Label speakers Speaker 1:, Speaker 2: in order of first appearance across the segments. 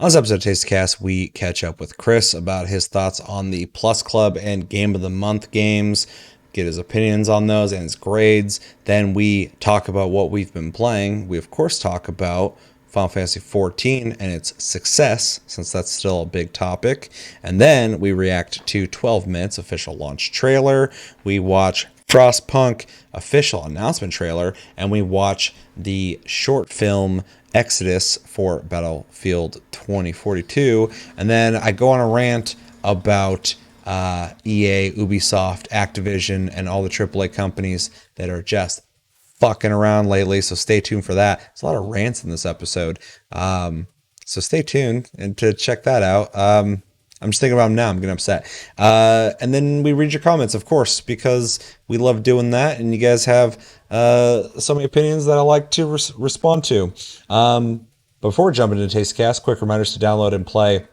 Speaker 1: On this episode of Taste Cast, we catch up with Kris about his thoughts on the Plus Club and Game of the Month games, get his opinions on those and his grades. Then we talk about what we've been playing. We, of course, talk about Final Fantasy XIV and its success, since that's still a big topic. And then we react to 12 Minutes official launch trailer. We watch Frostpunk official announcement trailer, and we watch the short film Exodus for Battlefield 2042. And then I go on a rant about EA, Ubisoft, Activision, and all the AAA companies that are just fucking around lately. So stay tuned for that. There's a lot of rants in this episode. So stay tuned and to check that out. I'm just thinking about them now. I'm getting upset. And then we read your comments, of course, because we love doing that. And you guys have so many opinions that I like to respond to. Before we jump into Taste Cast, quick reminders to download and play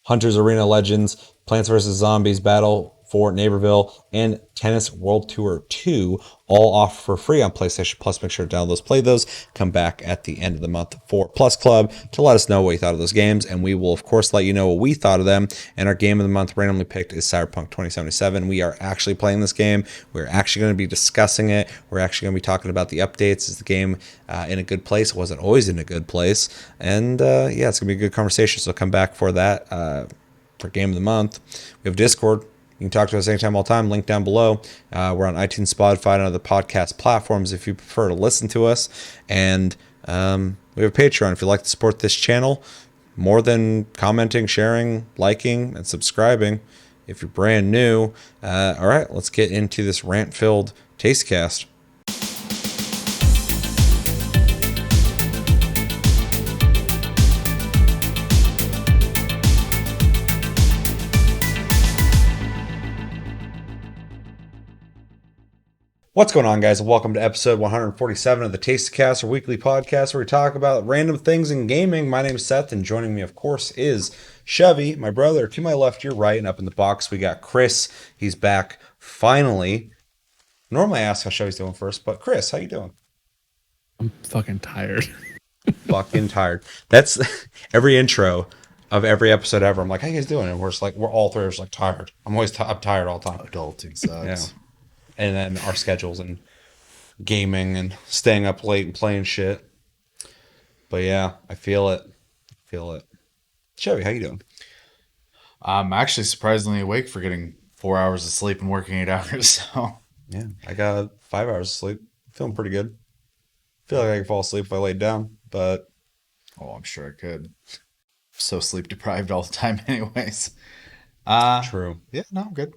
Speaker 1: Hunters Arena Legends, Plants vs. Zombies Battle for Neighborville, and Tennis World Tour 2, all off for free on PlayStation Plus. Make sure to download those, play those. Come back at the end of the month for Plus Club to let us know what you thought of those games, and we will, of course, let you know what we thought of them. And our game of the month randomly picked is Cyberpunk 2077. We are actually playing this game. We're actually going to be discussing it. We're actually going to be talking about the updates. Is the game in a good place? It wasn't always in a good place. And yeah, it's going to be a good conversation, so come back for that. For Game of the Month, we have Discord. You can talk to us anytime, all the time. Link down below. We're on iTunes, Spotify, and other podcast platforms if you prefer to listen to us. And we have a Patreon if you'd like to support this channel. More than commenting, sharing, liking, and subscribing if you're brand new. All right, let's get into this rant-filled Tastecast. What's going on, guys? Welcome to episode 147 of the Tastecast, our weekly podcast where we talk about random things in gaming. My name is Seth, and joining me, of course, is Chevy, my brother. To my left, your right, and up in the box, we got Kris. He's back finally. Normally, I ask how Chevy's doing first, but Kris, how you doing?
Speaker 2: I'm fucking tired.
Speaker 1: Fucking tired. That's every intro of every episode ever. I'm like, how you guys doing? And we're just like, we're all three are just like tired. I'm tired all the time.
Speaker 3: Adulting sucks.
Speaker 1: Yeah. And then our schedules and gaming and staying up late and playing shit. But yeah, I feel it. Chevy, how you doing?
Speaker 3: I'm actually surprisingly awake for getting 4 hours of sleep and working 8 hours. So
Speaker 1: Yeah, I got 5 hours of sleep. Feeling pretty good. Feel like I can fall asleep if I lay down, but
Speaker 3: I'm sure I could. So sleep deprived all the time, anyways.
Speaker 1: true.
Speaker 3: Yeah, no, I'm good.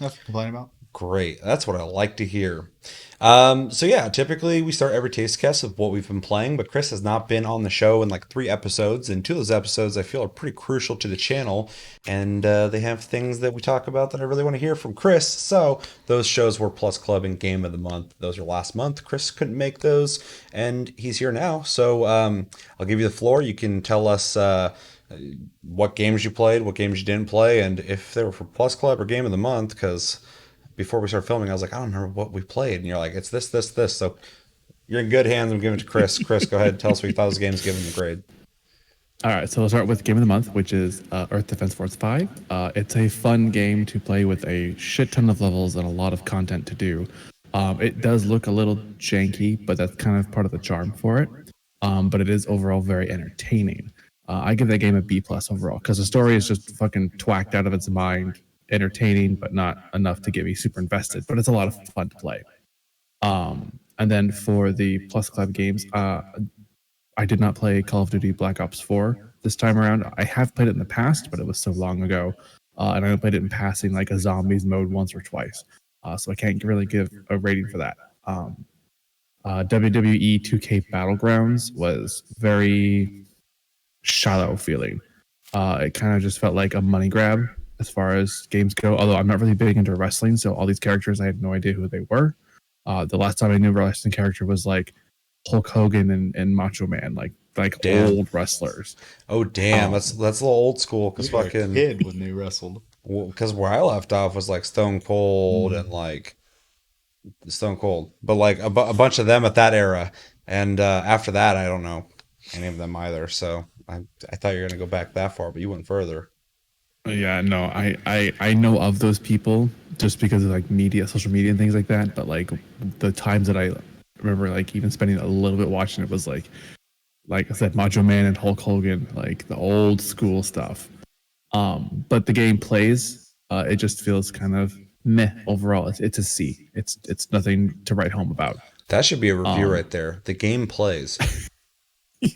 Speaker 3: Nothing to complain about.
Speaker 1: Great. That's what I like to hear. So yeah, typically we start every taste cast with what we've been playing, but Kris has not been on the show in like 3 episodes, and 2 of those episodes I feel are pretty crucial to the channel, and they have things that we talk about that I really want to hear from Kris. So those shows were Plus Club and Game of the Month. Those are last month. Kris couldn't make those, and he's here now. So I'll give you the floor. You can tell us what games you played, what games you didn't play, and if they were for Plus Club or Game of the Month, because before we started filming, I was like, I don't remember what we played. And you're like, it's this, this, this. So you're in good hands. I'm giving it to Kris. Kris, go ahead and tell us what you thought of this game's giving the grade.
Speaker 2: All right, so we'll start with Game of the Month, which is Earth Defense Force 5. It's a fun game to play with a shit ton of levels and a lot of content to do. It does look a little janky, but that's kind of part of the charm for it. But it is overall very entertaining. I give that game a B+ overall, because the story is just fucking twacked out of its mind. Entertaining, but not enough to get me super invested. But it's a lot of fun to play. And then for the Plus Club games, I did not play Call of Duty Black Ops 4 this time around. I have played it in the past, but it was so long ago. And I only played it in passing, like a zombies mode once or twice. So I can't really give a rating for that. WWE 2K Battlegrounds was very shallow feeling. It kind of just felt like a money grab as far as games go, although I'm not really big into wrestling, so all these characters, I had no idea who they were. The last time I knew a wrestling character was like Hulk Hogan and Macho Man, like
Speaker 1: Damn.
Speaker 2: old wrestlers.
Speaker 1: Oh, damn. That's a little old school. Because
Speaker 3: You were a
Speaker 1: fucking,
Speaker 3: kid when they wrestled.
Speaker 1: because where I left off was like Stone Cold and like Stone Cold. But like a bunch of them at that era. And after that, I don't know any of them either. So I thought you were gonna go back that far, but you went further.
Speaker 2: Yeah, no, I know of those people just because of like media, social media and things like that. But like the times that I remember like even spending a little bit watching it was like I said, Macho Man and Hulk Hogan, like the old school stuff. But the game plays, it just feels kind of meh overall. It's a C. It's nothing to write home about.
Speaker 1: That should be a review right there. The game plays.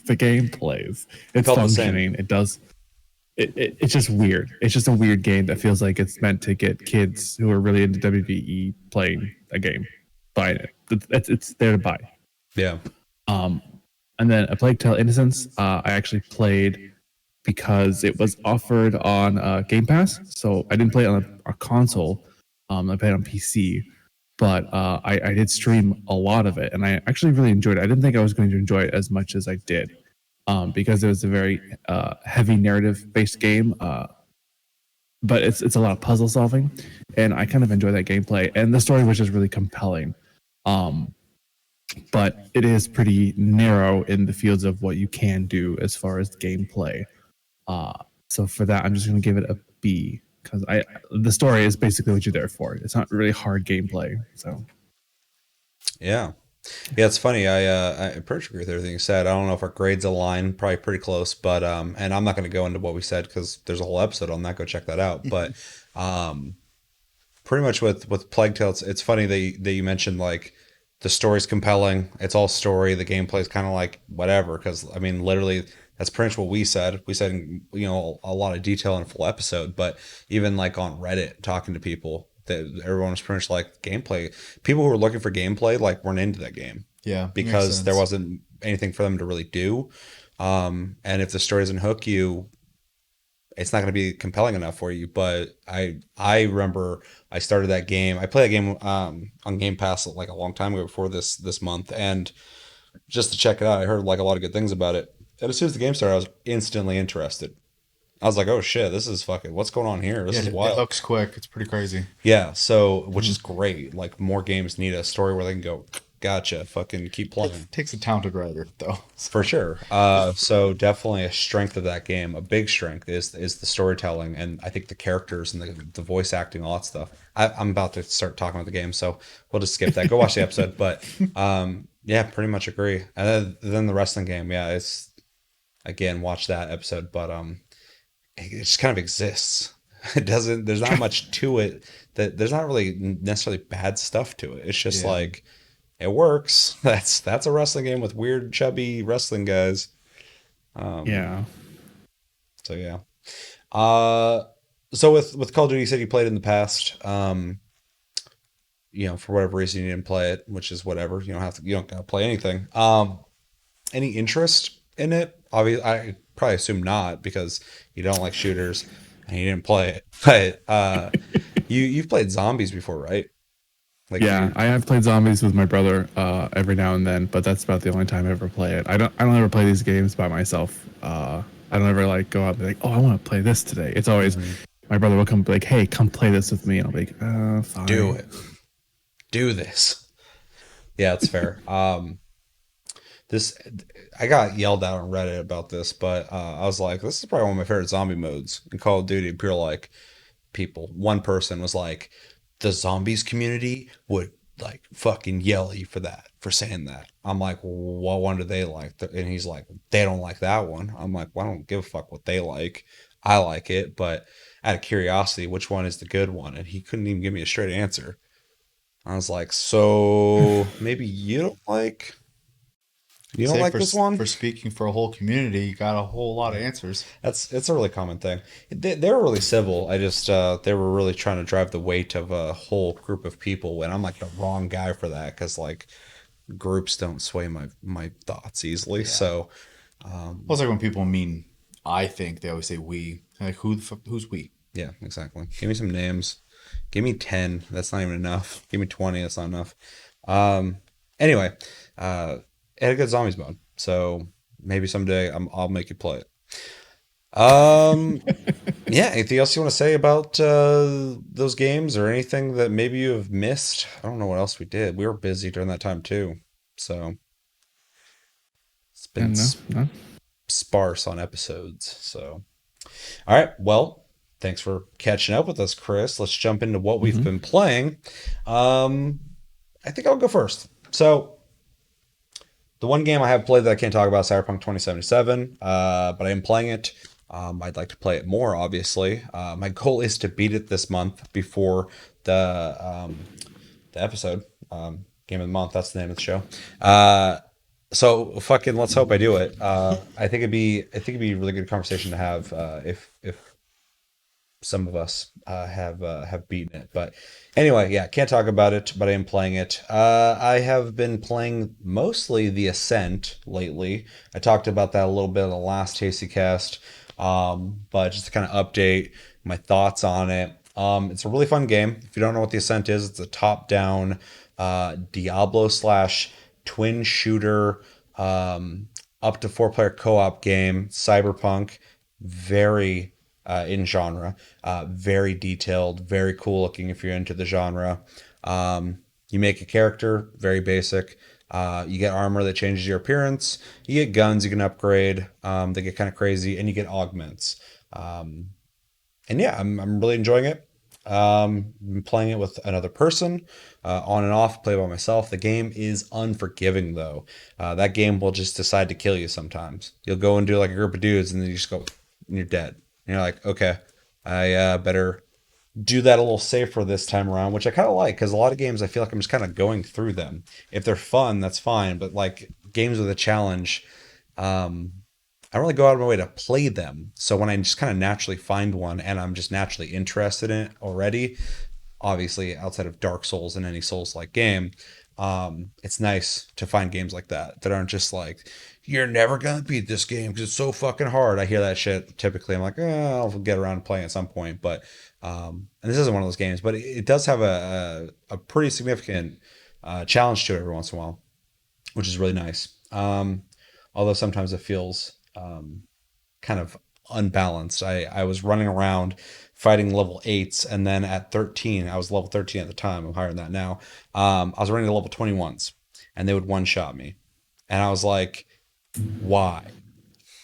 Speaker 2: The game plays.
Speaker 1: I
Speaker 2: It's
Speaker 1: felt the same.
Speaker 2: functioning. It does. It's just weird. It's just a weird game that feels like it's meant to get kids who are really into WWE playing a game, buying it. It's there to buy.
Speaker 1: Yeah.
Speaker 2: And then A Plague Tale: Innocence, I actually played because it was offered on Game Pass. So I didn't play it on a console. I played it on PC, but I did stream a lot of it, and I actually really enjoyed it. I didn't think I was going to enjoy it as much as I did, because it was a very heavy narrative-based game. But it's a lot of puzzle solving, and I kind of enjoy that gameplay. And the story was just really compelling. But it is pretty narrow in the fields of what you can do as far as gameplay. So for that, I'm just going to give it a B because the story is basically what you're there for. It's not really hard gameplay. So
Speaker 1: Yeah. Yeah, it's funny. I pretty much agree with everything you said. I don't know if our grades align, probably pretty close, but and I'm not going to go into what we said because there's a whole episode on that. Go check that out. But pretty much with Plague Tale, it's funny that you mentioned like the story's compelling. It's all story. The gameplay's kind of like whatever. Because I mean, literally, that's pretty much what we said. We said a lot of detail in a full episode. But even like on Reddit, talking to people, that everyone was pretty much like gameplay. People who were looking for gameplay like weren't into that game.
Speaker 3: Yeah,
Speaker 1: Because there wasn't anything for them to really do. And if the story doesn't hook you, it's not going to be compelling enough for you. But I remember I started that game. I played that game on Game Pass like a long time ago before this month, and just to check it out, I heard like a lot of good things about it. And as soon as the game started, I was instantly interested. I was like, "Oh shit, this is fucking. What's going on here? This is
Speaker 3: it
Speaker 1: wild."
Speaker 3: hooks quick. It's pretty crazy.
Speaker 1: Yeah, so which is great. Like more games need a story where they can go, "Gotcha, fucking keep playing."
Speaker 3: Takes a talented writer though.
Speaker 1: For sure. So definitely a strength of that game, a big strength is the storytelling, and I think the characters and the voice acting, all that stuff. I'm about to start talking about the game, so we'll just skip that. Go watch the episode, but yeah, pretty much agree. And then the wrestling game, yeah, it's again watch that episode, but it just kind of exists. It doesn't. There's not much to it. That there's not really necessarily bad stuff to it. It's just like it works. That's a wrestling game with weird, chubby wrestling guys.
Speaker 2: yeah,
Speaker 1: So yeah. So with Call of Duty, you said you played in the past. For whatever reason you didn't play it, which is whatever. You don't gotta play anything. Any interest in it? Obviously, I probably assume not because you don't like shooters and you didn't play it. But you've played zombies before, right? Like
Speaker 2: yeah. I have played zombies with my brother every now and then, but that's about the only time I ever play it. I don't ever play these games by myself. I don't ever like go out and be like, oh, I want to play this today. It's always my brother will come be like, hey, come play this with me, and I'll be like, fine.
Speaker 1: Do it. Do this. Yeah, it's fair. This I got yelled out on Reddit about this, but I was like, this is probably one of my favorite zombie modes in Call of Duty. Pure like people. One person was like, the zombies community would like fucking yell at you for saying that. I'm like, well, what one do they like? And he's like, they don't like that one. I'm like, well, I don't give a fuck what they like. I like it, but out of curiosity, which one is the good one? And he couldn't even give me a straight answer. I was like, so maybe you don't like this one?
Speaker 3: For speaking for a whole community, you got a whole lot of answers.
Speaker 1: It's a really common thing. They were really civil. I just they were really trying to drive the weight of a whole group of people, and I'm like the wrong guy for that because like groups don't sway my thoughts easily. Yeah. So
Speaker 3: it's like when people mean I think they always say we. Like who's we?
Speaker 1: Yeah, exactly. Give me some names. Give me 10. That's not even enough. Give me 20. That's not enough. Anyway, it had a good zombies mode, so maybe someday I'll make you play it. Yeah. Anything else you want to say about those games or anything that maybe you have missed? I don't know what else we did. We were busy during that time too, so it's been
Speaker 2: No.
Speaker 1: sparse on episodes. So, all right, well, thanks for catching up with us, Kris. Let's jump into what we've
Speaker 2: Hmm.
Speaker 1: been playing. Um, I think I'll go first. So, the one game I have played that I can't talk about is Cyberpunk 2077, but I am playing it. I'd like to play it more, obviously. My goal is to beat it this month before the episode. Game of the month, that's the name of the show. So fucking let's hope I do it. I think it'd be a really good conversation to have if some of us have beaten it. But anyway, yeah, can't talk about it, but I am playing it. I have been playing mostly the Ascent lately. I talked about that a little bit in the last Tasty Cast, but just to kind of update my thoughts on it. It's a really fun game. If you don't know what the Ascent is, it's a top-down Diablo slash twin shooter, up to four-player co-op game, cyberpunk, very in genre. Very detailed, very cool looking if you're into the genre. You make a character, very basic. You get armor that changes your appearance. You get guns you can upgrade. They get kind of crazy, and you get augments. And yeah, I'm really enjoying it. I'm playing it with another person, on and off, play by myself. The game is unforgiving though. That game will just decide to kill you sometimes. You'll go and do like a group of dudes, and then you just go, and you're dead. And you're like, okay, I better do that a little safer this time around, which I kind of like because a lot of games I feel like I'm just kind of going through them. If they're fun, that's fine, but like games with a challenge, I don't really go out of my way to play them. So when I just kind of naturally find one and I'm just naturally interested in it already, obviously outside of Dark Souls and any Souls like game, it's nice to find games like that that aren't just like you're never gonna beat this game because it's so fucking hard. I hear that shit typically. I'm like, I'll get around to playing at some point, but and this isn't one of those games, but it does have a pretty significant challenge to it every once in a while, which is really nice. Although sometimes it feels kind of unbalanced. I was running around fighting level 8s, and then at 13, I was level 13 at the time. I'm higher than that now. I was running to level 21s, and they would one shot me. And I was like, why?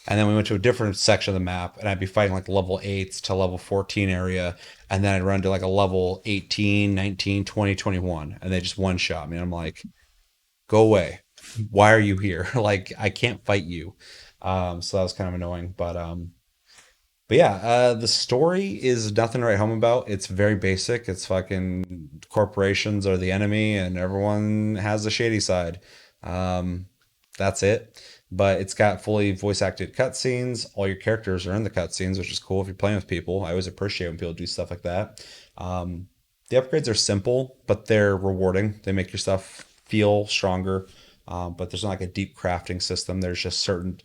Speaker 1: And then we went to a different section of the map, and I'd be fighting like level 8s to level 14 area. And then I'd run to like a level 18, 19, 20, 21, and they just one shot me. And I'm like, go away. Why are you here? Like, I can't fight you. So that was kind of annoying. But yeah, the story is nothing to write home about. It's very basic. It's fucking corporations are the enemy, and everyone has a shady side. Um, that's it. But it's got fully voice acted cutscenes. All your characters are in the cutscenes, which is cool if you're playing with people. I always appreciate when people do stuff like that. Um, the upgrades are simple, but they're rewarding. They make your stuff feel stronger. But there's not like a deep crafting system. There's just certain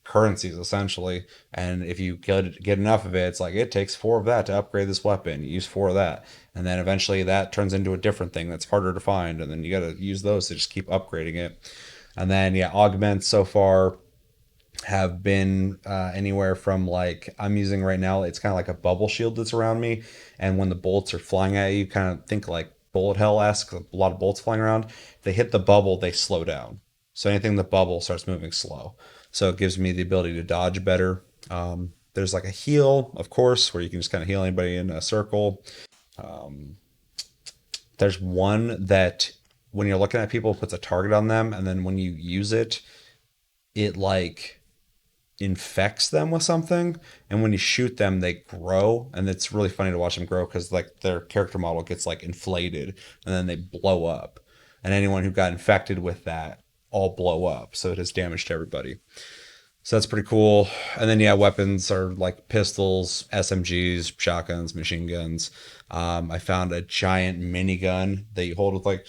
Speaker 1: currencies essentially, and if you get enough of it, it's like it takes four of that to upgrade this weapon. You use four of that, and then eventually that turns into a different thing that's harder to find, and then you got to use those to just keep upgrading it. And then yeah, augments so far have been anywhere from like I'm using right now. It's kind of like a bubble shield that's around me, and when the bullets are flying at you, kind of think like bullet hell esque. A lot of bullets flying around. If they hit the bubble, they slow down. So anything in the bubble starts moving slow. So it gives me the ability to dodge better. There's like a heal, of course, where you can just kind of heal anybody in a circle. There's one that when you're looking at people, it puts a target on them, and then when you use it, it like infects them with something, and when you shoot them they grow, and it's really funny to watch them grow because like their character model gets like inflated and then they blow up, and anyone who got infected with that all blow up, so it has damage to everybody. So that's pretty cool. And then yeah, weapons are like pistols, SMGs, shotguns, machine guns. I found a giant minigun that you hold with like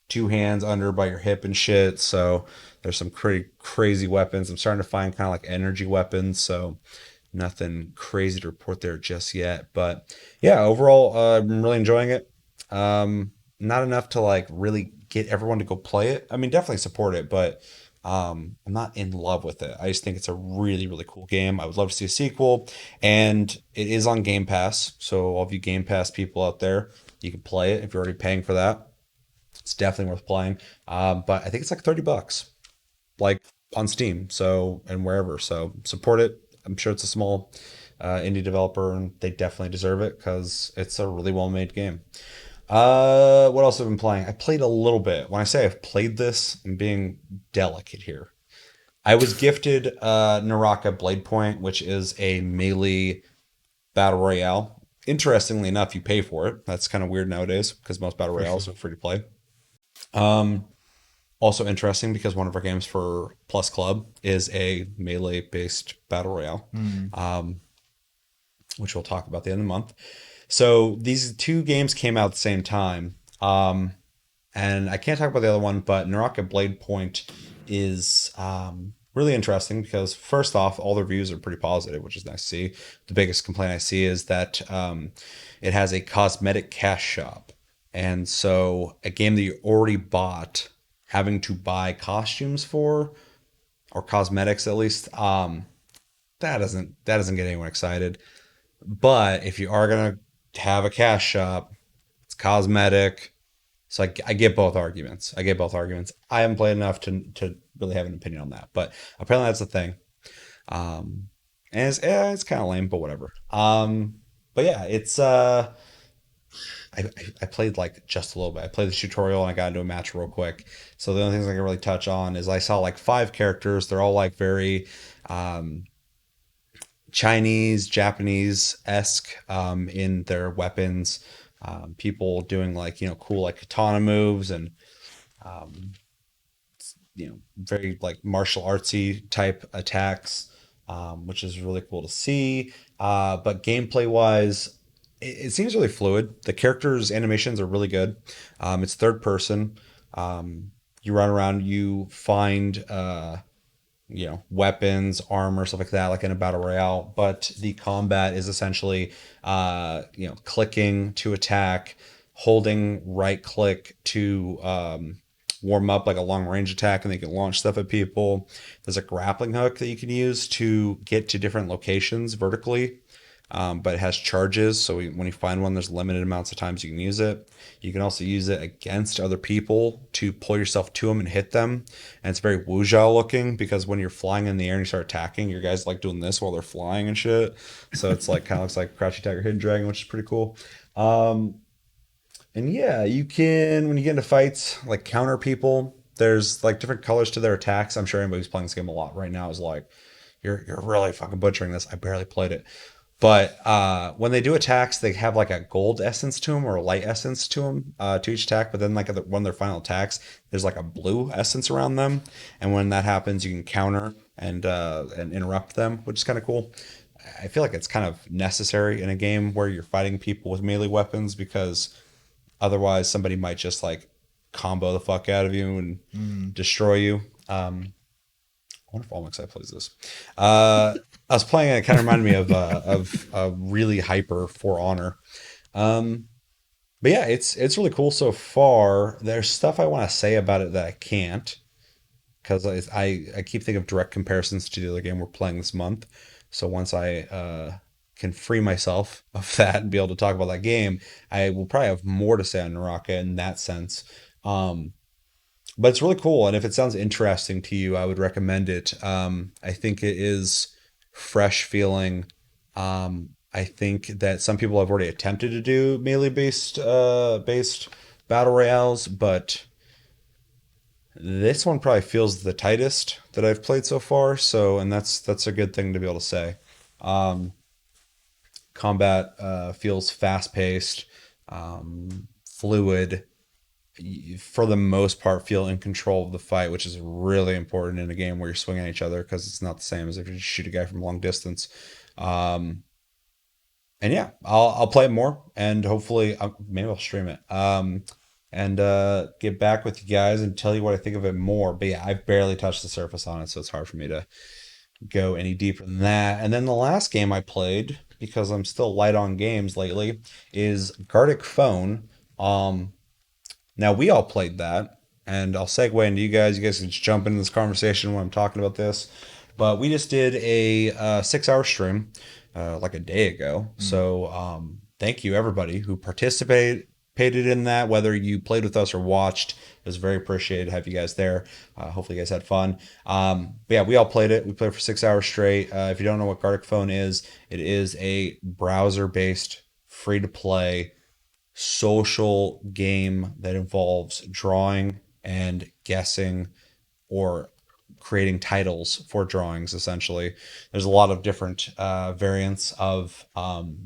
Speaker 1: two hands under by your hip and shit. So there's some pretty crazy weapons. I'm starting to find kind of like energy weapons. So nothing crazy to report there just yet. But yeah, overall, I'm really enjoying it. Not enough to like really get everyone to go play it. I mean, definitely support it, but I'm not in love with it. I just think it's a really, really cool game. I would love to see a sequel, and it is on Game Pass. So all of you Game Pass people out there, you can play it if you're already paying for that. It's definitely worth playing. But I think it's like $30. Like on Steam, so and wherever. So support it. I'm sure it's a small indie developer, and they definitely deserve it because it's a really well made game. What else have I been playing? I played a little bit. When I say I've played this, I'm being delicate here. I was gifted Naraka Blade Point, which is a melee battle royale. Interestingly enough, you pay for it. That's kind of weird nowadays because most battle royales are free to play. Also interesting because one of our games for Plus Club is a melee based battle royale, which we'll talk about at the end of the month. So these two games came out at the same time. And I can't talk about the other one, but Naraka Blade Point is really interesting because first off, all the reviews are pretty positive, which is nice to see. The biggest complaint I see is that it has a cosmetic cash shop. And so a game that you already bought, having to buy costumes for, or cosmetics at least, that doesn't get anyone excited. But if you are gonna have a cash shop, it's cosmetic. So I get both arguments. I get both arguments. I haven't played enough to really have an opinion on that, but apparently that's the thing. And it's kind of lame, but whatever. But yeah, it's I played like just a little bit. I played the tutorial and I got into a match real quick. So the only things I can really touch on is I saw like 5 characters. They're all like very Chinese, Japanese esque in their weapons. People doing like cool like katana moves and very like martial artsy type attacks, which is really cool to see. But gameplay wise, it seems really fluid. The characters' animations are really good. It's third person. You run around, you find weapons, armor, stuff like that, like in a battle royale. But the combat is essentially, clicking to attack, holding right click to warm up like a long range attack, and they can launch stuff at people. There's a grappling hook that you can use to get to different locations vertically. But it has charges, so when you find one, there's limited amounts of times you can use it. You can also use it against other people to pull yourself to them and hit them. And it's very wuxia looking because when you're flying in the air and you start attacking, your guys like doing this while they're flying and shit. So it's like kind of looks like Crouchy Tiger, Hidden Dragon, which is pretty cool. And yeah, you can when you get into fights like counter people. There's like different colors to their attacks. I'm sure anybody who's playing this game a lot right now is like, you're really fucking butchering this. I barely played it. But when they do attacks, they have like a gold essence to them or a light essence to them to each attack. But then like one of their final attacks, there's like a blue essence around them. And when that happens, you can counter and interrupt them, which is kind of cool. I feel like it's kind of necessary in a game where you're fighting people with melee weapons because otherwise somebody might just like combo the fuck out of you and destroy you. I wonder if Almixite plays this. I was playing it. It kind of reminded me of really hyper For Honor. But yeah, it's really cool so far. There's stuff I want to say about it that I can't because I keep thinking of direct comparisons to the other game we're playing this month. So once I can free myself of that and be able to talk about that game, I will probably have more to say on Naraka in that sense. But it's really cool, and if it sounds interesting to you, I would recommend it. I think it is fresh feeling. I think that some people have already attempted to do melee based battle royales, but this one probably feels the tightest that I've played so far. So, and that's a good thing to be able to say. Combat feels fast paced, fluid. For the most part, feel in control of the fight, which is really important in a game where you're swinging at each other because it's not the same as if you just shoot a guy from long distance. And yeah, I'll play it more and hopefully maybe I'll stream it. And get back with you guys and tell you what I think of it more. But yeah, I've barely touched the surface on it, so it's hard for me to go any deeper than that. And then the last game I played, because I'm still light on games lately, is Gartic Phone. Now we all played that, and I'll segue into you guys. You guys can just jump into this conversation when I'm talking about this. But we just did a 6-hour stream like a day ago. So thank you everybody who participated participated in that, whether you played with us or watched. It was very appreciated to have you guys there. Hopefully you guys had fun. But yeah, we all played it. We played for 6 hours straight. If you don't know what Gartic Phone is, it is a browser-based, free-to-play social game that involves drawing and guessing or creating titles for drawings. Essentially, there's a lot of different variants of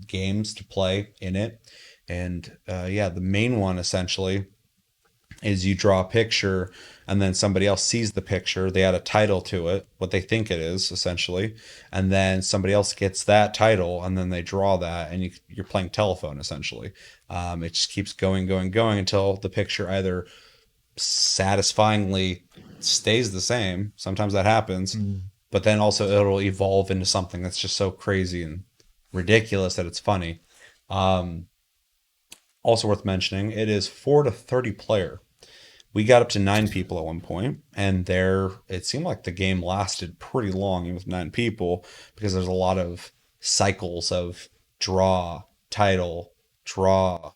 Speaker 1: games to play in it, and yeah, the main one essentially is you draw a picture and then somebody else sees the picture, they add a title to it, what they think it is essentially, and then somebody else gets that title and then they draw that, and you're playing telephone essentially. It just keeps going until the picture either satisfyingly stays the same. Sometimes that happens, but then also it'll evolve into something that's just so crazy and ridiculous that it's funny. Also worth mentioning, it is 4 to 30 player. We got up to 9 people at one point, and there it seemed like the game lasted pretty long, even with 9 people, because there's a lot of cycles of draw, title, draw,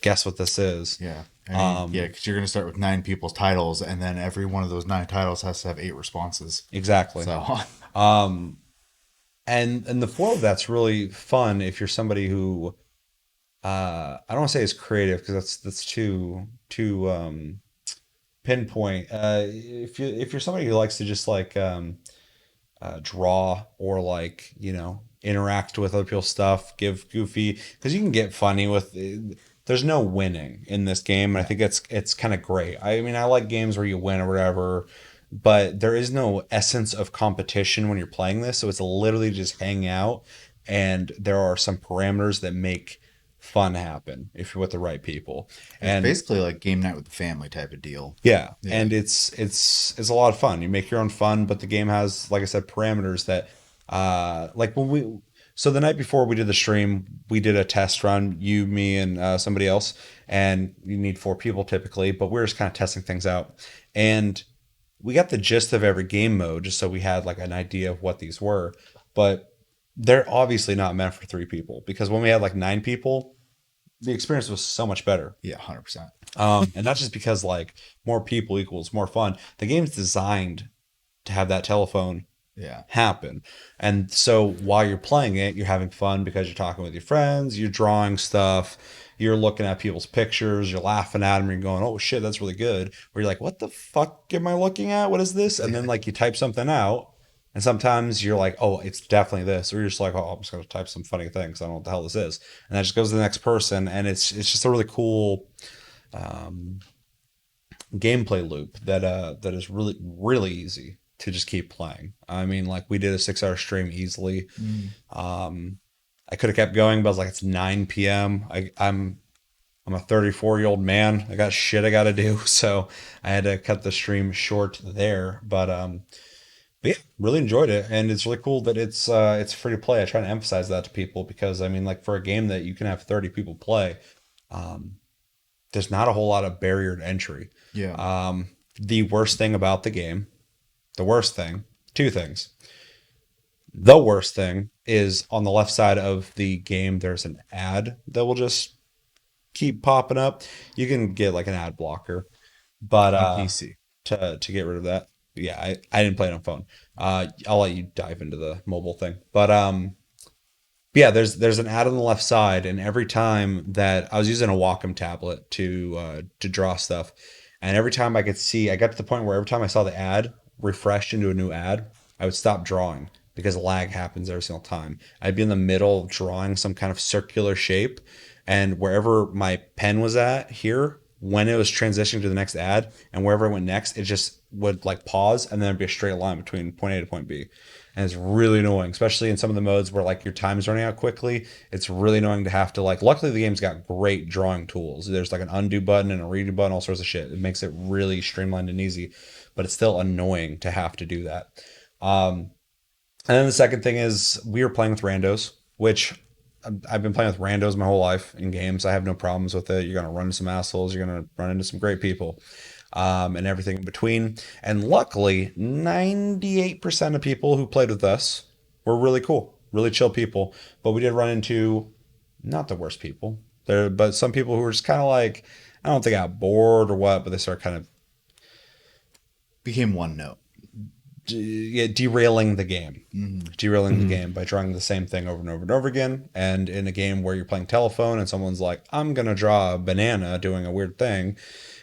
Speaker 1: guess what this is.
Speaker 3: Yeah. I mean, yeah, because you're going to start with 9 people's titles, and then every one of those 9 titles has to have 8 responses.
Speaker 1: Exactly.
Speaker 3: So,
Speaker 1: And the flow of that's really fun if you're somebody who I don't want to say is creative because that's too pinpoint. If you're somebody who likes to just like draw or like interact with other people's stuff, give goofy, because you can get funny with. There's no winning in this game, and I think it's kind of great. I mean, I like games where you win or whatever, but there is no essence of competition when you're playing this. So it's literally just hang out, and there are some parameters that make fun happen if you're with the right people.
Speaker 3: it's
Speaker 1: And
Speaker 3: basically like game night with the family type of deal.
Speaker 1: yeah,
Speaker 3: Yeah.
Speaker 1: and it's a lot of fun. You make your own fun, but the game has, like I said, parameters that like when we so the night before we did the stream, we did a test run, you, me, and somebody else, and you need 4 people typically, but we were just kind of testing things out. And we got the gist of every game mode just so we had like an idea of what these were. But they're obviously not meant for 3 people because when we had like 9 people, the experience was so much better.
Speaker 3: Yeah, 100%.
Speaker 1: And not just because like more people equals more fun. The game's designed to have that telephone
Speaker 3: Yeah.
Speaker 1: happen. And so while you're playing it, you're having fun because you're talking with your friends, you're drawing stuff, you're looking at people's pictures, you're laughing at them, you're going, oh shit, that's really good. Where you're like, what the fuck am I looking at? What is this? And then like you type something out. And sometimes you're like, oh, it's definitely this. Or you're just like, oh, I'm just going to type some funny things. I don't know what the hell this is. And that just goes to the next person. And it's just a really cool gameplay loop that is really, really easy to just keep playing. I mean, like we did a 6 hour stream easily. I could have kept going, but I was like, it's 9 p.m. I'm a 34-year-old man. I got shit I got to do. So I had to cut the stream short there. But yeah, really enjoyed it, and it's really cool that it's free to play. I try to emphasize that to people because I mean, like for a game that you can have 30 people play, there's not a whole lot of barrier to entry.
Speaker 3: Yeah.
Speaker 1: The worst thing about the game, the worst thing, 2 things. The worst thing is on the left side of the game, there's an ad that will just keep popping up. You can get like an ad blocker, but
Speaker 3: On PC.
Speaker 1: to get rid of that. Yeah, I didn't play it on phone. I'll let you dive into the mobile thing. But yeah, there's an ad on the left side, and every time that I was using a Wacom tablet to draw stuff, and every time I could see, I got to the point where every time I saw the ad refreshed into a new ad, I would stop drawing because lag happens every single time. I'd be in the middle of drawing some kind of circular shape, and wherever my pen was at here, when it was transitioning to the next ad, and wherever it went next, it just would like pause, and then it'd be a straight line between point A to point B. And it's really annoying, especially in some of the modes where like your time's running out quickly. It's really annoying to have to like. Luckily, the game's got great drawing tools. There's like an undo button and a redo button, all sorts of shit. It makes it really streamlined and easy, but it's still annoying to have to do that. And then the second thing is we were playing with randos, which I've been playing with randos my whole life in games. I have no problems with it. You're gonna run into some assholes. You're gonna run into some great people, and everything in between. And luckily, 98% of people who played with us were really cool, really chill people. But we did run into not the worst people. But some people who are just kind of like, I don't know if they got bored or what, but they start kind of
Speaker 3: Became one note.
Speaker 1: yeah, derailing the game. Derailing the
Speaker 2: Hmm.
Speaker 1: game by drawing the same thing over and over and over again. And in a game where you're playing telephone and someone's like, I'm going to draw a banana doing a weird thing.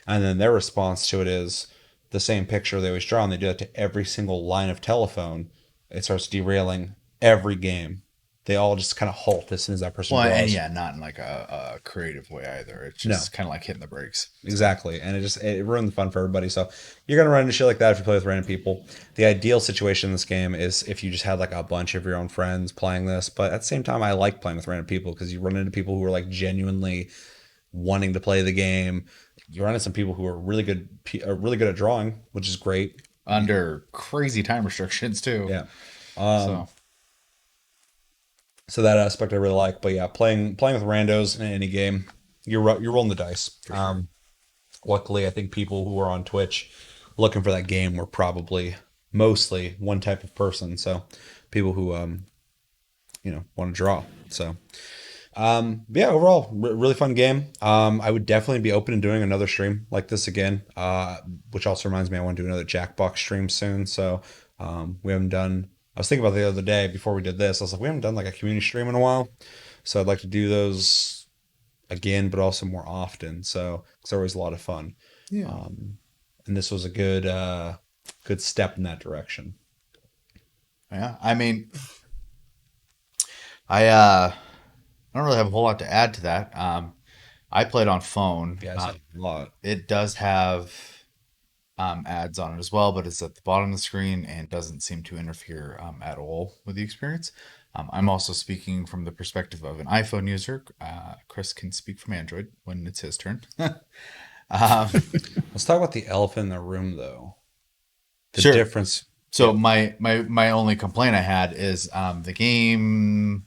Speaker 1: And then their response to it is the same picture they always draw. And they do that to every single line of telephone. It starts derailing every game. They all just kind of halt as soon as that person
Speaker 3: Well, and
Speaker 1: draws.
Speaker 3: yeah, not in like a creative way either. It's
Speaker 1: No,
Speaker 3: just kind of like hitting the brakes. So,
Speaker 1: exactly. And it ruined the fun for everybody. So you're gonna run into shit like that if you play with random people. The ideal situation in this game is if you just had like a bunch of your own friends playing this. But at the same time, I like playing with random people because you run into people who are like genuinely wanting to play the game. You run into some people who are really good at drawing, which is great.
Speaker 3: under crazy time restrictions too.
Speaker 1: Yeah.
Speaker 3: So
Speaker 1: So that aspect I really like. But yeah, playing with randos in any game, you're rolling the dice. Luckily, I think people who are on Twitch looking for that game were probably mostly one type of person. So people who want to draw. So yeah, overall, really fun game. I would definitely be open to doing another stream like this again. Which also reminds me, I want to do another Jackbox stream soon. So we haven't done. I was thinking about it the other day before we did this. I was like, we haven't done like a community stream in a while, so I'd like to do those again, but also more often. So it's always a lot of fun.
Speaker 3: yeah,
Speaker 1: And this was a good step in that direction.
Speaker 3: yeah. I mean, I don't really have a whole lot to add to that. I played on phone.
Speaker 1: Yeah, it's a lot.
Speaker 3: It does have ads on it as well, but it's at the bottom of the screen and doesn't seem to interfere at all with the experience. I'm also speaking from the perspective of an iPhone user. Kris can speak from Android when it's his turn.
Speaker 1: Let's talk about the elephant in the room, though. The
Speaker 3: Sure.
Speaker 1: difference.
Speaker 3: So my only complaint I had is the game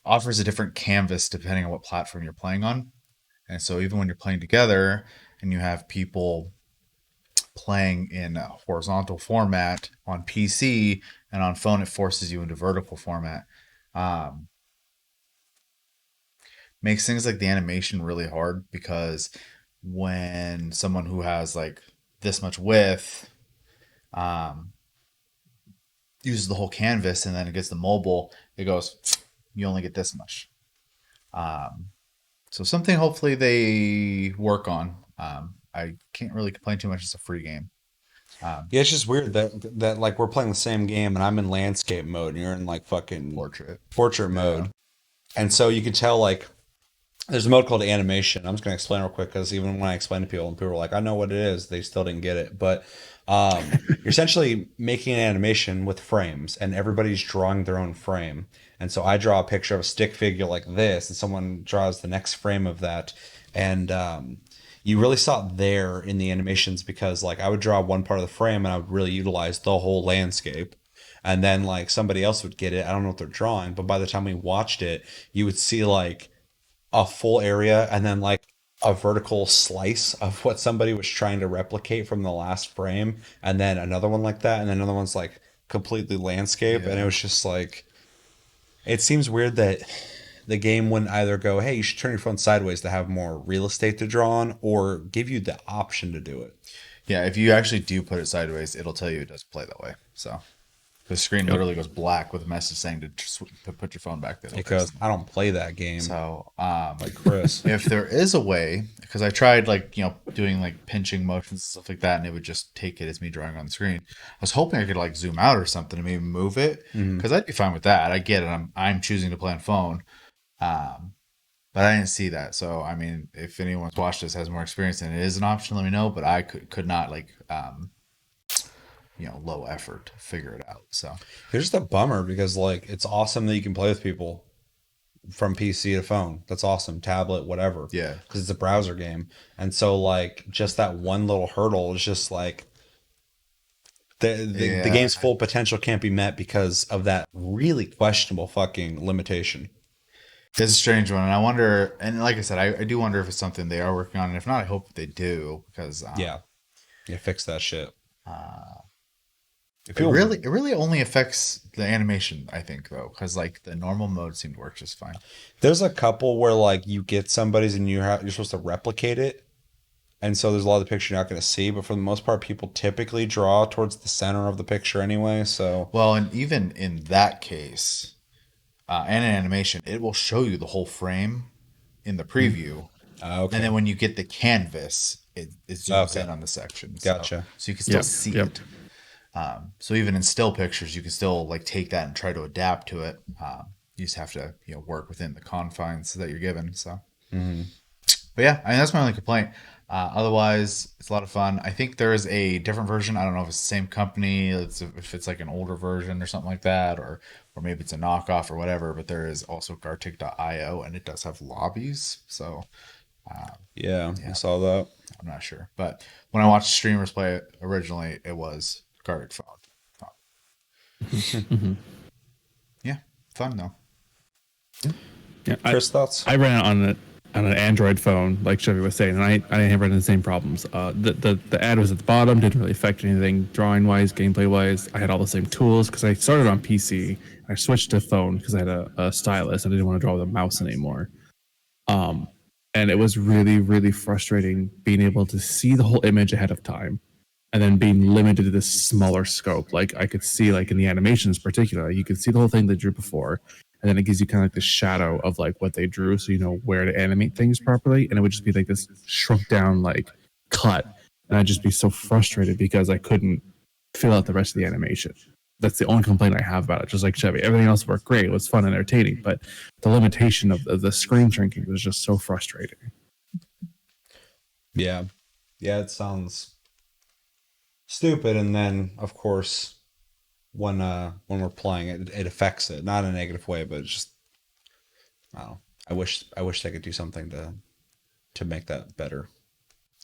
Speaker 3: offers a different canvas depending on what platform you're playing on. And so even when you're playing together and you have people playing in a horizontal format on PC and on phone, it forces you into vertical format. Um, Makes things like the animation really hard because when someone who has like this much width um, uses the whole canvas and then it gets the mobile, it goes, you only get this much. Um, so something hopefully they work on. I can't really complain too much. It's a free game.
Speaker 1: Yeah, it's just weird that like we're playing the same game and I'm in landscape mode and you're in like fucking
Speaker 3: Portrait.
Speaker 1: portrait
Speaker 3: Yeah.
Speaker 1: mode. And so you can tell like there's a mode called animation. I'm just gonna explain real quick because even when I explain to people and people are like, I know what it is, they still didn't get it. But you're essentially making an animation with frames, and everybody's drawing their own frame. And so I draw a picture of a stick figure like this, and someone draws the next frame of that. And you really saw it there in the animations because like I would draw one part of the frame and I would really utilize the whole landscape. And then like somebody else would get it. I don't know what they're drawing, but by the time we watched it, you would see like a full area and then like a vertical slice of what somebody was trying to replicate from the last frame and then another one like that and then another one's like completely landscape and it
Speaker 3: Yeah.
Speaker 1: was just like it seems weird that the game wouldn't either go hey you should turn your phone sideways to have more real estate to draw on or give you the option to do it.
Speaker 3: Yeah. If you actually do put it sideways, it'll tell you it does play that way. So the screen
Speaker 2: Yep.
Speaker 3: literally goes black with a message saying to put your phone back the other way.
Speaker 1: Because I don't play that game
Speaker 3: So
Speaker 1: like Chris.
Speaker 3: if there is a way, because I tried like doing like pinching motions and stuff like that, and it would just take it as me drawing on the screen. I was hoping I could like zoom out or something and maybe move it,
Speaker 1: Mhm.
Speaker 3: because I'd be fine with that. I get it. I'm choosing to play on phone, um, but I didn't see that. So I mean, if anyone's watched this has more experience and it is an option, let me know. But I could not like low effort figure it out. So
Speaker 1: It's just a bummer because like it's awesome that you can play with people from PC to phone. That's awesome. Tablet, whatever.
Speaker 3: yeah,
Speaker 1: Because it's a browser game. And so like just that one little hurdle is just like the
Speaker 3: yeah.
Speaker 1: game's full potential can't be met because of that really questionable fucking limitation.
Speaker 3: It's a strange one, and I wonder. And like I said, I do wonder if it's something they are working on. And if not, I hope they do because
Speaker 1: Yeah. Yeah, fix that shit. It
Speaker 3: It
Speaker 1: feel
Speaker 3: really only affects the animation, I think, though, because like the normal mode seemed to work just fine.
Speaker 1: There's a couple where like you get somebody's and you're supposed to replicate it, and so there's a lot of the picture you're not going to see. But for the most part, people typically draw towards the center of the picture anyway. So
Speaker 3: Well, and even in that case, and in animation, it will show you the whole frame in the preview, and
Speaker 1: okay,
Speaker 3: then when you get the canvas, it zooms
Speaker 1: okay,
Speaker 3: in on the section,
Speaker 1: gotcha.
Speaker 3: so you can still
Speaker 2: Yep.
Speaker 3: see
Speaker 2: Yep.
Speaker 3: it. So even in still pictures, you can still like take that and try to adapt to it. You just have to work within the confines that you're given. So, but yeah, I mean that's my only complaint. Otherwise, it's a lot of fun. I think there is a different version. I don't know if it's the same company, if it's like an older version or something like that, or maybe it's a knockoff or whatever. But there is also Gartic.io, and it does have lobbies. So
Speaker 1: Yeah, I
Speaker 3: yeah,
Speaker 1: saw that.
Speaker 3: I'm not sure. But when I watched streamers play it originally, it was Gartic phone. Yeah, fun though.
Speaker 2: Yeah,
Speaker 1: Chris, thoughts?
Speaker 2: I ran it on an Android phone, like Chevy was saying, and I didn't run into the same problems. The ad was at the bottom, didn't really affect anything drawing wise, gameplay wise. I had all the same tools because I started on PC. I switched to phone because I had a stylus. I didn't want to draw with a mouse anymore. And it was really, really frustrating being able to see the whole image ahead of time and then being limited to this smaller scope. Like I could see, like in the animations particularly, you could see the whole thing they drew before, and then it gives you kind of like the shadow of like what they drew, so you know where to animate things properly. And it would just be like this shrunk down like cut, and I'd just be so frustrated because I couldn't fill out the rest of the animation. That's the only complaint I have about it. Just like Chevy, everything else worked great. It was fun and entertaining, but the limitation of the screen shrinking was just so frustrating.
Speaker 1: Yeah, yeah, it sounds stupid, and then of course when we're playing it, it affects it, not in a negative way, but it's just I don't know. I wish they could do something to make that better.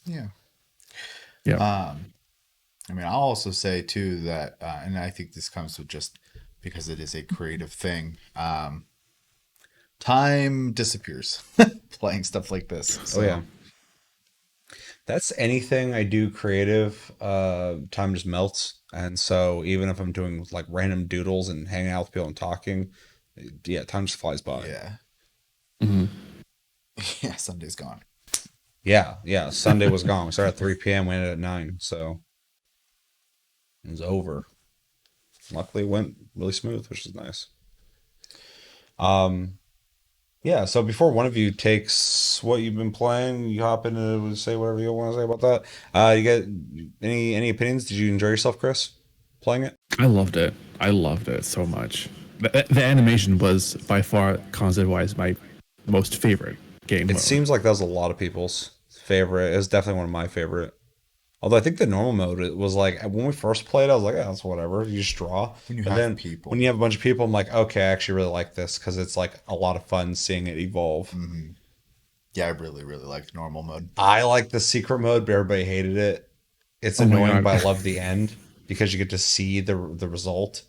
Speaker 3: Yeah.
Speaker 2: Yeah.
Speaker 3: I mean, I'll also say too that, and I think this comes with just because it is a creative thing. Time disappears playing stuff like this. So
Speaker 1: Oh yeah, that's anything I do creative. Time just melts, and so even if I'm doing like random doodles and hanging out with people and talking, yeah, time just flies by.
Speaker 3: yeah,
Speaker 2: hmm
Speaker 3: yeah. Sunday's gone.
Speaker 1: Yeah, yeah. Sunday was gone. We started at 3 p.m. We ended at 9, so it was over. Luckily, it went really smooth, which is nice. Um, yeah. So before one of you takes what you've been playing, you hop into say whatever you want to say about that. You get any opinions? Did you enjoy yourself, Chris, playing it?
Speaker 2: I loved it. I loved it so much. The animation was by far, concept wise, my most favorite game
Speaker 1: It
Speaker 2: mode.
Speaker 1: seems like that was a lot of people's favorite. It was definitely one of my favorite. Although I think the normal mode it was like when we first played, I was like, yeah, that's whatever. You just draw.
Speaker 3: When you
Speaker 1: But
Speaker 3: have
Speaker 1: then
Speaker 3: people.
Speaker 1: when you have a bunch of people, I'm like, okay, I actually really like this because it's like a lot of fun seeing it evolve.
Speaker 3: Yeah, I really, really liked normal mode.
Speaker 1: I like the secret mode, but everybody hated it. It's
Speaker 2: Oh my
Speaker 1: annoying, but I
Speaker 2: god.
Speaker 1: love the end because you get to see the result.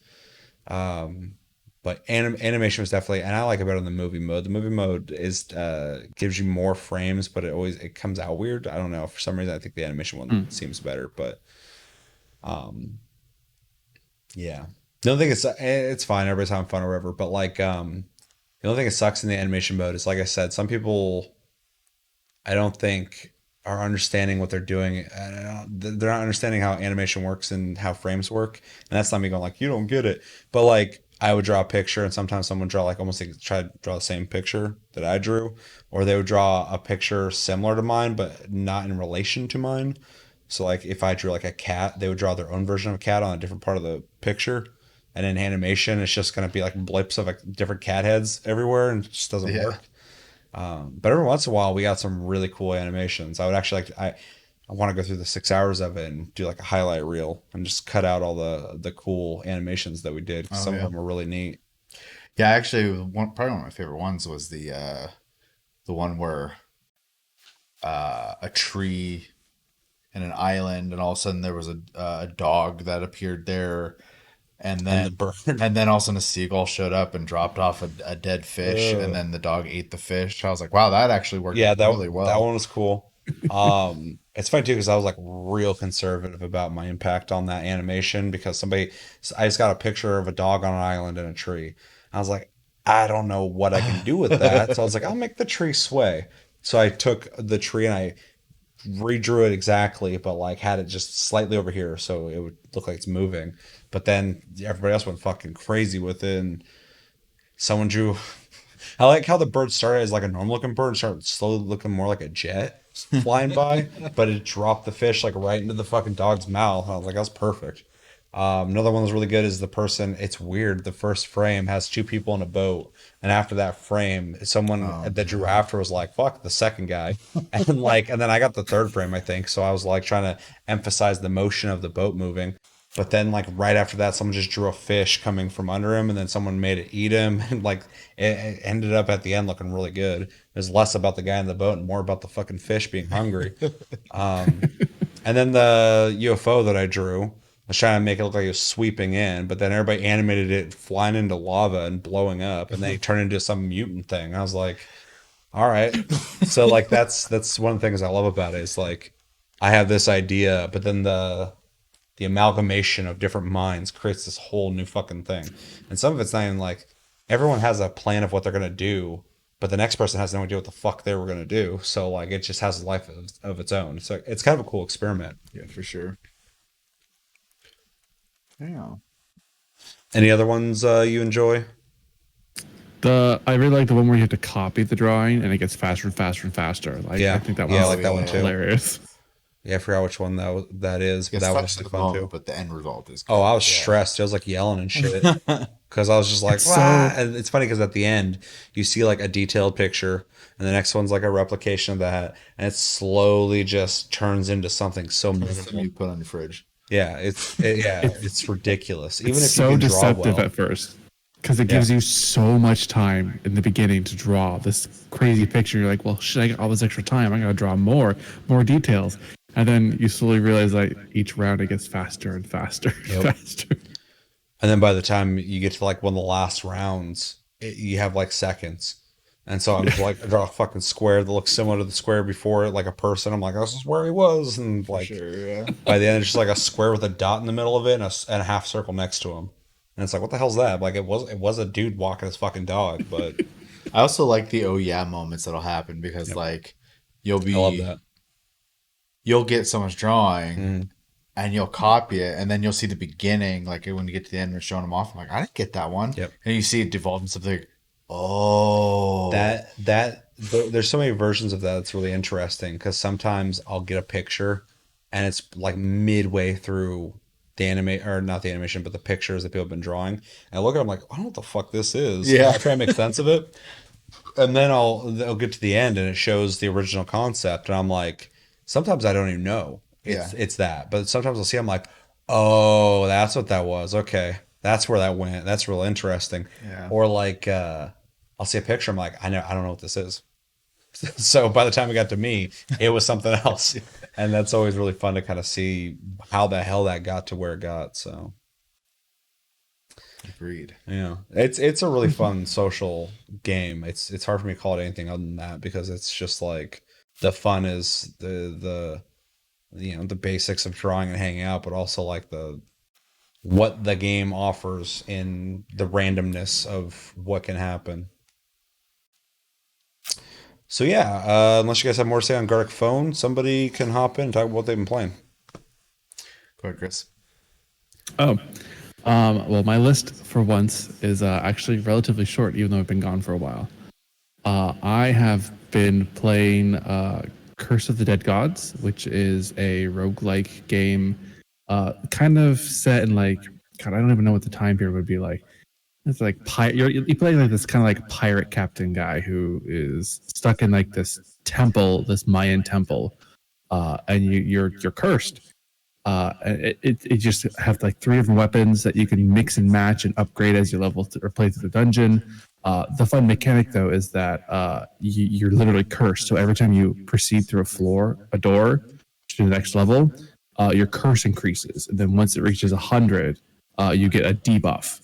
Speaker 1: But animation was definitely, and I like it better than the movie mode. The movie mode is gives you more frames, but it comes out weird. I don't know for some reason. I think the animation one seems better, but yeah. The only thing is it's fine. Everybody's having fun or whatever. But like the only thing that sucks in the animation mode is like I said, some people I don't think are understanding what they're doing. They're not understanding how animation works and how frames work. And that's not me going like, you don't get it. But like, I would draw a picture, and sometimes someone would draw like almost like try to draw the same picture that I drew, or they would draw a picture similar to mine but not in relation to mine. So like, if I drew like a cat, they would draw their own version of a cat on a different part of the picture. And in animation, it's just gonna be like blips of like different cat heads everywhere, and it just doesn't
Speaker 3: Yeah.
Speaker 1: work. But every once in a while, we got some really cool animations. I would actually I want to go through the 6 hours of it and do like a highlight reel and just cut out all the cool animations that we did. 'Cause
Speaker 3: Oh
Speaker 1: some of
Speaker 3: yeah.
Speaker 1: them were really neat.
Speaker 3: Yeah, actually, probably one of my favorite ones was the one where a tree and an island, and all of a sudden there was a dog that appeared there, and
Speaker 1: And the
Speaker 3: then
Speaker 1: bird.
Speaker 3: all of a sudden a seagull showed up and dropped off a dead fish, and
Speaker 1: Uh,
Speaker 3: then the dog ate the fish. I was like, wow, that actually worked
Speaker 1: yeah,
Speaker 3: out
Speaker 1: that
Speaker 3: really
Speaker 1: that
Speaker 3: well.
Speaker 1: one was cool. It's funny too because I was like real conservative about my impact on that animation because I just got a picture of a dog on an island in a tree. I was like, I don't know what I can do with that. So I was like, I'll make the tree sway. So I took the tree and I redrew it exactly, but like had it just slightly over here so it would look like it's moving. But then everybody else went fucking crazy with it, and someone drew. I like how the bird started as like a normal looking bird and started slowly looking more like a jet flying by, but it dropped the fish like right into the fucking dog's mouth. I was like, that's perfect. Another one that's really good is the person. It's weird. The first frame has two people in a boat, and after that frame, someone
Speaker 3: Oh
Speaker 1: that drew
Speaker 3: no.
Speaker 1: after was like, "Fuck the second guy," and like, and then I got the third frame, I think. So I was like trying to emphasize the motion of the boat moving. But then, like right after that, someone just drew a fish coming from under him, and then someone made it eat him, and like it ended up at the end looking really good. It was less about the guy in the boat and more about the fucking fish being hungry. And then the UFO that I drew, I was trying to make it look like it was sweeping in, but then everybody animated it flying into lava and blowing up, and then it turned into some mutant thing. I was like, all right. So like that's one of the things I love about it is like I have this idea, but then the amalgamation of different minds creates this whole new fucking thing. And some of it's not even like everyone has a plan of what they're gonna do, but the next person has no idea what the fuck they were gonna do. So like it just has a life of its own. So it's kind of a cool experiment.
Speaker 3: Yeah, for sure. Yeah.
Speaker 1: Any other ones you enjoy?
Speaker 2: I really like the one where you have to copy the drawing and it gets faster and faster and faster. Like I
Speaker 1: Yeah,
Speaker 2: think that
Speaker 1: yeah, I
Speaker 2: one's
Speaker 1: like that one
Speaker 3: yeah.
Speaker 1: too.
Speaker 2: hilarious.
Speaker 1: Yeah, I forgot which one that is, but
Speaker 3: Gets
Speaker 1: that was
Speaker 3: fucked in
Speaker 1: really
Speaker 3: the
Speaker 1: fun
Speaker 3: moment,
Speaker 1: too.
Speaker 3: but the end result is
Speaker 1: Oh,
Speaker 3: good.
Speaker 1: I was
Speaker 3: Yeah.
Speaker 1: stressed. I was like yelling and shit because I was just like,
Speaker 2: It's
Speaker 1: "Wow!"
Speaker 2: so
Speaker 1: And it's funny because at the end you see like a detailed picture, and the next one's like a replication of that, and it slowly just turns into something so
Speaker 3: Something
Speaker 1: minimal.
Speaker 3: you put on your fridge.
Speaker 1: Yeah, yeah,
Speaker 2: it's
Speaker 1: it's ridiculous.
Speaker 2: it's
Speaker 1: Even if you
Speaker 2: so
Speaker 1: can draw
Speaker 2: deceptive
Speaker 1: well.
Speaker 2: at first because it
Speaker 1: Yeah,
Speaker 2: gives you so much time in the beginning to draw this crazy picture. You're like, well, shit, I got all this extra time. I gotta draw more details. And then you slowly realize that each round it gets faster and faster and
Speaker 1: yep.
Speaker 2: faster.
Speaker 1: And then by the time you get to like one of the last rounds, you have like seconds. And so I'm like, I draw a fucking square that looks similar to the square before it, like a person. I'm like, this is where he was, and
Speaker 3: For
Speaker 1: like
Speaker 3: sure, yeah.
Speaker 1: by the end, it's just like a square with a dot in the middle of it and and a half circle next to him. And it's like, what the hell's that? Like it was a dude walking his fucking dog, but
Speaker 3: I also like the oh yeah moments that'll happen because
Speaker 1: yep,
Speaker 3: like you'll
Speaker 1: I love
Speaker 3: be
Speaker 1: that.
Speaker 3: you'll get someone's drawing
Speaker 1: Mm,
Speaker 3: and you'll copy it and then you'll see the beginning like when you get to the end and showing them off. I'm like, I didn't get that one.
Speaker 1: yep.
Speaker 3: And you see it devolve into something like, oh
Speaker 1: There's so many versions of that. That's really interesting because sometimes I'll get a picture, and it's like midway through the anime or not the animation, but the pictures that people have been drawing. And I look at them like, I don't know what the fuck this is. And
Speaker 3: yeah.
Speaker 1: I try to make sense of it, and then I'll get to the end and it shows the original concept, and I'm like, sometimes I don't even know
Speaker 3: Yeah.
Speaker 1: it's that, but sometimes I'll see I'm like, oh, that's what that was. Okay, that's where that went. That's real interesting.
Speaker 3: Yeah.
Speaker 1: Or like I'll see a picture, I'm like, I don't know what this is. So by the time it got to me, it was something else, and that's always really fun to kind of see how the hell that got to where it got. So
Speaker 3: Agreed.
Speaker 1: yeah, it's a really fun social game. It's hard for me to call it anything other than that because it's just like the fun is the basics of drawing and hanging out, but also like the what the game offers in the randomness of what can happen. So yeah, unless you guys have more to say on Gartic Phone, somebody can hop in and talk about what they've been playing.
Speaker 3: Go ahead, Chris.
Speaker 2: Oh, well, my list for once is actually relatively short, even though I've been gone for a while. I have been playing Curse of the Dead Gods, which is a roguelike game, kind of set in like, God, I don't even know what the time period would be like. It's like you play like this kind of like pirate captain guy who is stuck in like this temple, this Mayan temple, and you're cursed. It just have like three different weapons that you can mix and match and upgrade as you level or play through the dungeon. The fun mechanic though is that you're literally cursed. So every time you proceed through a door to the next level, your curse increases, and then once it reaches 100, you get a debuff.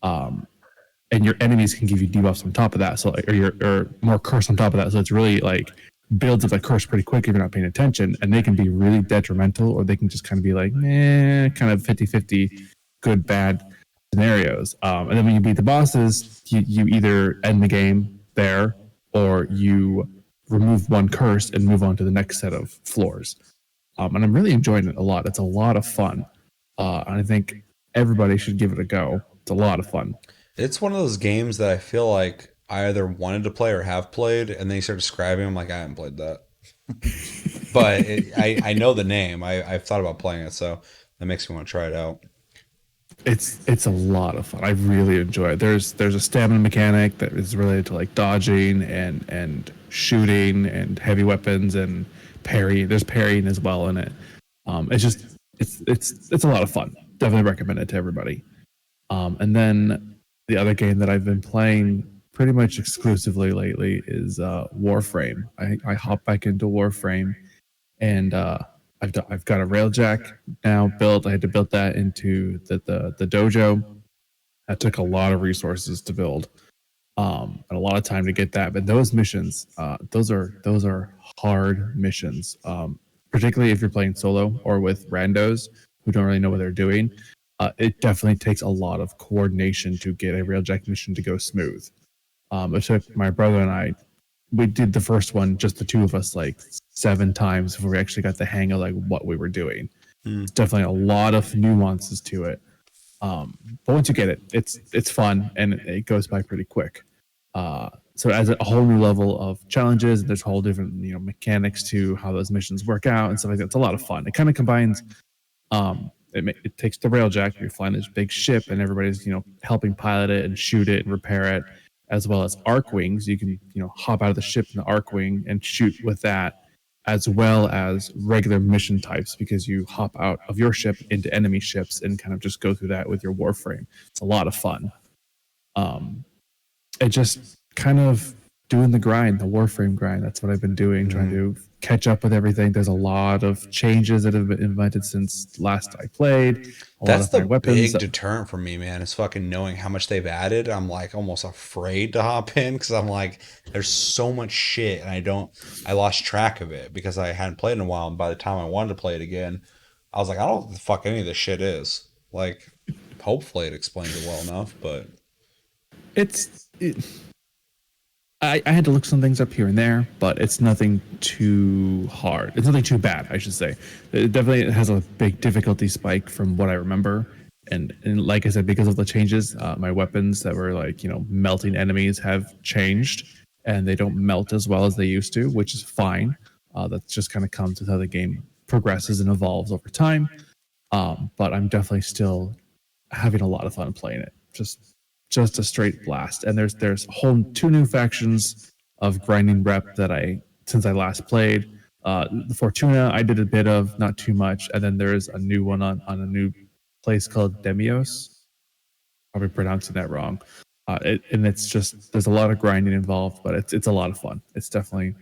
Speaker 2: And your enemies can give you debuffs on top of that. So, or more curse on top of that. So it's really like builds up a curse pretty quick if you're not paying attention, and they can be really detrimental, or they can just kind of be like, eh, kind of 50-50, good, bad scenarios. And then when you beat the bosses, you either end the game there, or you remove one curse and move on to the next set of floors. And I'm really enjoying it a lot. It's a lot of fun. And I think everybody should give it a go. It's a lot of fun.
Speaker 1: It's one of those games that I feel like I either wanted to play or have played, and then you start describing them like I haven't played that. But I know the name. I've thought about playing it, so that makes me want to try it out.
Speaker 2: It's a lot of fun. I really enjoy it. There's a stamina mechanic that is related to like dodging and shooting and heavy weapons and parry. There's parrying as well in it. It's just it's a lot of fun. Definitely recommend it to everybody. And then the other game that I've been playing pretty much exclusively lately is Warframe. I hop back into Warframe, and I've got a railjack now built. I had to build that into the dojo. That took a lot of resources to build, and a lot of time to get that. But those missions, those are hard missions, particularly if you're playing solo or with randos who don't really know what they're doing. It definitely takes a lot of coordination to get a railjack mission to go smooth. It took my brother and I, we did the first one, just the two of us, like 7 times before we actually got the hang of like what we were doing. It's definitely a lot of nuances to it. But once you get it, it's fun and it goes by pretty quick. So it adds a whole new level of challenges. There's whole different mechanics to how those missions work out and stuff like that. It's a lot of fun. It kind of combines. It takes the railjack. You're flying this big ship, and everybody's helping pilot it and shoot it and repair it, as well as arc wings. You can hop out of the ship in the arc wing and shoot with that, as well as regular mission types, because you hop out of your ship into enemy ships and kind of just go through that with your Warframe. It's a lot of fun. It just kind of doing the grind, the Warframe grind. That's what I've been doing, trying to catch up with everything. There's a lot of changes that have been implemented since last I played.
Speaker 1: That's the big deterrent for me, man, is fucking knowing how much they've added. I'm like almost afraid to hop in because I'm like, there's so much shit, and I lost track of it because I hadn't played in a while. And by the time I wanted to play it again, I was like, I don't know what the fuck any of this shit is. Like, hopefully it explains it well enough, but
Speaker 2: I had to look some things up here and there, but it's nothing too hard. It's nothing too bad, I should say. It definitely has a big difficulty spike from what I remember. And like I said, because of the changes, my weapons that were like, melting enemies have changed, and they don't melt as well as they used to, which is fine. That just kind of comes with how the game progresses and evolves over time. But I'm definitely still having a lot of fun playing it. Just a straight blast. And there's 2 new factions of grinding rep that since I last played. The Fortuna I did a bit of, not too much, and then there's a new one on a new place called Demios. Probably pronouncing that wrong. And it's just, there's a lot of grinding involved, but it's a lot of fun. It's definitely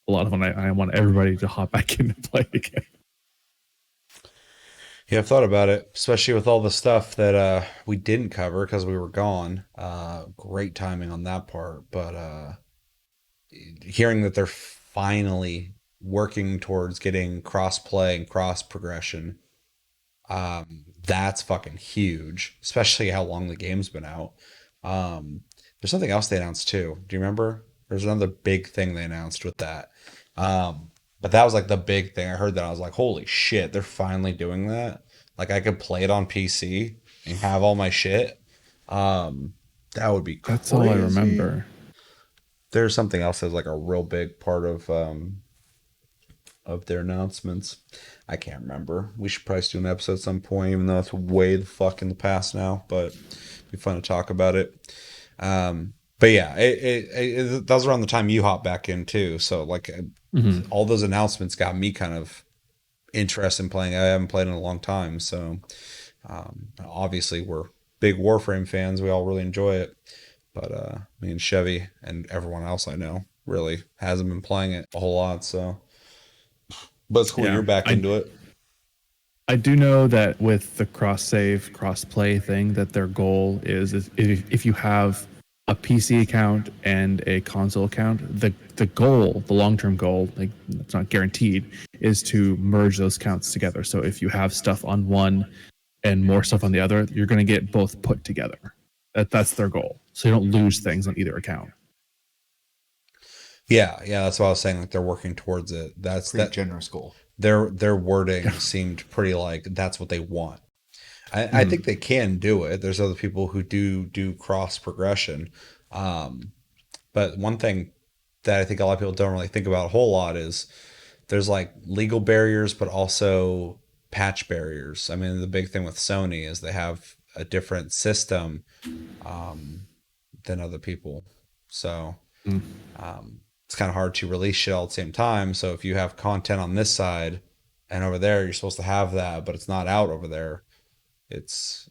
Speaker 2: a lot of fun. I want everybody to hop back in and play again.
Speaker 1: Yeah, I've thought about it, especially with all the stuff that we didn't cover because we were gone. Great timing on that part, but hearing that they're finally working towards getting cross play and cross progression, that's fucking huge, especially how long the game's been out. There's something else they announced too. Do you remember? There's another big thing they announced with that. But that was like the big thing. I heard that. I was like, holy shit, they're finally doing that. Like I could play it on PC and have all my shit. That would be crazy.
Speaker 2: That's all I remember.
Speaker 1: There's something else that's like a real big part of their announcements. I can't remember. We should probably do an episode at some point, even though it's way the fuck in the past now. But it'd be fun to talk about it. But yeah, that was around the time you hopped back in too. So like all those announcements got me kind of interested in playing. I haven't played in a long time. So obviously we're big Warframe fans. We all really enjoy it. But me and Chevy and everyone else I know really hasn't been playing it a whole lot. So, but it's cool you're back into it.
Speaker 2: I do know that with the cross-save, cross-play thing, that their goal is if you have a PC account and a console account, the goal, the long term goal, like it's not guaranteed, is to merge those accounts together. So if you have stuff on one and more stuff on the other, you're going to get both put together. That's their goal. So you don't lose things on either account.
Speaker 1: Yeah, that's what I was saying. Like they're working towards it. That's
Speaker 3: Pretty
Speaker 1: that.
Speaker 3: generous goal.
Speaker 1: Their wording seemed pretty like that's what they want. I think they can do it. There's other people who do cross progression. But one thing that I think a lot of people don't really think about a whole lot is there's like legal barriers, but also patch barriers. I mean, the big thing with Sony is they have a different system than other people. So it's kind of hard to release shit all at the same time. So if you have content on this side and over there, you're supposed to have that, but it's not out over there. It's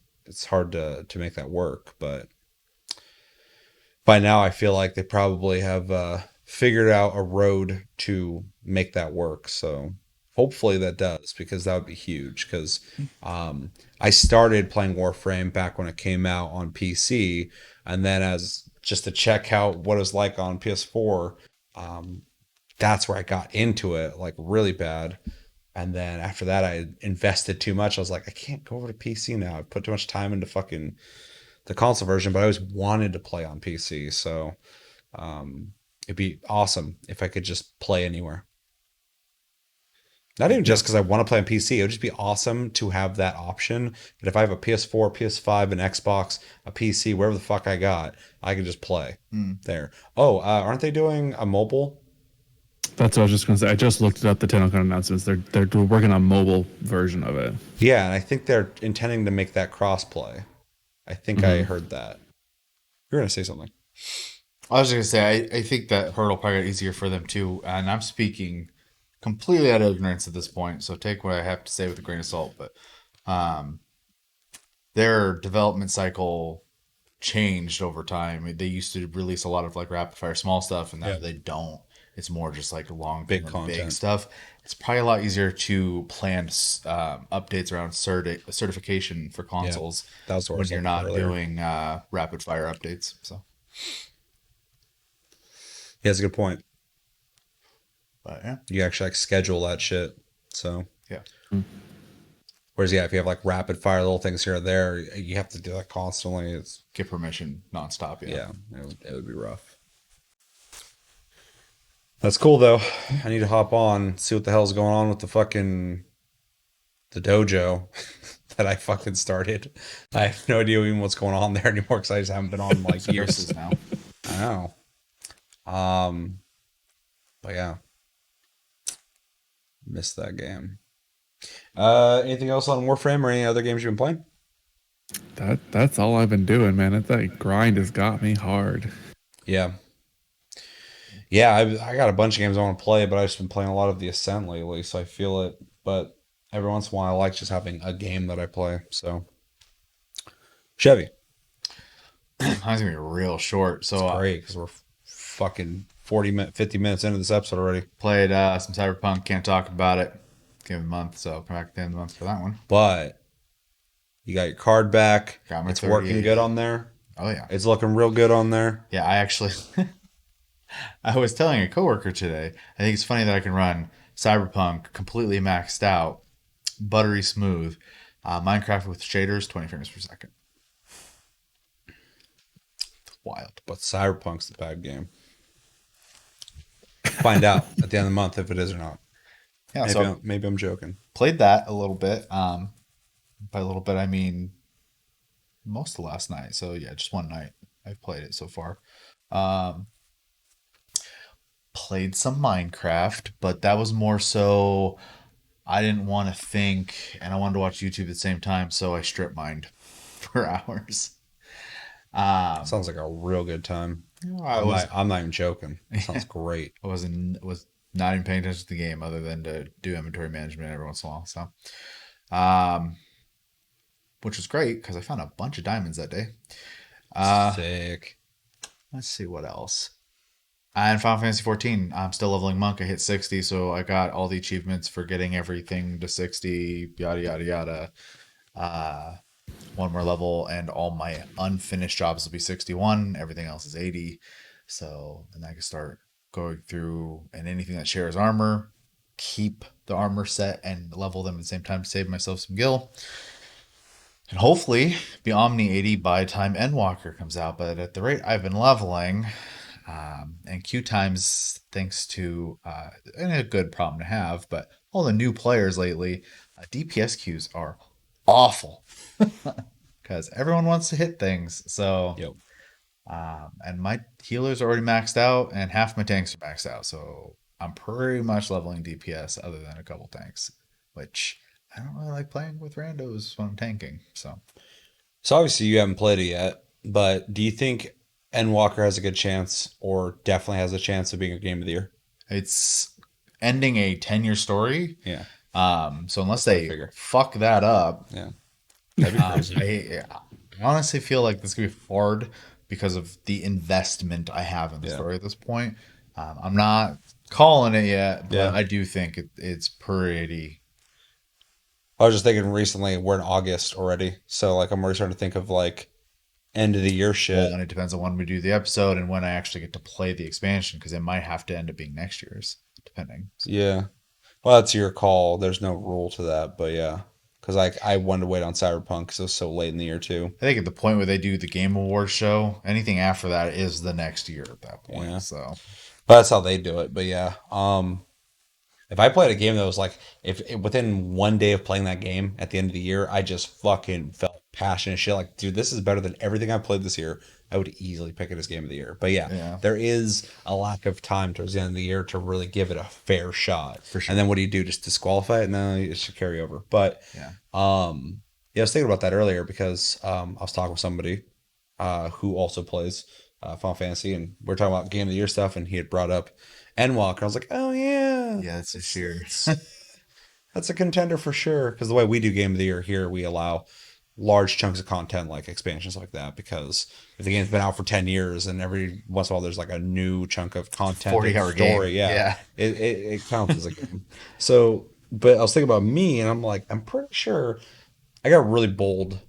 Speaker 1: hard to make that work. But by now, I feel like they probably have figured out a road to make that work. So hopefully that does, because that would be huge. Because I started playing Warframe back when it came out on PC, and then as just to check out what it was like on PS4, that's where I got into it like really bad. And then after that, I invested too much. I was like, I can't go over to PC now. I put too much time into fucking the console version, but I always wanted to play on PC. So it'd be awesome if I could just play anywhere. Not even just because I want to play on PC. It would just be awesome to have that option. But if I have a PS4, PS5, an Xbox, a PC, wherever the fuck I got, I can just play there. Oh, aren't they doing a mobile?
Speaker 2: That's what I was just going to say. I just looked up the TennoCon announcements. They're working on a mobile version of it.
Speaker 1: Yeah, and I think they're intending to make that crossplay. I think I heard that. You're going to say something.
Speaker 3: I was just going to say, I think that hurdle probably got easier for them too. And I'm speaking completely out of ignorance at this point, so take what I have to say with a grain of salt. But their development cycle changed over time. They used to release a lot of like rapid fire small stuff, and now they don't. It's more just like long,
Speaker 1: Big content.
Speaker 3: big stuff. It's probably a lot easier to plan updates around certification for consoles
Speaker 1: that was what I
Speaker 3: when
Speaker 1: was
Speaker 3: you're
Speaker 1: looking
Speaker 3: not
Speaker 1: for earlier.
Speaker 3: doing rapid fire updates. So,
Speaker 1: Yeah, that's a good point.
Speaker 3: but yeah,
Speaker 1: You actually like schedule that shit. So
Speaker 3: yeah.
Speaker 1: whereas if you have like rapid fire little things here or there, you have to do that constantly. It's
Speaker 3: Get permission nonstop.
Speaker 1: yeah, it would be rough. That's cool though. I need to hop on, see what the hell's going on with the dojo that I fucking started. I have no idea even what's going on there anymore because I just haven't been on in like years
Speaker 3: Versus now.
Speaker 1: I know. But yeah, missed that game. Anything else on Warframe or any other games you've been playing?
Speaker 2: That's all I've been doing, man. That grind has got me hard.
Speaker 1: Yeah. I got a bunch of games I want to play, but I've just been playing a lot of the Ascent lately, so I feel it. But every once in a while, I like just having a game that I play. So, Chevy,
Speaker 3: Mine's gonna be real short. So
Speaker 1: it's great because we're fucking 50 minutes into this episode already.
Speaker 3: played some Cyberpunk. Can't talk about it. Game of the month. So come back at the end of the month for that one.
Speaker 1: But you got your card back.
Speaker 3: Got my
Speaker 1: It's working
Speaker 3: 38.
Speaker 1: good on there.
Speaker 3: Oh yeah.
Speaker 1: It's looking real good on there.
Speaker 3: Yeah, I actually I was telling a coworker today, I think it's funny that I can run Cyberpunk completely maxed out, buttery smooth, Minecraft with shaders, 20 frames per second. Wild.
Speaker 1: But Cyberpunk's the bad game. Find out at the end of the month if it is or not.
Speaker 3: Yeah,
Speaker 1: Maybe I'm joking.
Speaker 3: played that a little bit. By a little bit, I mean most of last night. So yeah, just one night I've played it so far. Played some Minecraft, but that was more so I didn't want to think and I wanted to watch YouTube at the same time, so I strip mined for hours.
Speaker 1: Sounds like a real good time. I'm not even joking. It sounds great.
Speaker 3: I was not even paying attention to the game other than to do inventory management every once in a while. So, which was great because I found a bunch of diamonds that day.
Speaker 1: Sick.
Speaker 3: Let's see what else. And Final Fantasy 14, I'm still leveling Monk. I hit 60, so I got all the achievements for getting everything to 60, yada, yada, yada. one more level, and all my unfinished jobs will be 61. Everything else is 80. So, and I can start going through, and anything that shares armor, keep the armor set and level them at the same time to save myself some gil. And hopefully be Omni 80 by the time Endwalker comes out. But at the rate I've been leveling, and queue times, thanks to, and a good problem to have, but all the new players lately, DPS queues are awful because everyone wants to hit things. So,
Speaker 1: Yep.
Speaker 3: and my healers are already maxed out, and half my tanks are maxed out. So I'm pretty much leveling DPS other than a couple tanks, which I don't really like playing with randos when I'm tanking. So
Speaker 1: So obviously you haven't played it yet, but do you think Endwalker has a good chance, or definitely has a chance of being a game of the year?
Speaker 3: it's ending a 10-year story.
Speaker 1: Yeah,
Speaker 3: So unless
Speaker 1: I
Speaker 3: they
Speaker 1: figure.
Speaker 3: fuck that up,
Speaker 1: Yeah, that'd be crazy.
Speaker 3: I honestly feel like this could be hard because of the investment I have in the
Speaker 1: Yeah,
Speaker 3: story at this point. I'm not calling it yet, but
Speaker 1: yeah.
Speaker 3: I do think it's pretty.
Speaker 1: I was just thinking recently we're in August already, so like I'm already starting to think of like end of the year
Speaker 3: Well,
Speaker 1: shit.
Speaker 3: and it depends on when we do the episode and when I actually get to play the expansion because it might have to end up being next year's, depending. So,
Speaker 1: Yeah. Well, that's your call. There's no rule to that, but yeah, because I wanted to wait on Cyberpunk because it was so late in the year too.
Speaker 3: I think at the point where they do the Game Awards show, anything after that is the next year at that point.
Speaker 1: Yeah,
Speaker 3: So,
Speaker 1: but that's how they do it. But yeah, if I played a game that was like, if within one day of playing that game at the end of the year, I just fucking felt passionate shit. Like, dude, this is better than everything I've played this year. I would easily pick it as game of the year. But yeah,
Speaker 3: yeah,
Speaker 1: there is a lack of time towards the end of the year to really give it a fair shot.
Speaker 3: for
Speaker 1: And
Speaker 3: sure.
Speaker 1: then what do you do? Just disqualify it? No, it should carry over. But
Speaker 3: Yeah.
Speaker 1: yeah, I was thinking about that earlier because I was talking with somebody who also plays Final Fantasy, and we are talking about game of the year stuff, and he had brought up Endwalker. I was like, oh yeah,
Speaker 3: Yeah, that's for sure.
Speaker 1: that's a contender for sure. Because the way we do game of the year here, we allow large chunks of content like expansions like that. Because if the game's been out for 10 years, and every once in a while there's like a new chunk of content and
Speaker 3: 40-hour game.
Speaker 1: story, yeah,
Speaker 3: Yeah.
Speaker 1: it counts as a game. So, but I was thinking about me, and I'm like, I'm pretty sure I got really bold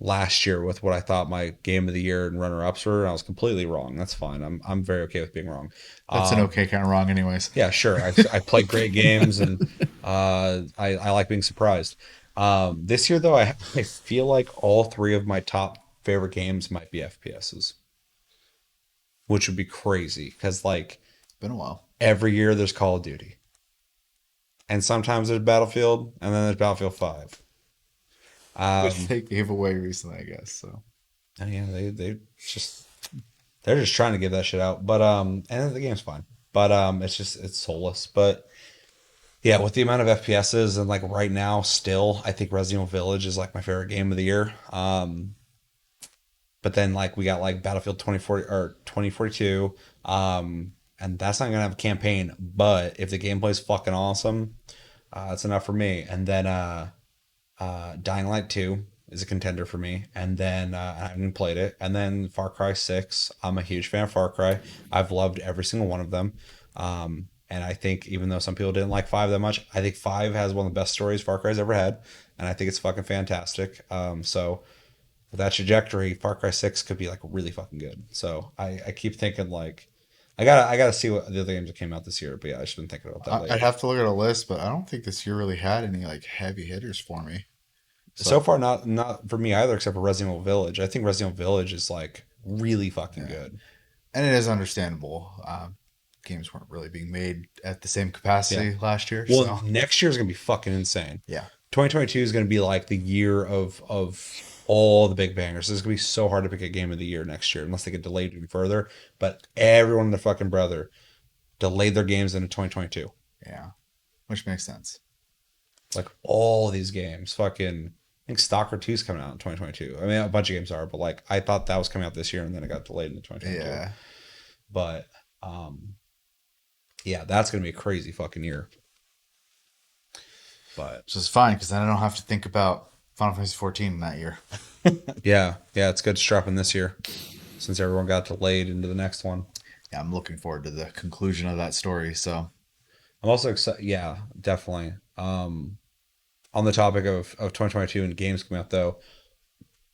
Speaker 1: last year with what I thought my game of the year and runner ups were. And I was completely wrong. That's fine. I'm very okay with being wrong.
Speaker 3: That's an okay kind of wrong, anyways.
Speaker 1: Yeah, sure. I play great games, and I like being surprised. This year though, I feel like all three of my top favorite games might be FPSs, which would be crazy because like
Speaker 3: Been a while.
Speaker 1: every year there's Call of Duty, and sometimes there's Battlefield, and then there's Battlefield 5.
Speaker 3: Which they gave away recently, I guess. So
Speaker 1: And yeah, they just they're just trying to give that shit out. But and the game's fine. But it's soulless. But yeah, with the amount of FPSs and like right now still, I think Resident Evil Village is like my favorite game of the year. But then like we got like Battlefield 2040 or 2042. And that's not gonna have a campaign, but if the gameplay's fucking awesome, that's enough for me. And then Dying Light 2 is a contender for me. And then I haven't played it. And then Far Cry 6. I'm a huge fan of Far Cry. I've loved every single one of them. And I think even though some people didn't like 5 that much, I think 5 has one of the best stories Far Cry's ever had. And I think it's fucking fantastic. So with that trajectory, Far Cry 6 could be like really fucking good. So I keep thinking like I gotta see what the other games that came out this year. But yeah, I've just been thinking about that
Speaker 3: I'd
Speaker 1: lately.
Speaker 3: have to look at a list, but I don't think this year really had any like heavy hitters for me.
Speaker 1: So
Speaker 3: So
Speaker 1: far, not for me either, except for Resident Evil Village. I think Resident Evil Village is like really fucking
Speaker 3: yeah,
Speaker 1: good.
Speaker 3: and it is understandable. Games weren't really being made at the same
Speaker 1: Yeah.
Speaker 3: capacity last year,
Speaker 1: Well,
Speaker 3: so
Speaker 1: next year is gonna be fucking insane.
Speaker 3: yeah,
Speaker 1: 2022 is gonna be like the year of all the big bangers. It's gonna be so hard to pick a game of the year next year unless they get delayed even further. But everyone and their fucking brother delayed their games into 2022.
Speaker 3: yeah, which makes sense.
Speaker 1: Like all these games, fucking. I think Stalker 2 is coming out in 2022. I mean, a bunch of games are, but like I thought that was coming out this year, and then it got delayed into 2022.
Speaker 3: Yeah,
Speaker 1: But yeah, that's gonna be a crazy fucking year. But
Speaker 3: so it's fine because then I don't have to think about Final Fantasy 14 in that year.
Speaker 1: yeah, it's good strapping this year since everyone got delayed into the next one.
Speaker 3: Yeah, I'm looking forward to the conclusion of that story. So
Speaker 1: I'm also excited. Yeah, definitely. On the topic of 2022 and games coming out though,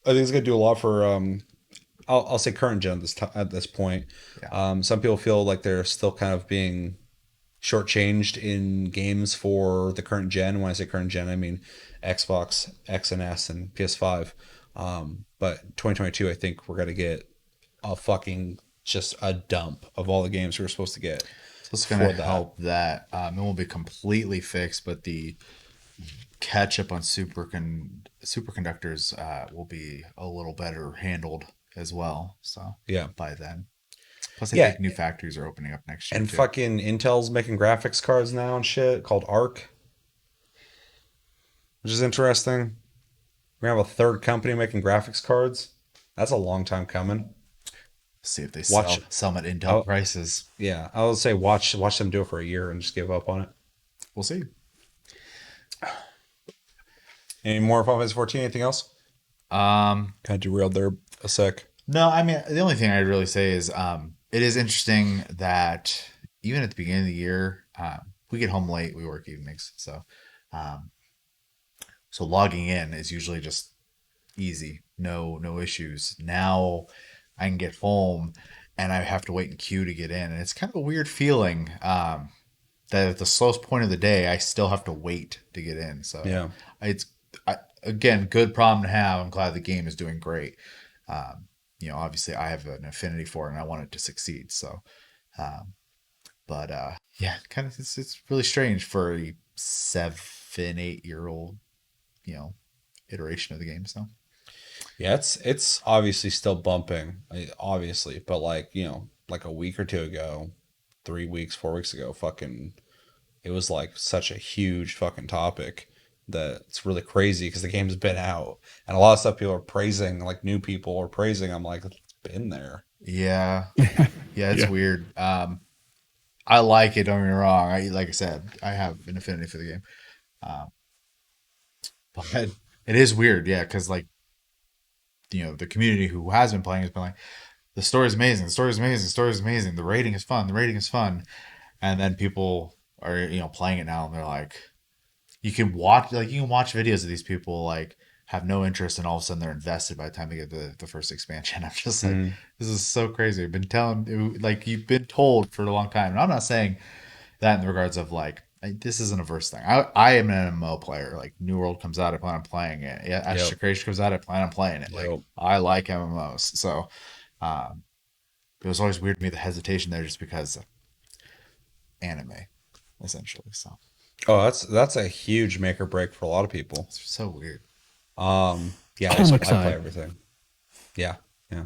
Speaker 1: I think it's gonna do a lot for I'll say current gen at this point.
Speaker 3: Yeah.
Speaker 1: Some people feel like they're still kind of being shortchanged in games for the current gen. When I say current gen, I mean Xbox X and S and PS5. But 2022, I think we're gonna get a fucking just a dump of all the games we were supposed to get.
Speaker 3: So it's going to
Speaker 1: for that.
Speaker 3: help that it won't be completely fixed, but the catch up on superconductors will be a little better handled as well. So
Speaker 1: Yeah.
Speaker 3: by then, plus I
Speaker 1: Yeah.
Speaker 3: think new factories are opening up next year
Speaker 1: And
Speaker 3: too.
Speaker 1: fucking Intel's making graphics cards now and shit called Arc, which is interesting. We're gonna have a third company making graphics cards. That's a long time coming.
Speaker 3: See if they
Speaker 1: Watch-
Speaker 3: sell them at Intel
Speaker 1: Oh.
Speaker 3: prices.
Speaker 1: Yeah, I would say watch them do it for a year and just give up on it.
Speaker 3: We'll see.
Speaker 1: Any more Final Fantasy 14? Anything else? Kind of derailed there a sec.
Speaker 3: No, I mean the only thing I'd really say is it is interesting that even at the beginning of the year, we get home late, we work evenings, so so logging in is usually just easy, no issues. Now I can get home and I have to wait in queue to get in, and it's kind of a weird feeling that at the slowest point of the day, I still have to wait to get in. So
Speaker 1: Yeah.
Speaker 3: again, good problem to have. I'm glad the game is doing great. Obviously I have an affinity for it and I want it to succeed. So, yeah, kind of, it's really strange for a 7-8 year old, iteration of the game. So
Speaker 1: Yeah, it's obviously still bumping, obviously, but like like a week or two ago, 3 weeks, 4 weeks ago, fucking, it was like such a huge fucking topic that it's really crazy because the game's been out and a lot of stuff people are praising, like new people are praising. I'm like, it's been there.
Speaker 3: yeah, it's
Speaker 2: Yeah.
Speaker 3: weird. I like it. Don't get me wrong. Like I said, I have an affinity for the game. But it is weird, yeah, because like the community who has been playing has been like, the story is amazing, the story is amazing, the story is amazing, the rating is fun, the rating is fun, and then people are playing it now and they're like, you can watch videos of these people like have no interest and all of a sudden they're invested by the time they get the first expansion. I'm just like, this is so crazy. I've been telling, like, you've been told for a long time, and I'm not saying that in the regards of like, this isn't a verse thing. I am an MMO player. Like New World comes out, I plan on playing it. Yeah, Ashes of Creation comes out, I plan on playing it. Like
Speaker 1: Yep.
Speaker 3: I like MMOs, so it was always weird to me the hesitation there, just because anime, essentially. So
Speaker 1: Oh, that's a huge make or break for a lot of people.
Speaker 3: it's so weird.
Speaker 1: Yeah,
Speaker 2: Comic
Speaker 1: I
Speaker 2: side.
Speaker 1: play everything. Yeah, yeah.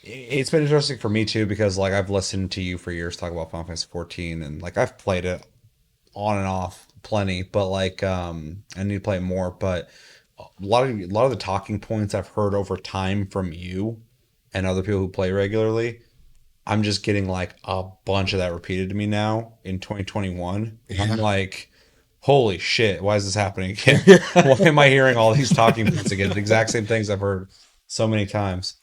Speaker 1: It's been interesting for me too because like I've listened to you for years talk about Final Fantasy 14 and like I've played it on and off plenty, but like I need to play it more. But a lot of the talking points I've heard over time from you and other people who play regularly, I'm just getting like a bunch of that repeated to me now in 2021. I'm like, holy shit, why is this happening again? Why am I hearing all these talking points again? The exact same things I've heard so many times.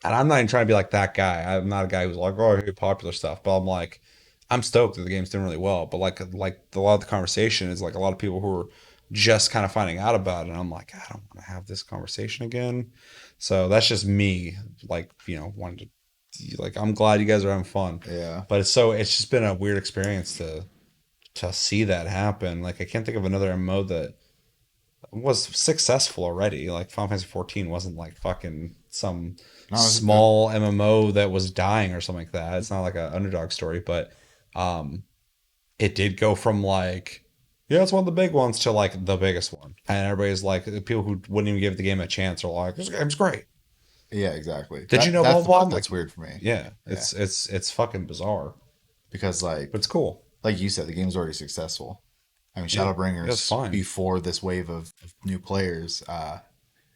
Speaker 1: And I'm not even trying to be like that guy. I'm not a guy who's like, oh, I hate popular stuff. But I'm like, I'm stoked that the game's doing really well. But like a lot of the conversation is like a lot of people who are just kind of finding out about it. And I'm like, I don't want to have this conversation again. So that's just me, like, wanting to, like, I'm glad you guys are having fun.
Speaker 3: Yeah.
Speaker 1: But it's just been a weird experience to see that happen. Like, I can't think of another MMO that was successful already. Like Final Fantasy 14 wasn't like fucking some
Speaker 3: No, it's
Speaker 1: small MMO that was dying or something like that. It's not like an underdog story, but it did go from like, yeah, it's one of the big ones to like the biggest one. And everybody's like, the people who wouldn't even give the game a chance are like, this game's great.
Speaker 3: Yeah, exactly.
Speaker 1: Did you know
Speaker 3: that's
Speaker 1: blah,
Speaker 3: the
Speaker 1: blah,
Speaker 3: part
Speaker 1: blah?
Speaker 3: that's weird for me.
Speaker 1: Yeah, it's fucking bizarre,
Speaker 3: Because
Speaker 1: but it's cool.
Speaker 3: like you said, the game's already successful. I mean,
Speaker 1: Yeah, that's
Speaker 3: Shadowbringers,
Speaker 1: fine.
Speaker 3: before this wave of new players,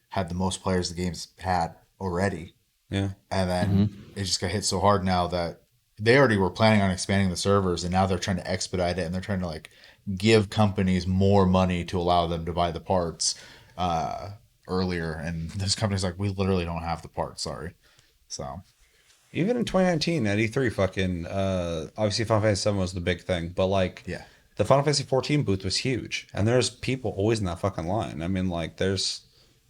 Speaker 3: had the most players the game's had already.
Speaker 1: Yeah.
Speaker 3: And then it just got hit so hard now that they already were planning on expanding the servers, and now they're trying to expedite it, and they're trying to like give companies more money to allow them to buy the parts earlier. And this company's like, we literally don't have the parts, sorry. So
Speaker 1: Even in 2019 at E3, fucking obviously Final Fantasy 7 was the big thing, but like
Speaker 3: yeah,
Speaker 1: the Final Fantasy 14 booth was huge, and there's people always in that fucking line. I mean, like, there's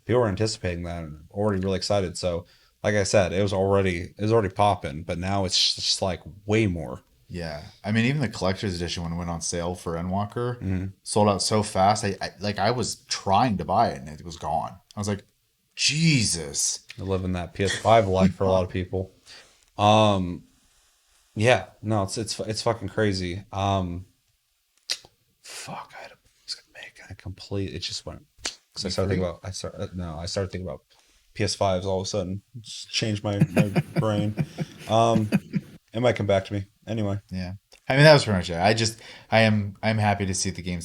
Speaker 1: people were anticipating that and already really excited. So, like I said, it was already popping, but now it's just like way more.
Speaker 3: Yeah, I mean, even the collector's edition when it went on sale for Endwalker sold out so fast. I was trying to buy it and it was gone. I was like, Jesus.
Speaker 1: Living that PS5 life for a lot of people. Yeah, no, it's fucking crazy. Fuck, I was gonna make a complete. It just went because I started thinking about. I started thinking about PS5s all of a sudden. Just changed my brain. Um, it might come back to me anyway.
Speaker 3: Yeah, I mean that was pretty much it. I'm happy to see the game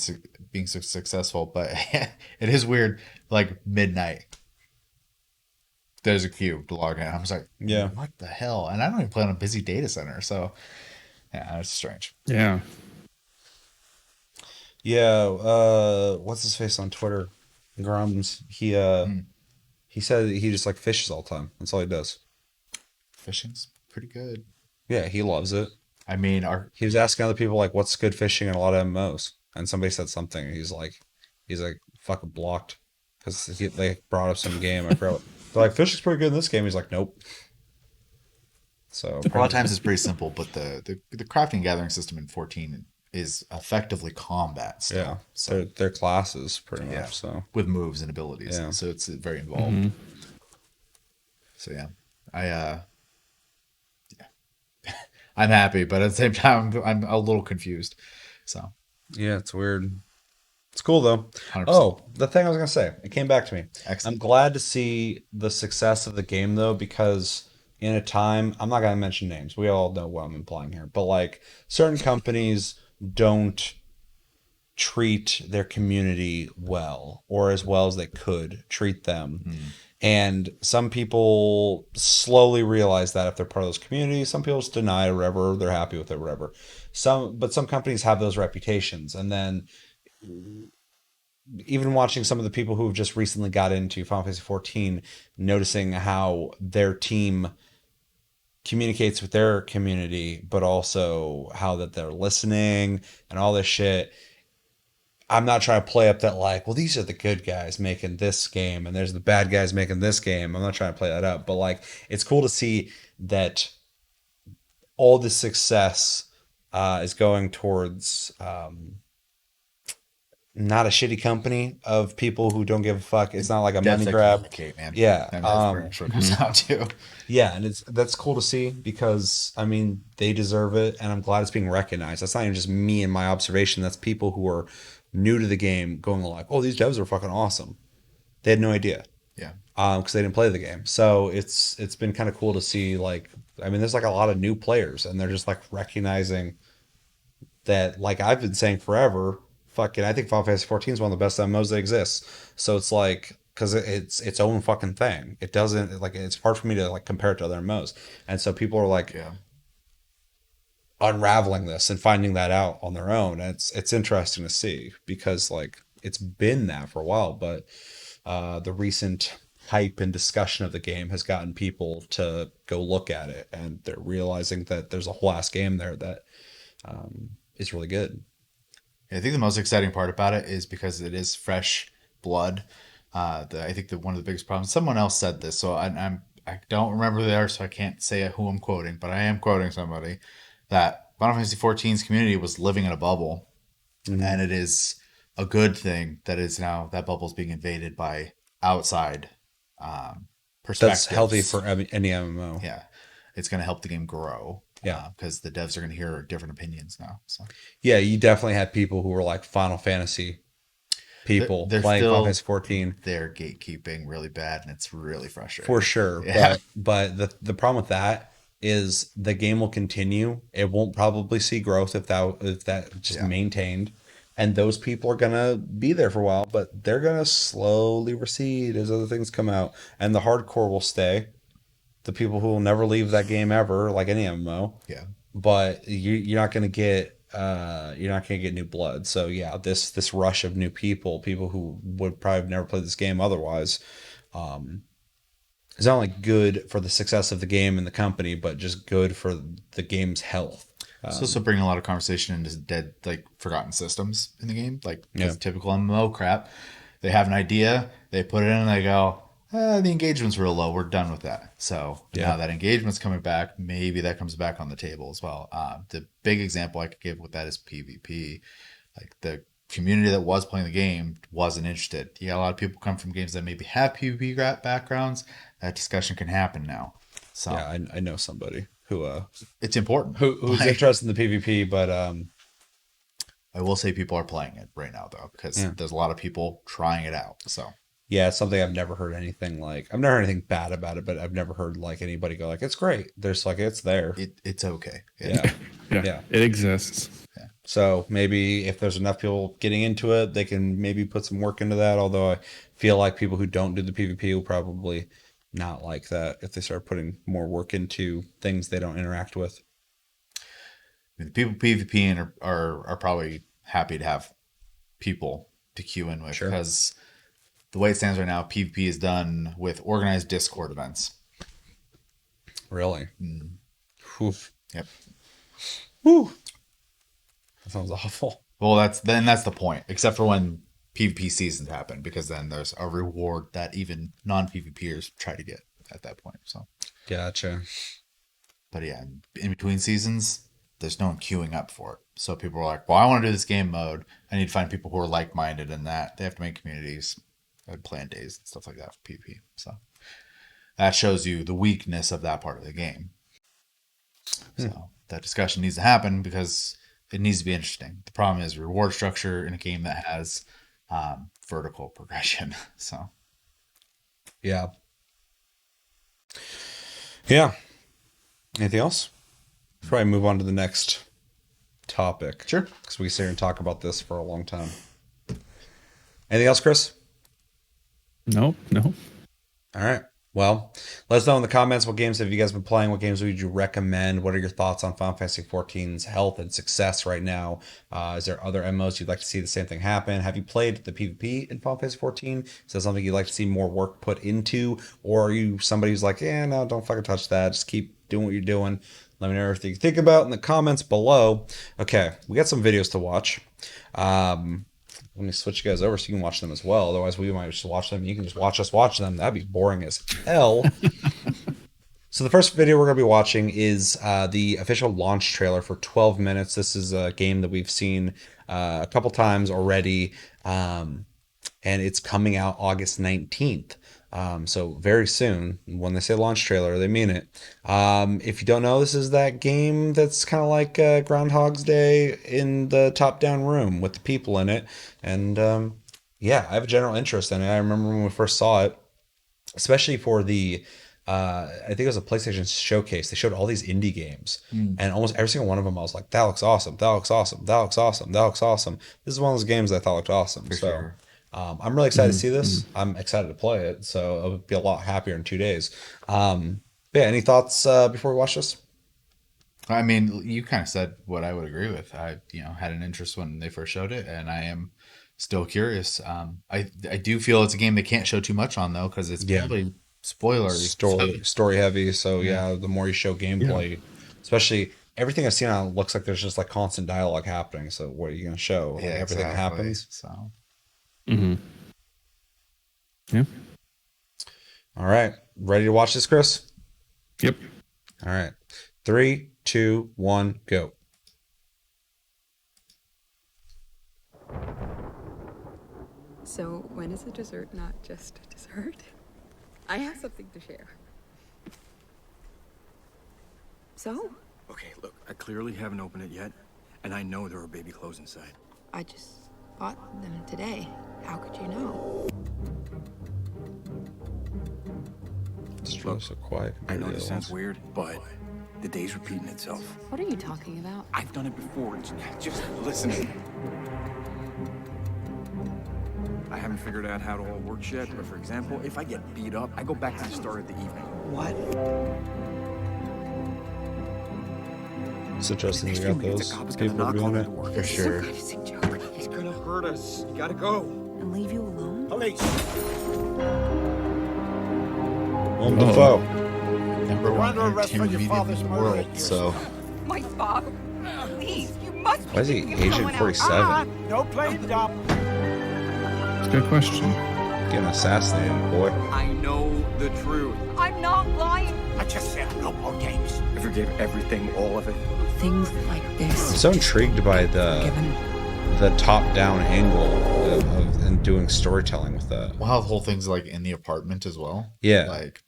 Speaker 3: being so successful, but it is weird. Like midnight, there's a queue to log in. I was like,
Speaker 1: Yeah.
Speaker 3: what the hell? And I don't even play on a busy data center, so yeah, it's strange.
Speaker 2: Yeah.
Speaker 1: Yeah, what's his face on Twitter? Grums. He said that he just like fishes all the time. That's all he does.
Speaker 3: Fishing's pretty good.
Speaker 1: Yeah, he loves it.
Speaker 3: I mean, our
Speaker 1: He was asking other people like, "What's good fishing?" in a lot of MMOs, and somebody said something. And he's like fucking blocked because they brought up some game. I forgot. They're like, "Fishing's pretty good in this game." He's like, "Nope." So
Speaker 3: a lot of times it's pretty simple, but the crafting and gathering system in 14 is effectively combat still.
Speaker 1: yeah,
Speaker 3: So
Speaker 1: they're classes pretty much.
Speaker 3: yeah,
Speaker 1: So
Speaker 3: with moves and abilities.
Speaker 1: Yeah.
Speaker 3: So it's very involved.
Speaker 2: Mhm.
Speaker 3: So yeah, I'm happy, but at the same time, I'm a little confused. So
Speaker 1: yeah, it's weird. It's cool though.
Speaker 3: 100%.
Speaker 1: Oh, the thing I was gonna say, it came back to me. I'm
Speaker 3: Excellent.
Speaker 1: glad to see the success of the game though, because in a time, I'm not gonna mention names. We all know what I'm implying here, but like certain companies don't treat their community well or as well as they could treat them. And some people slowly realize that if they're part of those communities, some people just deny it or whatever, they're happy with it, whatever. But some companies have those reputations. And then even watching some of the people who've just recently got into Final Fantasy 14, noticing how their team communicates with their community, but also how that they're listening and all this shit. I'm not trying to play up that like, well, these are the good guys making this game and there's the bad guys making this game. I'm not trying to play that up, but like, it's cool to see that all the success is going towards not a shitty company of people who don't give a fuck. It's not like a money
Speaker 3: Devs that
Speaker 1: grab.
Speaker 3: communicate, man.
Speaker 1: Yeah.
Speaker 3: And that's pretty much what it comes down to.
Speaker 1: Yeah, and that's cool to see because I mean they deserve it, and I'm glad it's being recognized. That's not even just me and my observation. That's people who are new to the game going like, "Oh, these devs are fucking awesome." They had no idea,
Speaker 3: Yeah.
Speaker 1: because they didn't play the game. So it's been kind of cool to see. Like, I mean, there's like a lot of new players, and they're just like recognizing that. Like I've been saying forever, fucking, I think Final Fantasy 14 is one of the best MMOs that exists. So it's like because it's its own fucking thing. It doesn't like it's hard for me to like compare it to other MMOs, and so people are like
Speaker 3: Yeah.
Speaker 1: unraveling this and finding that out on their own. And it's interesting to see because like it's been that for a while, but the recent hype and discussion of the game has gotten people to go look at it, and they're realizing that there's a whole ass game there that is really good.
Speaker 3: I think the most exciting part about it is because it is fresh blood. I think one of the biggest problems. Someone else said this, so I don't remember who they are, so I can't say who I'm quoting, but I am quoting somebody that Final Fantasy 14's community was living in a bubble, and it is a good thing that is now that bubble's being invaded by outside perspectives.
Speaker 1: That's healthy for any MMO.
Speaker 3: Yeah, it's going to help the game grow.
Speaker 1: Yeah.
Speaker 3: Because the devs are going to hear different opinions now. So
Speaker 1: Yeah, you definitely had people who were like Final Fantasy people
Speaker 3: They're
Speaker 1: playing
Speaker 3: still-
Speaker 1: Final Fantasy 14
Speaker 3: they're gatekeeping really bad, and it's really frustrating.
Speaker 1: for sure.
Speaker 3: Yeah.
Speaker 1: But the problem with that is the game will continue. It won't probably see growth if that just
Speaker 3: Yeah.
Speaker 1: maintained. And those people are gonna be there for a while, but they're gonna slowly recede as other things come out. And the hardcore will stay. The people who will never leave that game ever, like any MMO.
Speaker 3: Yeah.
Speaker 1: But you're not gonna get new blood. So yeah, this rush of new people who would probably have never played this game otherwise, is not only good for the success of the game and the company, but just good for the game's health.
Speaker 3: It's also bringing a lot of conversation into dead, like forgotten systems in the game, like
Speaker 1: Yeah.
Speaker 3: typical MMO crap. They have an idea, they put it in, and they go, the engagement's real low. We're done with that. So now that engagement's coming back, maybe that comes back on the table as well. The big example I could give with that is PvP. Like the community that was playing the game wasn't interested. You got a lot of people come from games that maybe have PvP backgrounds. That discussion can happen now. So
Speaker 1: Yeah, I know somebody who
Speaker 3: it's important.
Speaker 1: who's interested in the PvP, but
Speaker 3: I will say people are playing it right now though, because there's a lot of people trying it out. So
Speaker 1: yeah, it's something I've never heard anything like. I've never heard anything bad about it, but I've never heard like anybody go like it's great. There's like it's there.
Speaker 3: it's okay.
Speaker 1: Yeah.
Speaker 2: Yeah, it exists.
Speaker 1: So maybe if there's enough people getting into it, they can maybe put some work into that. Although I feel like people who don't do the PvP will probably not like that if they start putting more work into things they don't interact with.
Speaker 3: I mean, the people PvP are probably happy to have people to queue in with because the way it stands right now, PvP is done with organized Discord events.
Speaker 1: Really? Oof.
Speaker 3: Yep.
Speaker 1: Whew. That sounds awful.
Speaker 3: Well, that's the point, except for when PvP seasons happen, because then there's a reward that even non-PvPers try to get at that point. So,
Speaker 1: Gotcha.
Speaker 3: but yeah, in between seasons, there's no one queuing up for it. So people are like, well, I want to do this game mode. I need to find people who are like-minded in that. They have to make communities and plan days and stuff like that for PvP. So that shows you the weakness of that part of the game. So that discussion needs to happen because it needs to be interesting. The problem is reward structure in a game that has vertical progression. So
Speaker 1: Yeah. Anything else? Before I move on to the next topic.
Speaker 3: Sure.
Speaker 1: Because we sit here and talk about this for a long time. Anything else, Chris?
Speaker 2: No.
Speaker 1: All right. Well, let us know in the comments what games have you guys been playing? What games would you recommend? What are your thoughts on Final Fantasy XIV's health and success right now? Is there other MMOs you'd like to see the same thing happen? Have you played the PvP in Final Fantasy XIV? Is that something you'd like to see more work put into? Or are you somebody who's like, no, don't fucking touch that. Just keep doing what you're doing. Let me know everything you think about in the comments below. Okay, we got some videos to watch. Let me switch you guys over so you can watch them as well. Otherwise, we might just watch them. You can just watch us watch them. That'd be boring as hell. So the first video we're going to be watching is the official launch trailer for 12 minutes. This is a game that we've seen a couple times already, and it's coming out August 19th. So very soon. When they say launch trailer, they mean it. If you don't know, this is that game that's kind of like Groundhog's Day in the top-down room with the people in it. And yeah, I have a general interest in it. I remember when we first saw it, especially for the I think it was a PlayStation showcase. They showed all these indie games, and almost every single one of them, I was like, "That looks awesome! That looks awesome! That looks awesome! That looks awesome!" This is one of those games that I thought looked awesome.
Speaker 3: For
Speaker 1: so.
Speaker 3: sure.
Speaker 1: I'm really excited to see this. I'm excited to play it, so I'll be a lot happier in 2 days. But yeah, any thoughts before we watch this?
Speaker 3: I mean, you kind of said what I would agree with. I, had an interest when they first showed it, and I am still curious. I do feel it's a game they can't show too much on though, because it's probably spoilery,
Speaker 1: story heavy. So yeah, the more you show gameplay, especially everything I've seen on it looks like there's just like constant dialogue happening. So what are you going to show?
Speaker 3: Yeah,
Speaker 1: like, everything happens.
Speaker 3: So.
Speaker 2: Yeah.
Speaker 1: All right, ready to watch this, Chris?
Speaker 2: Yep.
Speaker 1: All right, 3, 2, 1, go.
Speaker 4: So when is a dessert not just a dessert? I have something to share. So?
Speaker 5: Okay, look, I clearly haven't opened it yet, and I know there are baby clothes inside.
Speaker 4: I just bought them today. How could you know?
Speaker 1: It's really so quiet.
Speaker 5: I know this sounds weird, but the day's repeating itself.
Speaker 4: What are you talking about?
Speaker 5: I've done it before. Just listen. I haven't figured out how it all works yet, but for example, if I get beat up, I go back to the start of the evening.
Speaker 4: What?
Speaker 1: It's interesting you
Speaker 5: Next
Speaker 1: got
Speaker 5: few minutes,
Speaker 1: those
Speaker 5: a cop is gonna
Speaker 1: people
Speaker 5: knock
Speaker 1: doing
Speaker 5: on the
Speaker 1: it.
Speaker 5: door.
Speaker 3: For sure.
Speaker 4: Some kind of sick joke.
Speaker 5: He's gonna hurt us. You gotta go.
Speaker 4: And leave you alone?
Speaker 5: Police.
Speaker 1: Willem Dafoe.
Speaker 3: Number
Speaker 5: We're
Speaker 3: one
Speaker 5: under arrest for your
Speaker 3: entertainment medium
Speaker 5: father's
Speaker 3: in the
Speaker 5: murder
Speaker 3: world.
Speaker 5: at your
Speaker 3: So
Speaker 4: My father?
Speaker 6: Please, you must be
Speaker 1: Why is he
Speaker 6: thinking of
Speaker 1: Agent
Speaker 6: someone else.
Speaker 1: 47?
Speaker 7: No playing dumb.
Speaker 2: It's a good question.
Speaker 1: Getting assassinated, boy.
Speaker 5: I know the truth.
Speaker 6: I'm not lying.
Speaker 7: I just said no more games.
Speaker 5: I forgave everything, all of it.
Speaker 4: Things like
Speaker 1: I'm
Speaker 4: this.
Speaker 1: so intrigued by
Speaker 4: Given.
Speaker 1: the top-down angle and doing storytelling with that.
Speaker 3: Well, how the whole thing's like in the apartment as well.
Speaker 1: Yeah.
Speaker 3: Like,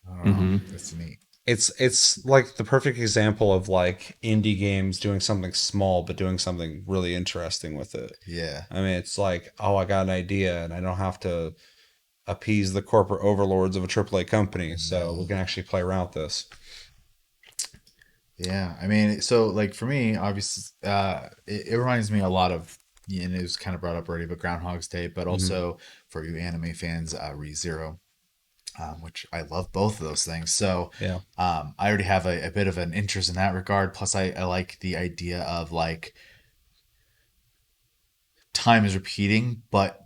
Speaker 3: I don't know. It's neat.
Speaker 1: It's like the perfect example of like indie games doing something small but doing something really interesting with it.
Speaker 3: Yeah.
Speaker 1: I mean, it's like, oh, I got an idea and I don't have to appease the corporate overlords of a AAA company, so we can actually play around with this.
Speaker 3: Yeah. I mean, so like for me, obviously, it reminds me a lot of, and it was kind of brought up already, but Groundhog's Day, but also for you anime fans, ReZero. Which I love both of those things. So
Speaker 1: Yeah.
Speaker 3: I already have a bit of an interest in that regard. Plus, I like the idea of like time is repeating, but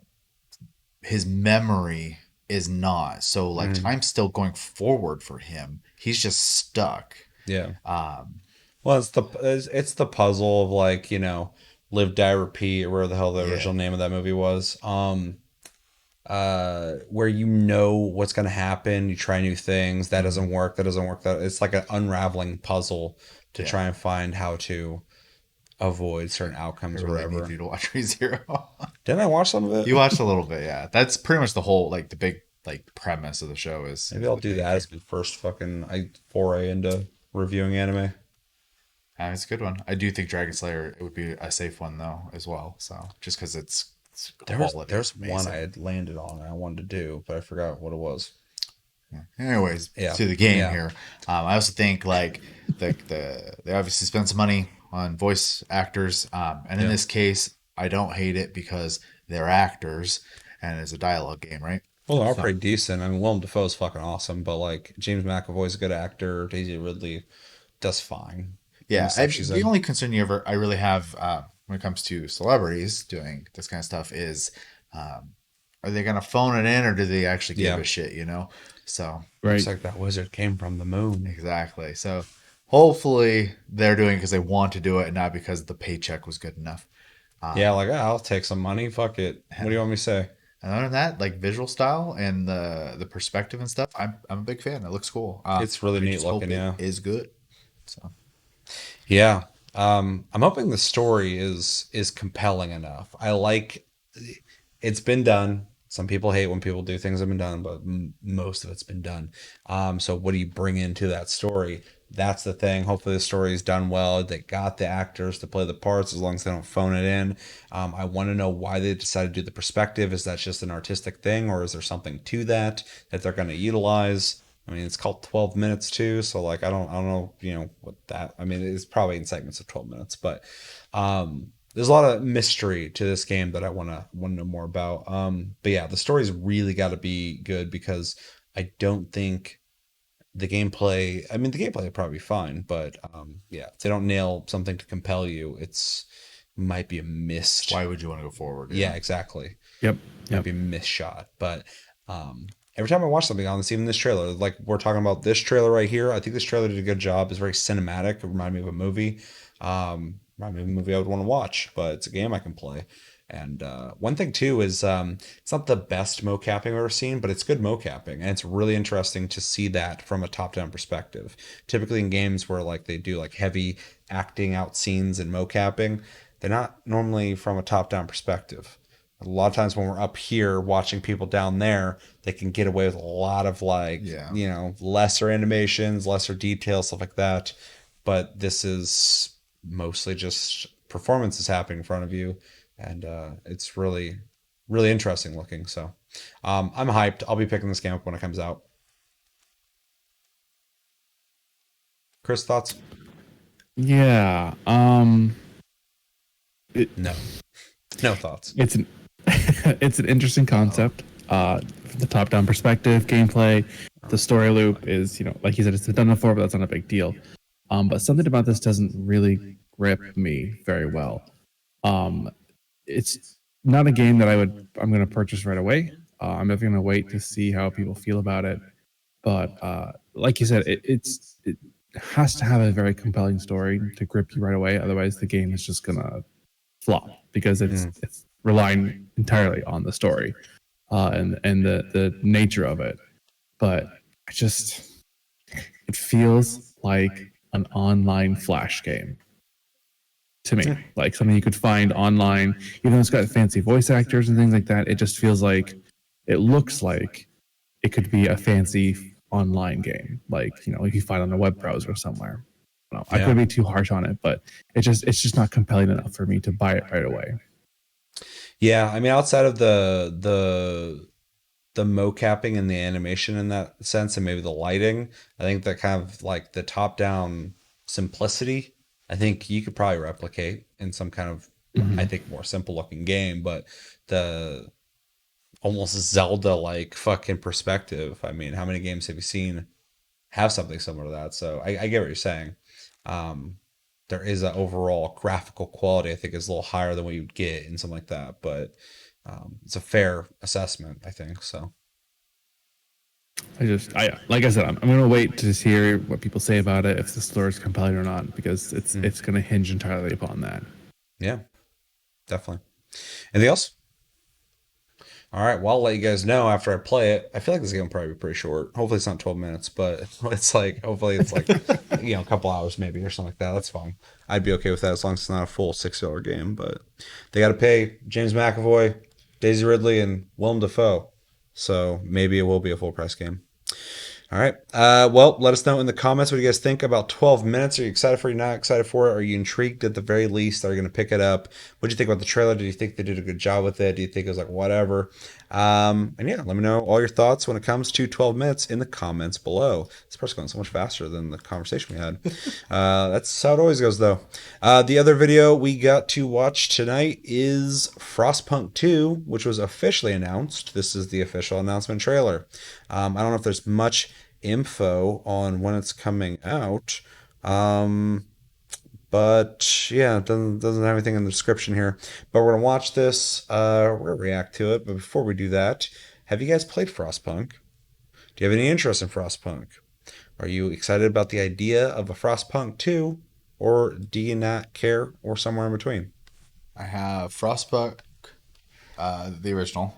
Speaker 3: his memory is not. So like time's still going forward for him. He's just stuck.
Speaker 1: Yeah. Well, it's the puzzle of like, live, die, repeat, or where the hell the original name of that movie was. Where you know what's going to happen, you try new things, that doesn't work, that it's like an unraveling puzzle to try and find how to avoid certain outcomes
Speaker 3: I
Speaker 1: or
Speaker 3: really
Speaker 1: whatever.
Speaker 3: need you to watch ReZero.
Speaker 1: Didn't I watch some of it?
Speaker 3: You watched a little bit, yeah. That's pretty much the whole like the big like premise of the show is.
Speaker 1: Maybe I'll do that as my first fucking foray into reviewing anime.
Speaker 3: It's a good one. I do think Dragon Slayer it would be a safe one though as well. So just because it's
Speaker 1: There's
Speaker 3: amazing.
Speaker 1: one I had landed on and I wanted to do, but I forgot what it was.
Speaker 3: Anyways,
Speaker 1: Yeah.
Speaker 3: to the game
Speaker 1: Yeah.
Speaker 3: here. I also think like they obviously spent some money on voice actors, and in this case, I don't hate it because they're actors and it's a dialogue game, right?
Speaker 1: Well, they're all pretty decent. I mean, Willem Dafoe's fucking awesome, but like James McAvoy's a good actor. Daisy Ridley does fine.
Speaker 3: Yeah,
Speaker 1: And stuff she's
Speaker 3: the
Speaker 1: in.
Speaker 3: only concern I really have when it comes to celebrities doing this kind of stuff is, are they gonna phone it in or do they actually give a shit? So
Speaker 2: Right.
Speaker 1: Looks like that wizard came from the moon.
Speaker 3: exactly. So hopefully they're doing it because they want to do it and not because the paycheck was good enough.
Speaker 1: Yeah, like I'll take some money. Fuck it. What do you want me to say?
Speaker 3: And other than that, like visual style and the perspective and stuff, I'm a big fan. It looks cool.
Speaker 1: It's really
Speaker 3: I
Speaker 1: neat
Speaker 3: just hope
Speaker 1: looking,
Speaker 3: it
Speaker 1: yeah.
Speaker 3: is good. So
Speaker 1: Yeah. I'm hoping the story is compelling enough. I like it's been done. Some people hate when people do things that have been done, but most of it's been done. So what do you bring into that story? That's the thing. Hopefully the story is done well. They got the actors to play the parts as long as they don't phone it in. I want to know why they decided to do the perspective. Is that just an artistic thing or is there something to that they're going to utilize? I mean, it's called 12 minutes too. So like, I don't know, what that, I mean, it's probably in segments of 12 minutes, but, there's a lot of mystery to this game that I want to know more about. But yeah, the story's really got to be good because I don't think the gameplay would probably be fine, but, yeah, if they don't nail something to compel you, might be a missed.
Speaker 3: why would you want to go forward?
Speaker 1: Yeah, exactly.
Speaker 2: Yep.
Speaker 1: Might be a missed shot, but, every time I watch something on this, even this trailer, like we're talking about this trailer right here, I think this trailer did a good job. It's very cinematic. It reminded me of a movie. Reminded me of a movie I would want to watch, but it's a game I can play. And one thing too is it's not the best mocapping I've ever seen, but it's good mocapping, and it's really interesting to see that from a top-down perspective. Typically in games where like they do like heavy acting out scenes and mocapping, they're not normally from a top-down perspective. A lot of times when we're up here watching people down there, they can get away with a lot of like, lesser animations, lesser details, stuff like that. But this is mostly just performances happening in front of you. And it's really, really interesting looking. So I'm hyped. I'll be picking this game up when it comes out. Kris, thoughts?
Speaker 2: Yeah.
Speaker 1: No thoughts.
Speaker 2: It's an it's an interesting concept. The top-down perspective, gameplay, the story loop is, like you said, it's been done before, but that's not a big deal. But something about this doesn't really grip me very well. It's not a game that I'm going to purchase right away. I'm definitely going to wait to see how people feel about it. But like you said, it has to have a very compelling story to grip you right away. Otherwise, the game is just gonna flop because it's relying entirely on the story and the nature of it. But I just it feels like an online flash game to me, like something you could find online. Even though it's got fancy voice actors and things like that, it just feels like it looks like it could be a fancy online game, like like you find on a web browser somewhere. I could be too harsh on it, but it's just not compelling enough for me to buy it right away.
Speaker 1: Yeah, I mean, outside of the mocapping and the animation in that sense, and maybe the lighting, I think that kind of like the top down simplicity, I think you could probably replicate in some kind of, I think, more simple looking game. But the almost Zelda like fucking perspective. I mean, how many games have you seen have something similar to that? So I get what you're saying. There is an overall graphical quality I think is a little higher than what you'd get in something like that, but it's a fair assessment, I think. So
Speaker 2: I like I said, I'm gonna wait to hear what people say about it, if the story is compelling or not, because it's gonna hinge entirely upon that.
Speaker 1: yeah, definitely. Anything else? All right, well, I'll let you guys know after I play it. I feel like this game will probably be pretty short. Hopefully it's not 12 minutes, but it's like, hopefully it's like, a couple hours maybe or something like that. That's fine. I'd be okay with that as long as it's not a full $6 game, but they got to pay James McAvoy, Daisy Ridley, and Willem Dafoe. So maybe it will be a full price game. All right. Well, let us know in the comments what you guys think about 12 minutes. Are you excited for it? Are you not excited for it? Are you intrigued at the very least? Are you going to pick it up? What do you think about the trailer? Did you think they did a good job with it? Do you think it was like whatever? And yeah, let me know all your thoughts when it comes to 12 minutes in the comments below. This part's going so much faster than the conversation we had. That's how it always goes, though. The other video we got to watch tonight is Frostpunk 2, which was officially announced. This is the official announcement trailer. I don't know if there's much info on when it's coming out. But yeah, it doesn't have anything in the description here. But we're gonna watch this. We're gonna react to it. But before we do that, have you guys played Frostpunk? Do you have any interest in Frostpunk? Are you excited about the idea of a Frostpunk 2? Or do you not care, or somewhere in between?
Speaker 3: I have Frostpunk, the original,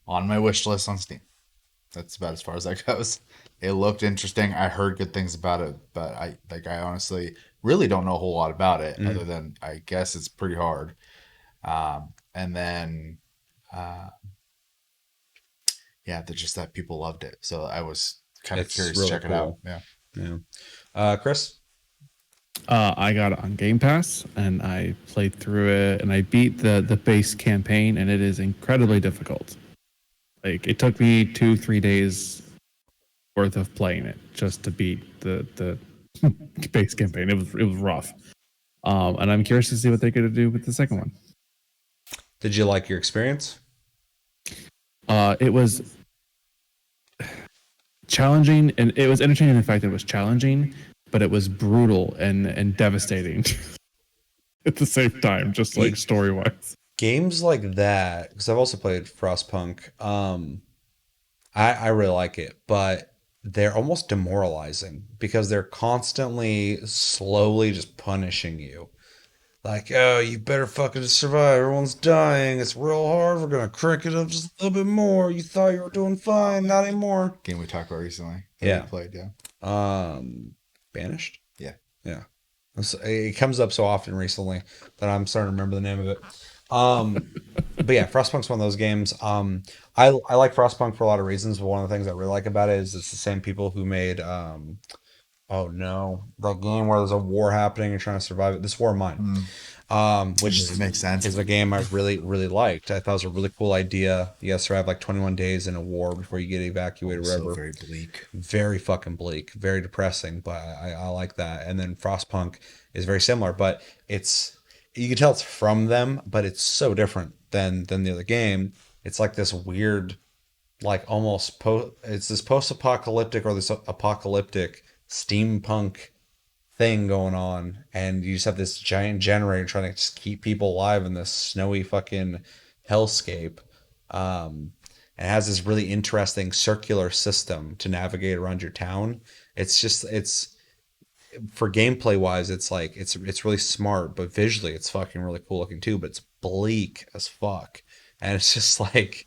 Speaker 3: on my wish list on Steam. That's about as far as that goes. It looked interesting. I heard good things about it, but I honestly really don't know a whole lot about it, other than I guess it's pretty hard. And then, yeah, just that people loved it, so I was kind of curious
Speaker 1: really
Speaker 3: to check it out. Yeah.
Speaker 1: Yeah. Chris?
Speaker 2: I got it on Game Pass and I played through it and I beat the base campaign, and it is incredibly difficult. Like it took me 2-3 days worth of playing it just to beat the base campaign. It was rough. And I'm curious to see what they're going to do with the second one.
Speaker 1: Did you like your experience?
Speaker 2: It was challenging, and it was entertaining in the fact that it was challenging, but it was brutal and devastating at the same time, just like story wise.
Speaker 1: Games like that, because I've also played Frostpunk. I really like it, but they're almost demoralizing because they're constantly slowly just punishing you. Like, oh, you better fucking survive. Everyone's dying. It's real hard. We're going to crank it up just a little bit more. You thought you were doing fine. Not anymore.
Speaker 3: Game we talked about recently.
Speaker 1: Yeah.
Speaker 3: We played, yeah.
Speaker 1: Banished?
Speaker 3: Yeah.
Speaker 1: Yeah. It comes up so often recently that I'm starting to remember the name of it. But yeah, Frostpunk's one of those games. I like Frostpunk for a lot of reasons, but one of the things I really like about it is it's the same people who made oh no, the game where there's a war happening and you're trying to survive it. This War of Mine. Which
Speaker 3: makes sense.
Speaker 1: is a game I really, really liked. I thought it was a really cool idea. You guys survive like 21 days in a war before you get evacuated or whatever.
Speaker 3: So very bleak.
Speaker 1: Very fucking bleak. Very depressing, but I like that. And then Frostpunk is very similar, but you can tell it's from them, but it's so different than the other game. It's like this weird, like almost it's this post-apocalyptic or this apocalyptic steampunk thing going on, and you just have this giant generator trying to just keep people alive in this snowy fucking hellscape. And it has this really interesting circular system to navigate around your town. It's for gameplay wise, it's like it's really smart, but visually it's fucking really cool looking too. But it's bleak as fuck, and it's just like,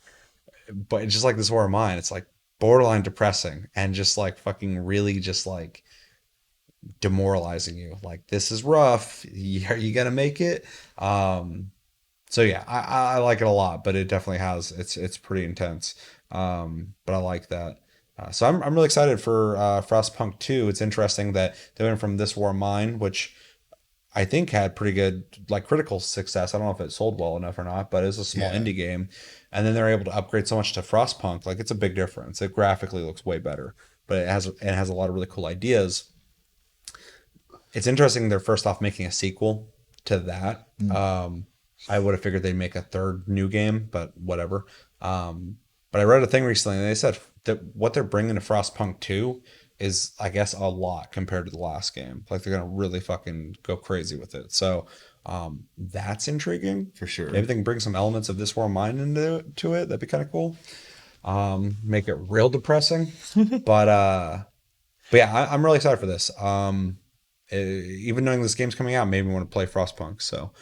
Speaker 1: but it's just like this War of Mine. It's like borderline depressing and just like fucking really just like demoralizing you. Like this is rough. Are you gonna make it? So yeah, I like it a lot, but it definitely has it's pretty intense. But I like that. So I'm really excited for Frostpunk 2. It's interesting that they went from This War of Mine, which I think had pretty good like critical success. I don't know if it sold well enough or not, but it was a small
Speaker 3: Yeah.
Speaker 1: indie game, and then they're able to upgrade so much to Frostpunk. Like it's a big difference. It graphically looks way better, but it has a lot of really cool ideas. It's interesting they're first off making a sequel to that. I would have figured they'd make a third new game, but whatever. But I read a thing recently and they said that what they're bringing to Frostpunk 2 is, I guess, a lot compared to the last game. Like they're going to really fucking go crazy with it. So that's intriguing.
Speaker 3: For sure.
Speaker 1: Maybe they can bring some elements of This War of Mine into it. That'd be kind of cool. Make it real depressing. But yeah, I'm really excited for this. Even knowing this game's coming out made me want to play Frostpunk. So,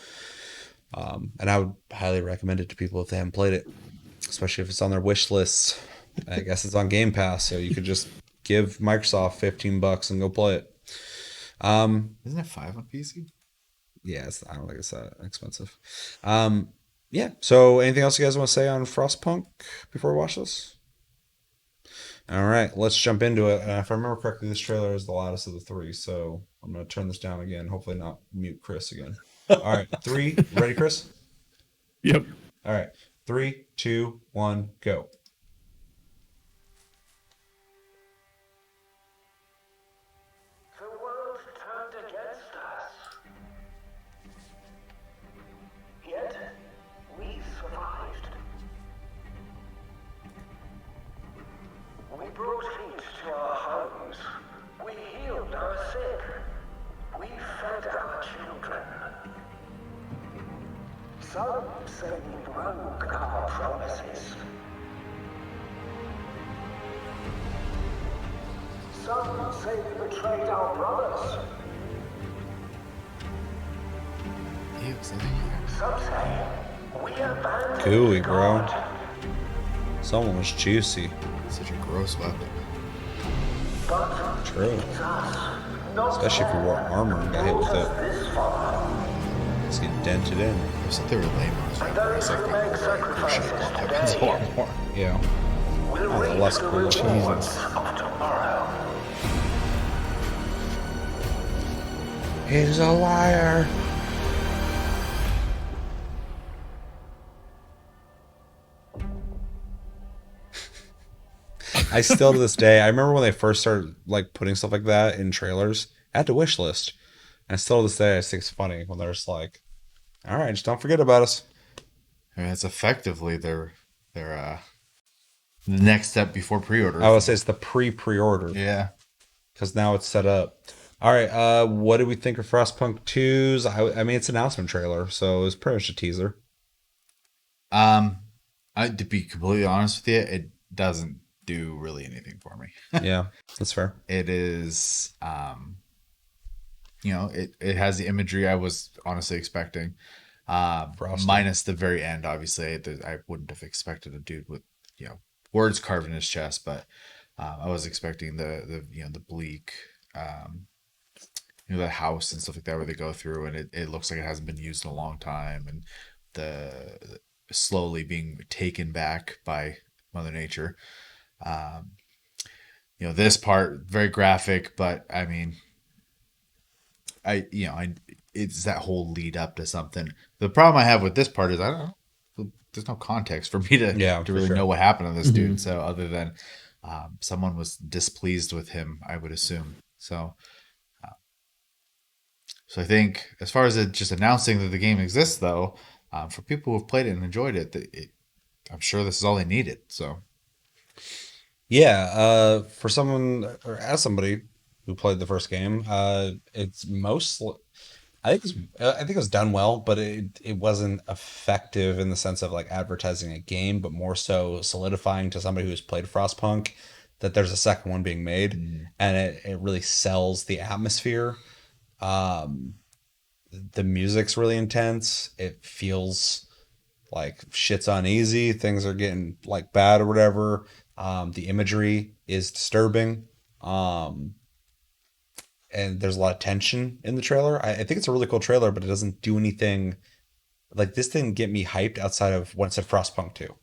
Speaker 1: and I would highly recommend it to people if they haven't played it, especially if it's on their wish lists. I guess it's on Game Pass, so you could just give Microsoft $15 and go play it.
Speaker 3: Isn't it 5 on PC?
Speaker 1: Yeah, I don't think it's that expensive. Yeah. So, anything else you guys want to say on Frostpunk before we watch this? All right, let's jump into it. And if I remember correctly, this trailer is the loudest of the three, so I'm going to turn this down again. Hopefully not mute Kris again. All right, 3. Ready, Kris?
Speaker 2: Yep.
Speaker 1: All right, 3, 2, 1, go.
Speaker 7: The world turned against us. Yet, we survived. We brought heat to our homes. We healed our sick. We fed our children. Some say we broke our promises. Some say we betrayed our brothers.
Speaker 3: Ew, is that in here?
Speaker 7: Some say we abandoned
Speaker 1: Gooey, bro.
Speaker 7: God.
Speaker 1: Someone was juicy.
Speaker 3: Such a gross weapon.
Speaker 7: But
Speaker 1: True.
Speaker 7: it's us, not
Speaker 1: Especially if you wore armor and got hit with
Speaker 7: brought
Speaker 1: it.
Speaker 7: us this far.
Speaker 1: Let's get dented in.
Speaker 3: I thought they were lame on this
Speaker 7: And
Speaker 3: weapon.
Speaker 7: those
Speaker 3: It's like
Speaker 7: who
Speaker 3: they
Speaker 7: make
Speaker 3: should
Speaker 7: sacrifices
Speaker 3: have bought weapons a
Speaker 7: today
Speaker 3: lot more.
Speaker 1: Yeah.
Speaker 7: will
Speaker 1: Oh,
Speaker 7: reap
Speaker 1: less
Speaker 7: the
Speaker 1: cool.
Speaker 7: rewards
Speaker 1: Jesus.
Speaker 7: of tomorrow.
Speaker 1: He's a liar. I still to this day, I remember when they first started like putting stuff like that in trailers at the wish list. And still to this day, I think it's funny when they're just like, all right, just don't forget about us.
Speaker 3: I mean, it's effectively their the next step before pre-order.
Speaker 1: I would say it's the pre-order
Speaker 3: Yeah.
Speaker 1: because now it's set up. All right, what do we think of Frostpunk 2's? I mean, it's an announcement trailer, so it was pretty much a teaser.
Speaker 3: To be completely honest with you, it doesn't do really anything for me.
Speaker 1: Yeah, that's fair.
Speaker 3: It is, it has the imagery I was honestly expecting.
Speaker 1: Frosty.
Speaker 3: Minus the very end, obviously. I wouldn't have expected a dude with, words carved in his chest, but I was expecting the bleak, the house and stuff like that where they go through, and it looks like it hasn't been used in a long time, and the slowly being taken back by Mother Nature. This part very graphic, but I mean, it's that whole lead up to something. The problem I have with this part is I don't know. There's no context for me to
Speaker 1: for
Speaker 3: really
Speaker 1: sure.
Speaker 3: know what happened to this dude. So other than someone was displeased with him, I would assume. So I think as far as it just announcing that the game exists, though, for people who've played it and enjoyed it, I'm sure this is all they needed. So
Speaker 1: Yeah, for someone or as somebody who played the first game, it's mostly I think it was done well, but it wasn't effective in the sense of like advertising a game, but more so solidifying to somebody who's played Frostpunk that there's a second one being made, and it really sells the atmosphere. The music's really intense. It feels like shit's uneasy. Things are getting like bad or whatever. The imagery is disturbing. And there's a lot of tension in the trailer. I think it's a really cool trailer, but it doesn't do anything. Like, this didn't get me hyped outside of when it said Frostpunk 2.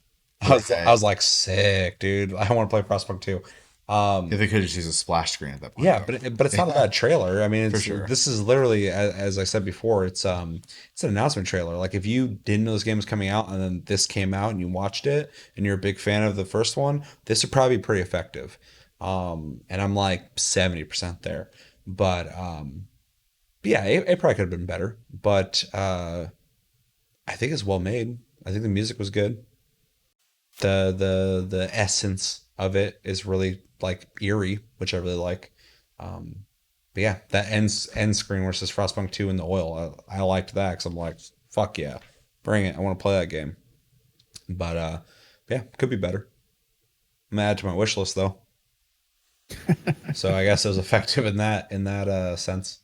Speaker 1: I was like, sick, dude. I want to play Frostpunk 2.
Speaker 3: Yeah, they could just use a splash screen at that point.
Speaker 1: Yeah, but it's not a bad trailer. I mean,
Speaker 3: For sure.
Speaker 1: this is literally, as I said before, it's an announcement trailer. Like, if you didn't know this game was coming out and then this came out and you watched it and you're a big fan of the first one, this would probably be pretty effective. And I'm like 70% there. But yeah, it probably could have been better. But I think it's well made. I think the music was good. The essence of it is really like eerie, which I really like. But yeah, that end screen where it says Frostpunk 2 in the oil, I liked that because I'm like, fuck yeah, bring it. I want to play that game. But yeah, could be better. I'm gonna add to my wish list though. So I guess it was effective in that sense.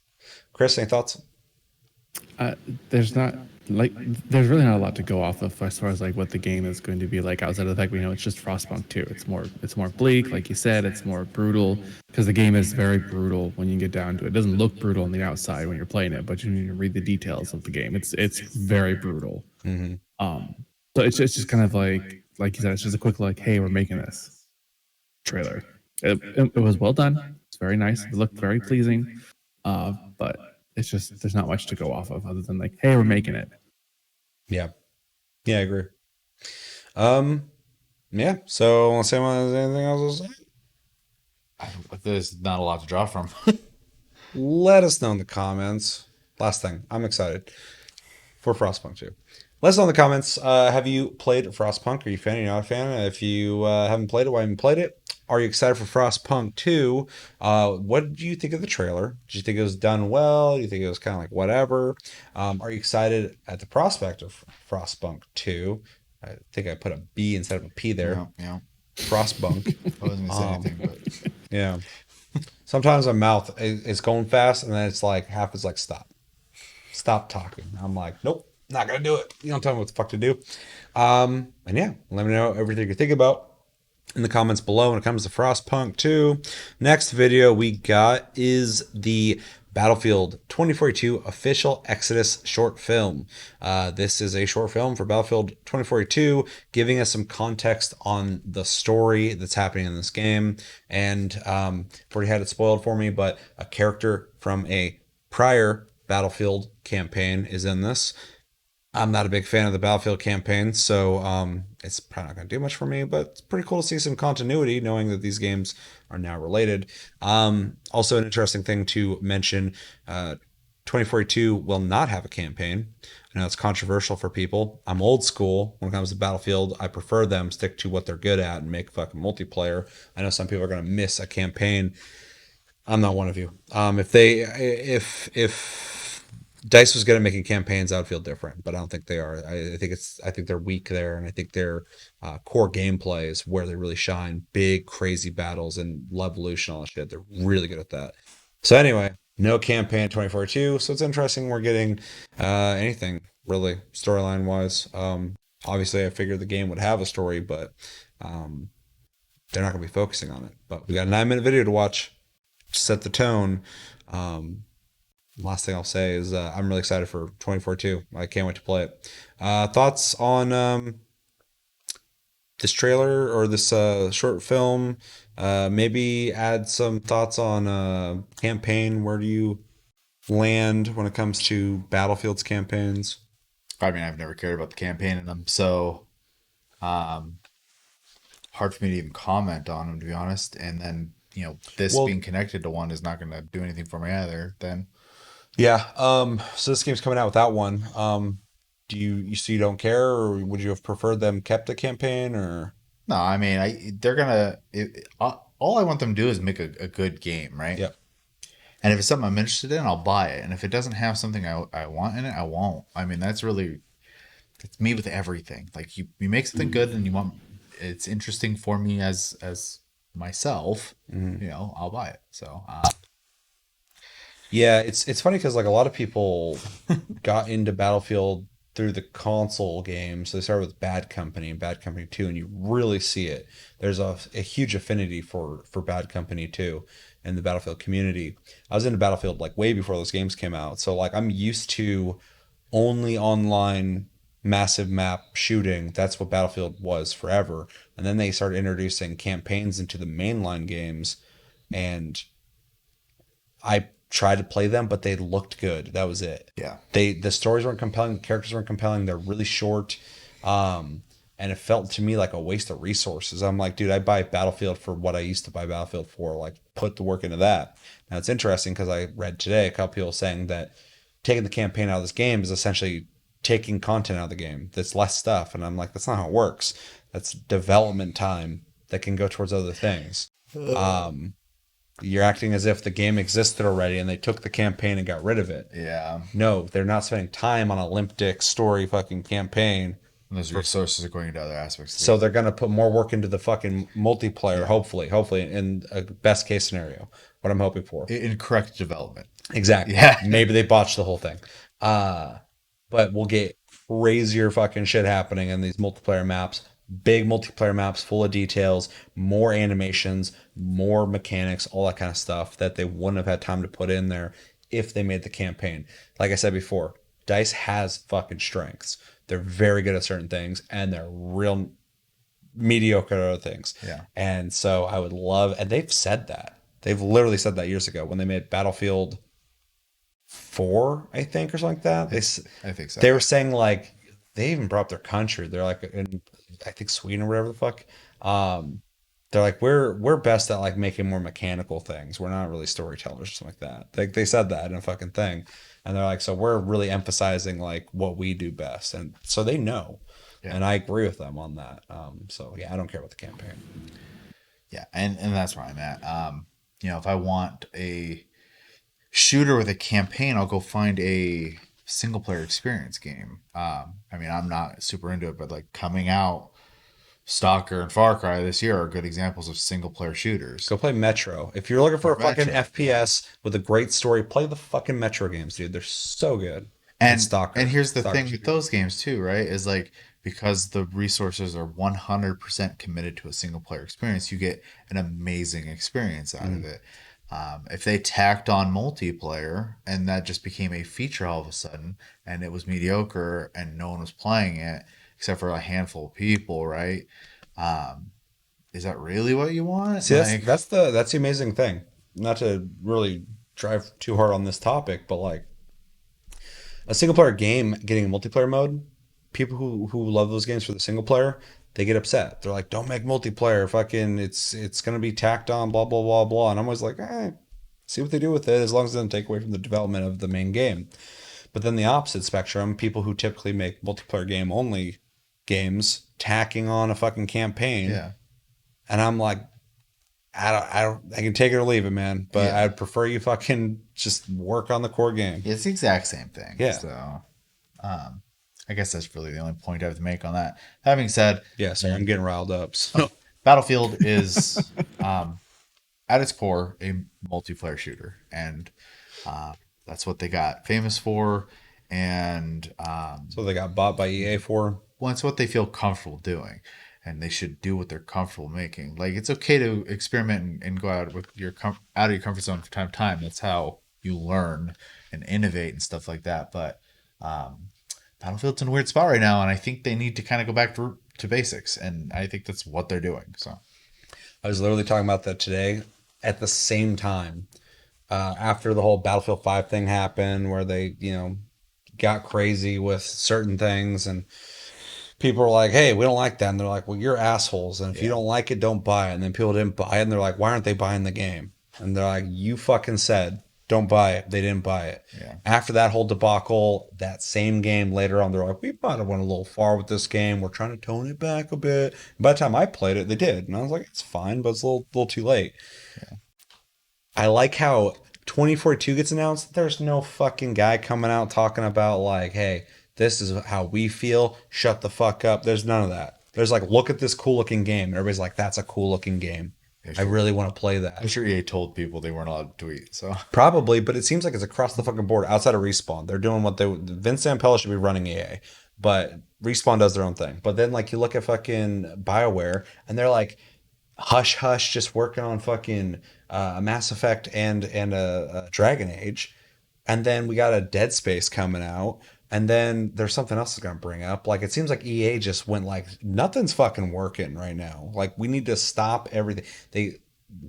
Speaker 1: Kris, any thoughts?
Speaker 2: There's not like there's really not a lot to go off of as far as like what the game is going to be like outside of the fact we know it's just Frostpunk 2. It's more bleak, like you said. It's more brutal because the game is very brutal when you get down to it. It doesn't look brutal on the outside when you're playing it, but you need to read the details of the game. It's very brutal. So it's just kind of like you said, it's just a quick like, hey, we're making this trailer. It was well done. It's very nice. It looked very pleasing. But it's just there's not much to go off of other than like, hey, we're making it.
Speaker 1: Yeah, I agree. Yeah. So, want to say anything else to say?
Speaker 3: There's not a lot to draw from.
Speaker 1: Let us know in the comments. Last thing, I'm excited for Frostpunk 2. Let us know in the comments. Have you played Frostpunk? Are you a fan? Are you not a fan? If you haven't played it, why haven't you played it? Are you excited for Frostpunk 2? What did you think of the trailer? Did you think it was done well? Do you think it was kind of like whatever? Are you excited at the prospect of Frostpunk 2? I think I put a B instead of a P there.
Speaker 3: Yeah.
Speaker 1: Frostpunk.
Speaker 3: I wasn't gonna say anything, but
Speaker 1: Yeah. Sometimes my mouth is going fast, and then it's like half is like stop talking. I'm like, nope, not gonna do it. You don't tell me what the fuck to do. And yeah, let me know everything you think about in the comments below when it comes to Frostpunk 2. Next video we got is the Battlefield 2042 official Exodus short film. This is a short film for Battlefield 2042, giving us some context on the story that's happening in this game. And already had it spoiled for me, but a character from a prior Battlefield campaign is in this. I'm not a big fan of the Battlefield campaign, so it's probably not going to do much for me, but it's pretty cool to see some continuity knowing that these games are now related. Also, an interesting thing to mention, 2042 will not have a campaign. I know it's controversial for people. I'm old school when it comes to Battlefield. I prefer them stick to what they're good at and make fucking multiplayer. I know some people are going to miss a campaign. I'm not one of you. If DICE was good at making campaigns, I would feel different, but I don't think they are. I think they're weak there, and I think their core gameplay is where they really shine. Big, crazy battles and Levolution, all that shit. They're really good at that. So anyway, no campaign 2042. So it's interesting we're getting anything really storyline wise. Obviously, I figured the game would have a story, but they're not going to be focusing on it. But we got a 9-minute video to watch, set the tone. Last thing I'll say is I'm really excited for 2042. I can't wait to play it. Thoughts on this trailer or this short film? Maybe add some thoughts on campaign. Where do you land when it comes to Battlefield's campaigns?
Speaker 3: I mean, I've never cared about the campaign in them, so hard for me to even comment on them, to be honest. And then, this being connected to one is not going to do anything for me either, then.
Speaker 1: Yeah. So this game's coming out without one. Do you don't care, or would you have preferred them kept a campaign, or?
Speaker 3: No, I mean, they're gonna. All I want them to do is make a good game, right?
Speaker 1: Yep.
Speaker 3: And if it's something I'm interested in, I'll buy it. And if it doesn't have something I want in it, I won't. I mean, it's me with everything. Like you make something good, and it's interesting for me as myself, I'll buy it. So
Speaker 1: Yeah, it's funny because like a lot of people got into Battlefield through the console games. So they started with Bad Company and Bad Company 2, and you really see it. There's a huge affinity for Bad Company 2 in the Battlefield community. I was into Battlefield like way before those games came out. So like I'm used to only online massive map shooting. That's what Battlefield was forever. And then they started introducing campaigns into the mainline games, and I tried to play them, but they looked good. That was it.
Speaker 3: Yeah.
Speaker 1: The stories weren't compelling, the characters weren't compelling. They're really short, and it felt to me like a waste of resources. I'm like, dude, I buy Battlefield for what I used to buy Battlefield for. Like, put the work into that. Now it's interesting because I read today a couple people saying that taking the campaign out of this game is essentially taking content out of the game. That's less stuff, and I'm like, that's not how it works. That's development time that can go towards other things. You're acting as if the game existed already and they took the campaign and got rid of it.
Speaker 3: yeah,
Speaker 1: No, they're not spending time on a limp dick story fucking campaign.
Speaker 3: and those resources are going into other aspects.
Speaker 1: So they're gonna put more work into the fucking multiplayer, hopefully in a best case scenario. What I'm hoping for.
Speaker 3: In correct development.
Speaker 1: Exactly.
Speaker 3: Yeah.
Speaker 1: Maybe they botched the whole thing. But we'll get crazier fucking shit happening in these multiplayer maps. Big multiplayer maps full of details, more animations, more mechanics, all that kind of stuff that they wouldn't have had time to put in there if they made the campaign. Like I said before, DICE has fucking strengths. They're very good at certain things, and they're real mediocre at other things.
Speaker 3: Yeah.
Speaker 1: And so I would love, and they've said that. They've literally said that years ago when they made Battlefield 4, I think, or something like that.
Speaker 3: I think so.
Speaker 1: They were saying like they even brought up their country. They're like in I think Sweden or whatever the fuck. They're like we're best at like making more mechanical things. We're not really storytellers or something like that. They said that in a fucking thing, and they're like, so we're really emphasizing like what we do best, and so they know, and I agree with them on that. So yeah, I don't care about the campaign.
Speaker 3: Yeah, and that's where I'm at. If I want a shooter with a campaign, I'll go find a single player experience game. I mean, I'm not super into it, but like coming out, Stalker and Far Cry this year are good examples of single player shooters.
Speaker 1: Go play Metro. If you're looking for a fucking
Speaker 3: Metro.
Speaker 1: FPS with a great story, play the fucking Metro games, dude. They're so good.
Speaker 3: And
Speaker 1: Stalker.
Speaker 3: And here's the
Speaker 1: Stalker
Speaker 3: thing with those games too, right? Is like because the resources are 100% committed to a single player experience, you get an amazing experience out of it. If they tacked on multiplayer and that just became a feature all of a sudden and it was mediocre and no one was playing it except for a handful of people, right? Is that really what you want?
Speaker 1: See, that's the amazing thing. Not to really drive too hard on this topic, but like a single player game getting a multiplayer mode, people who love those games for the single player, they get upset. They're like, don't make multiplayer. Fucking, it's gonna be tacked on, blah blah blah blah. And I'm always like, see what they do with it, as long as it doesn't take away from the development of the main game. But then the opposite spectrum, people who typically make multiplayer game only games, tacking on a fucking campaign.
Speaker 3: Yeah.
Speaker 1: And I'm like, I can take it or leave it, man. But
Speaker 3: Yeah.
Speaker 1: I'd prefer you fucking just work on the core game.
Speaker 3: It's the exact same thing.
Speaker 1: Yeah.
Speaker 3: So, I guess that's really the only point I have to make on that. Having said,
Speaker 1: Yeah, sorry, I'm getting riled up. So.
Speaker 3: Battlefield is, at its core, a multiplayer shooter, and that's what they got famous for. And
Speaker 1: So they got bought by EA for.
Speaker 3: well, it's what they feel comfortable doing, and they should do what they're comfortable making. Like it's okay to experiment and go out with your out of your comfort zone from time to time. That's how you learn and innovate and stuff like that. But Battlefield's in a weird spot right now, and I think they need to kind of go back to basics, and I think that's what they're doing. So
Speaker 1: I was literally talking about that today at the same time. After the whole Battlefield 5 thing happened, where they, got crazy with certain things, and people were like, hey, we don't like that. And they're like, well, you're assholes. And if you don't like it, don't buy it. And then people didn't buy it, and they're like, why aren't they buying the game? And they're like, you fucking said, don't buy it. They didn't buy it.
Speaker 3: Yeah.
Speaker 1: After that whole debacle, that same game later on, they're like, we might have went a little far with this game. We're trying to tone it back a bit. And by the time I played it, they did. And I was like, it's fine, but it's a little too late. Yeah. I like how 2042 gets announced. There's no fucking guy coming out talking about like, hey, this is how we feel. Shut the fuck up. There's none of that. There's like, look at this cool looking game. Everybody's like, that's a cool looking game. I really want to play that.
Speaker 3: I'm sure EA told people they weren't allowed to tweet. So
Speaker 1: Probably, but it seems like it's across the fucking board outside of Respawn. They're doing what they Vince Zampella should be running EA, but Respawn does their own thing. But then like you look at fucking BioWare and they're like hush hush just working on fucking a Mass Effect and a Dragon Age. And then we got a Dead Space coming out. And then there's something else that's gonna bring up. Like it seems like EA just went like nothing's fucking working right now. Like we need to stop everything. They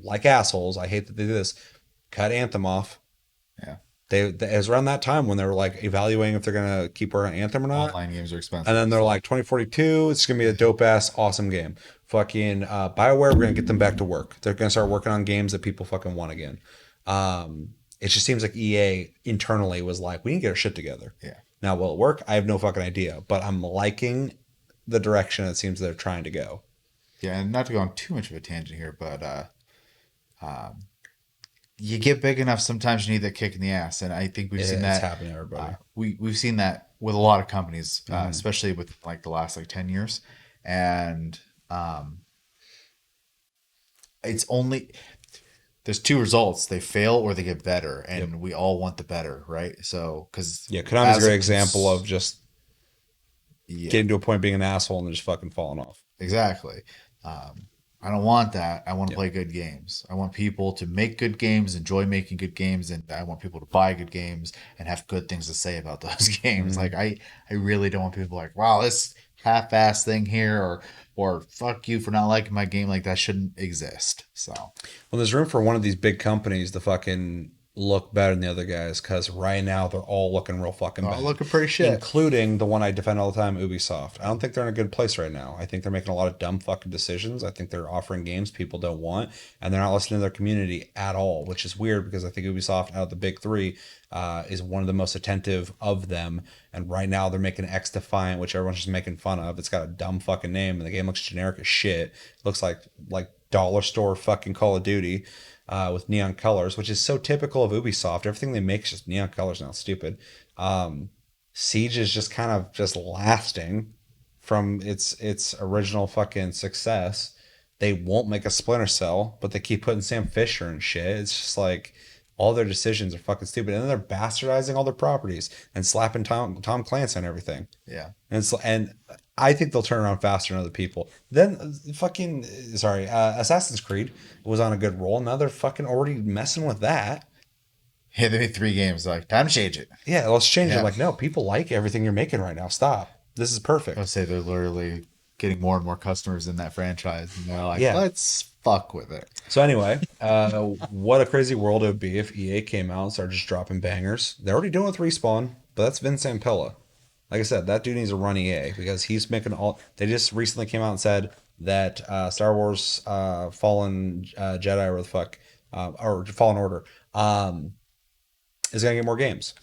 Speaker 1: like assholes. I hate that they do this. Cut Anthem off.
Speaker 3: yeah,
Speaker 1: It was around that time when they were like evaluating if they're gonna keep working on Anthem or not.
Speaker 3: online games are expensive.
Speaker 1: And then they're like 2042, it's gonna be a dope ass awesome game. Fucking BioWare, we're gonna get them back to work. They're gonna start working on games that people fucking want again. It just seems like EA internally was like, we need to get our shit together.
Speaker 3: Yeah.
Speaker 1: Now, will it work? I have no fucking idea, but I'm liking the direction it seems they're trying to go.
Speaker 3: Yeah, and not to go on too much of a tangent here, but you get big enough, sometimes you need that kick in the ass, and I think we've seen that.
Speaker 1: It's happening to everybody.
Speaker 3: We've seen that with a lot of companies, especially with like the last like 10 years, and it's only there's two results: they fail or they get better, and we all want the better, right? So because
Speaker 1: Konami's a great example of just getting to a point being an asshole and then just fucking falling off.
Speaker 3: Exactly. I don't want that. I want to play good games. I want people to make good games, enjoy making good games, and I want people to buy good games and have good things to say about those games. Like I really don't want people like, wow, this half-ass thing here, or fuck you for not liking my game. Like that shouldn't exist. So
Speaker 1: well, there's room for one of these big companies to fucking look better than the other guys because right now they're all looking real fucking bad.
Speaker 3: all looking pretty shit.
Speaker 1: Including the one I defend all the time, Ubisoft. I don't think they're in a good place right now. I think they're making a lot of dumb fucking decisions. I think they're offering games people don't want, and they're not listening to their community at all, which is weird because I think Ubisoft, out of the big three, is one of the most attentive of them. And right now they're making X Defiant, which everyone's just making fun of. It's got a dumb fucking name, and the game looks generic as shit. It looks like dollar store fucking Call of Duty. With neon colors, which is so typical of Ubisoft. Everything they make is just neon colors now. Stupid. Siege is just kind of just lasting from its original fucking success. They won't make a Splinter Cell, but they keep putting Sam Fisher and shit. It's just like all their decisions are fucking stupid, and then they're bastardizing all their properties and slapping Tom Clancy on everything.
Speaker 3: Yeah,
Speaker 1: and I think they'll turn around faster than other people. Then Assassin's Creed was on a good roll. Now they're fucking already messing with that.
Speaker 3: Yeah, they made 3 games. Like, time to change it.
Speaker 1: Yeah, let's change it. Like, no, people like everything you're making right now. Stop. This is perfect.
Speaker 3: I would say they're literally getting more and more customers in that franchise. And they're like, let's fuck with it.
Speaker 1: So anyway, what a crazy world it would be if EA came out and started just dropping bangers. They're already doing it with Respawn, but that's Vince Zampella. Like I said, that dude needs to run EA because he's making all. They just recently came out and said that Star Wars Fallen Jedi or the fuck or Fallen Order is gonna get more games.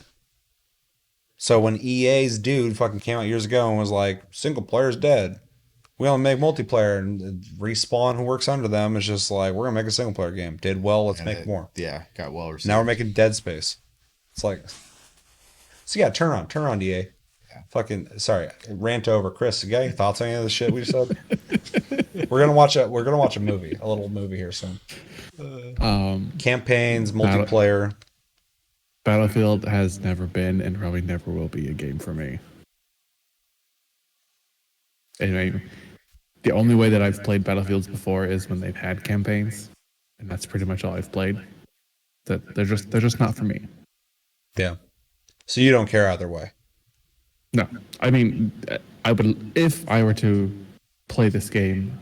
Speaker 1: So when EA's dude fucking came out years ago and was like, single player's dead, we only make multiplayer, and Respawn, who works under them, is just like, we're gonna make a single player game. Did well, let's make more.
Speaker 3: Yeah, got well received.
Speaker 1: Now we're making Dead Space. It's like, so yeah, turn on EA. Yeah. Fucking sorry, rant over. Kris, you got any thoughts on any of the shit we just said? We're gonna watch a movie, a little movie here soon. Campaigns, multiplayer.
Speaker 2: Battlefield has never been and probably never will be a game for me. Anyway, the only way that I've played Battlefields before is when they've had campaigns, and that's pretty much all I've played. That they're just not for me.
Speaker 1: Yeah. So you don't care either way.
Speaker 2: No, I mean, I would if I were to play this game,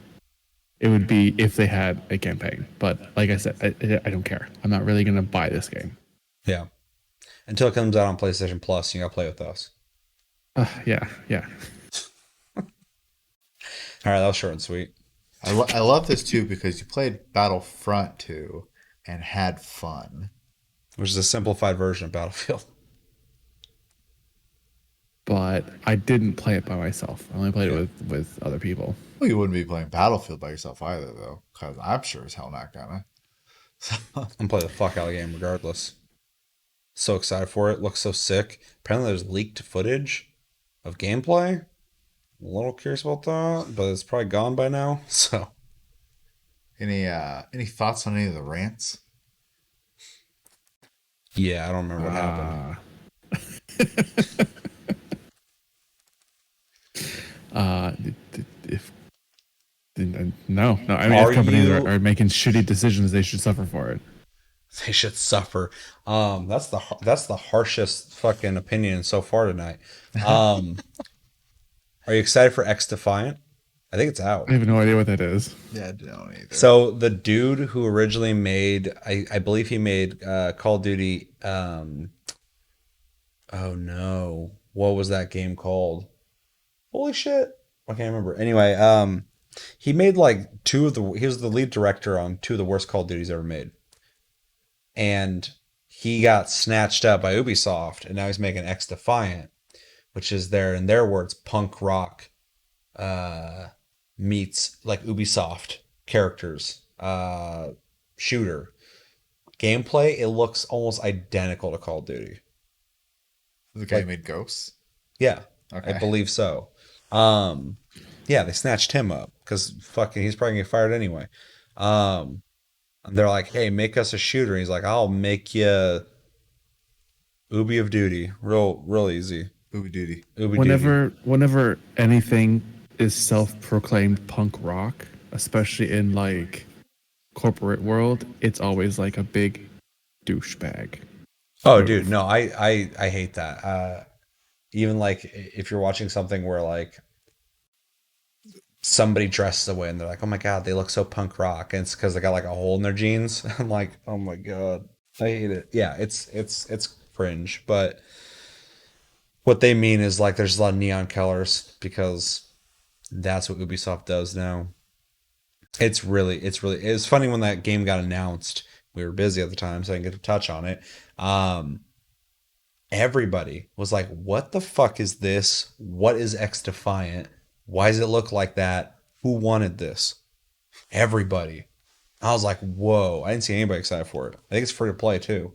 Speaker 2: it would be if they had a campaign. But like I said, I don't care. I'm not really gonna buy this game.
Speaker 1: Yeah. Until it comes out on PlayStation Plus, you gotta play with us.
Speaker 2: Yeah.
Speaker 1: All right, that was short and sweet.
Speaker 3: I love this too because you played Battlefront 2 and had fun.
Speaker 1: Which is a simplified version of Battlefield.
Speaker 2: But I didn't play it by myself. I only played it with other people.
Speaker 3: Well, you wouldn't be playing Battlefield by yourself either, though, because I'm sure as hell not gonna.
Speaker 1: I'm gonna play the fuck out of the game regardless. So excited for it. Looks so sick. Apparently there's leaked footage of gameplay. I'm a little curious about that, but it's probably gone by now. So
Speaker 3: Any thoughts on any of the rants?
Speaker 1: Yeah, I don't remember what happened.
Speaker 2: If no, I mean,
Speaker 1: Are
Speaker 2: if companies
Speaker 1: you?
Speaker 2: are making shitty decisions, they should suffer for it.
Speaker 1: They should suffer. That's the harshest fucking opinion so far tonight. Um, are you excited for X Defiant? I think it's out.
Speaker 2: I have no idea what that is.
Speaker 3: Yeah, I don't either.
Speaker 1: So the dude who originally made, I believe he made Call of Duty. Oh no, what was that game called? Holy shit, I can't remember. Anyway, he made like two of the. He was the lead director on two of the worst Call of Duties ever made, and he got snatched up by Ubisoft, and now he's making X Defiant, which is their, in their words, punk rock meets like Ubisoft characters, shooter gameplay. It looks almost identical to Call of Duty.
Speaker 3: The guy
Speaker 1: like-
Speaker 3: who made Ghosts.
Speaker 1: Yeah,
Speaker 3: Okay.
Speaker 1: I believe so. Yeah, they snatched him up because fucking he's probably gonna get fired anyway. They're like, hey, make us a shooter. He's like, I'll make you Ubi of Duty, real easy.
Speaker 3: Booby Duty.
Speaker 1: Ubi Duty.
Speaker 2: Whenever anything is self-proclaimed punk rock, especially in like corporate world, it's always like a big douchebag.
Speaker 1: Oh, dude, no, I hate that. Even like if you're watching something where like somebody dresses away and they're like, oh my god, they look so punk rock, and it's because they got like a hole in their jeans. I'm like, oh my god, I hate it. Yeah, it's cringe, but what they mean is like there's a lot of neon colors because that's what Ubisoft does now. It's funny when that game got announced. We were busy at the time, so I didn't get to touch on it. Everybody was like, what the fuck is this? What is X Defiant? Why does it look like that? Who wanted this? Everybody. I was like, whoa. I didn't see anybody excited for it. I think it's free to play too.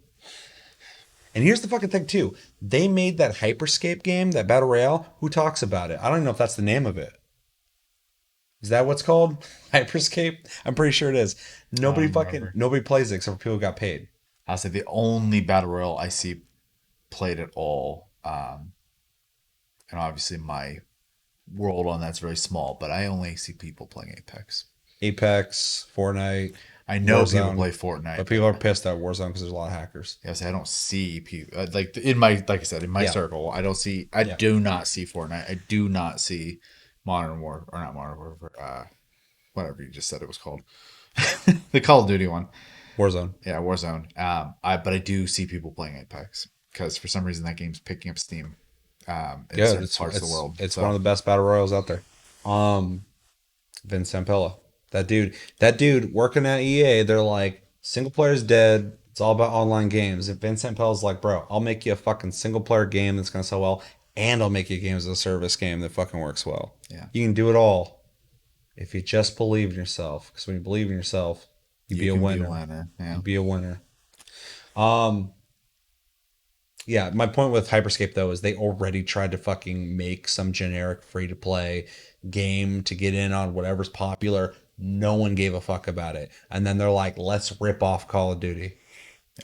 Speaker 1: And here's the fucking thing too. They made that Hyperscape game, that Battle Royale. Who talks about it? I don't even know if that's the name of it. Is that what's called? Hyperscape? I'm pretty sure it is. Nobody plays it except for people who got paid.
Speaker 3: I'll say the only battle royale I see played at all, and obviously my world on that's very small, but I only see people playing Apex.
Speaker 1: Apex, Fortnite.
Speaker 3: I know people
Speaker 1: Warzone.
Speaker 3: play Fortnite,
Speaker 1: But people are pissed at Warzone because there's a lot of hackers.
Speaker 3: yes, I don't see people like in my, like I said, in my
Speaker 1: Yeah.
Speaker 3: circle. I don't see. I do not see Fortnite. I do not see Modern War, or not Modern Warfare. Whatever you just said it was called, the Call of Duty one.
Speaker 1: Warzone.
Speaker 3: Yeah, Warzone. But I do see people playing Apex because for some reason that game's picking up steam. In
Speaker 1: Yeah,
Speaker 3: certain
Speaker 1: it's
Speaker 3: parts of the world.
Speaker 1: It's
Speaker 3: So,
Speaker 1: one of the best battle royals out there. Vince Zampella. That dude working at EA, they're like, single player's dead. It's all about online games. And Vince Zampella's like, bro, I'll make you a fucking single player game that's gonna sell well, and I'll make you a games as a service game that fucking works well.
Speaker 3: Yeah.
Speaker 1: You can do it all if you just believe in yourself. Because when you believe in yourself, you be a
Speaker 3: can
Speaker 1: winner.
Speaker 3: Yeah.
Speaker 1: You be a winner. Yeah, my point with Hyperscape though is they already tried to fucking make some generic free to play game to get in on whatever's popular. No one gave a fuck about it. And then they're like, let's rip off Call of Duty.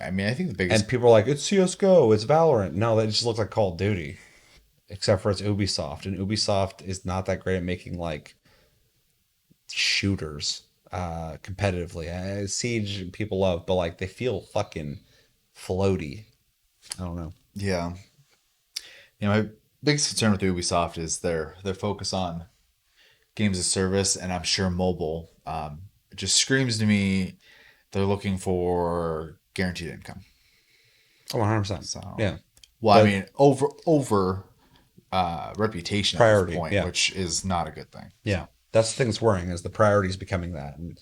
Speaker 3: I mean, I think the biggest.
Speaker 1: And people are like, it's CSGO, it's Valorant. No, that just looks like Call of Duty. Except for it's Ubisoft. And Ubisoft is not that great at making like shooters competitively. Siege people love, but like they feel fucking floaty. I don't know.
Speaker 3: Yeah. My biggest concern with Ubisoft is their focus on games as service, and I'm sure mobile. It just screams to me they're looking for guaranteed income.
Speaker 1: Oh, 100%.
Speaker 3: So
Speaker 1: Yeah.
Speaker 3: Well, I
Speaker 1: But-
Speaker 3: mean, over reputation
Speaker 1: Priority,
Speaker 3: at this point,
Speaker 1: yeah.
Speaker 3: which is not a good thing.
Speaker 1: Yeah. That's the thing that's worrying is the priorities becoming that. And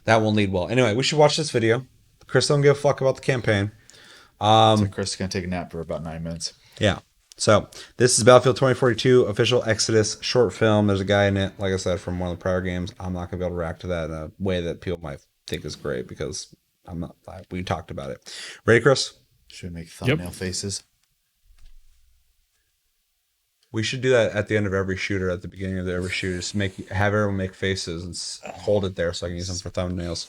Speaker 1: that won't lead well. Anyway, we should watch this video. Chris don't give a fuck about the campaign.
Speaker 3: So Chris is gonna take a nap for about 9 minutes.
Speaker 1: Yeah. So this is Battlefield 2042 official Exodus short film. There's a guy in it, like I said, from one of the prior games. I'm not gonna be able to react to that in a way that people might think is great because I'm not. We talked about it. Ready, Chris?
Speaker 3: Should we make thumbnail faces?
Speaker 1: We should do that at the end of every shoot or at the beginning of every shoot. Just have everyone make faces and hold it there so I can use them for thumbnails.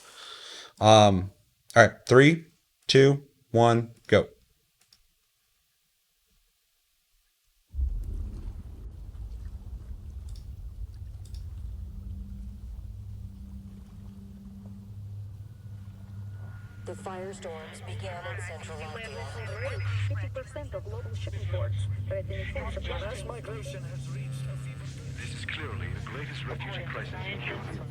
Speaker 1: All right, 3, 2, 1, go.
Speaker 8: The firestorms began in central India.
Speaker 9: 50% of global shipping ports are at the force of
Speaker 7: Mass migration has reached a fever. This is clearly the greatest refugee crisis in human history.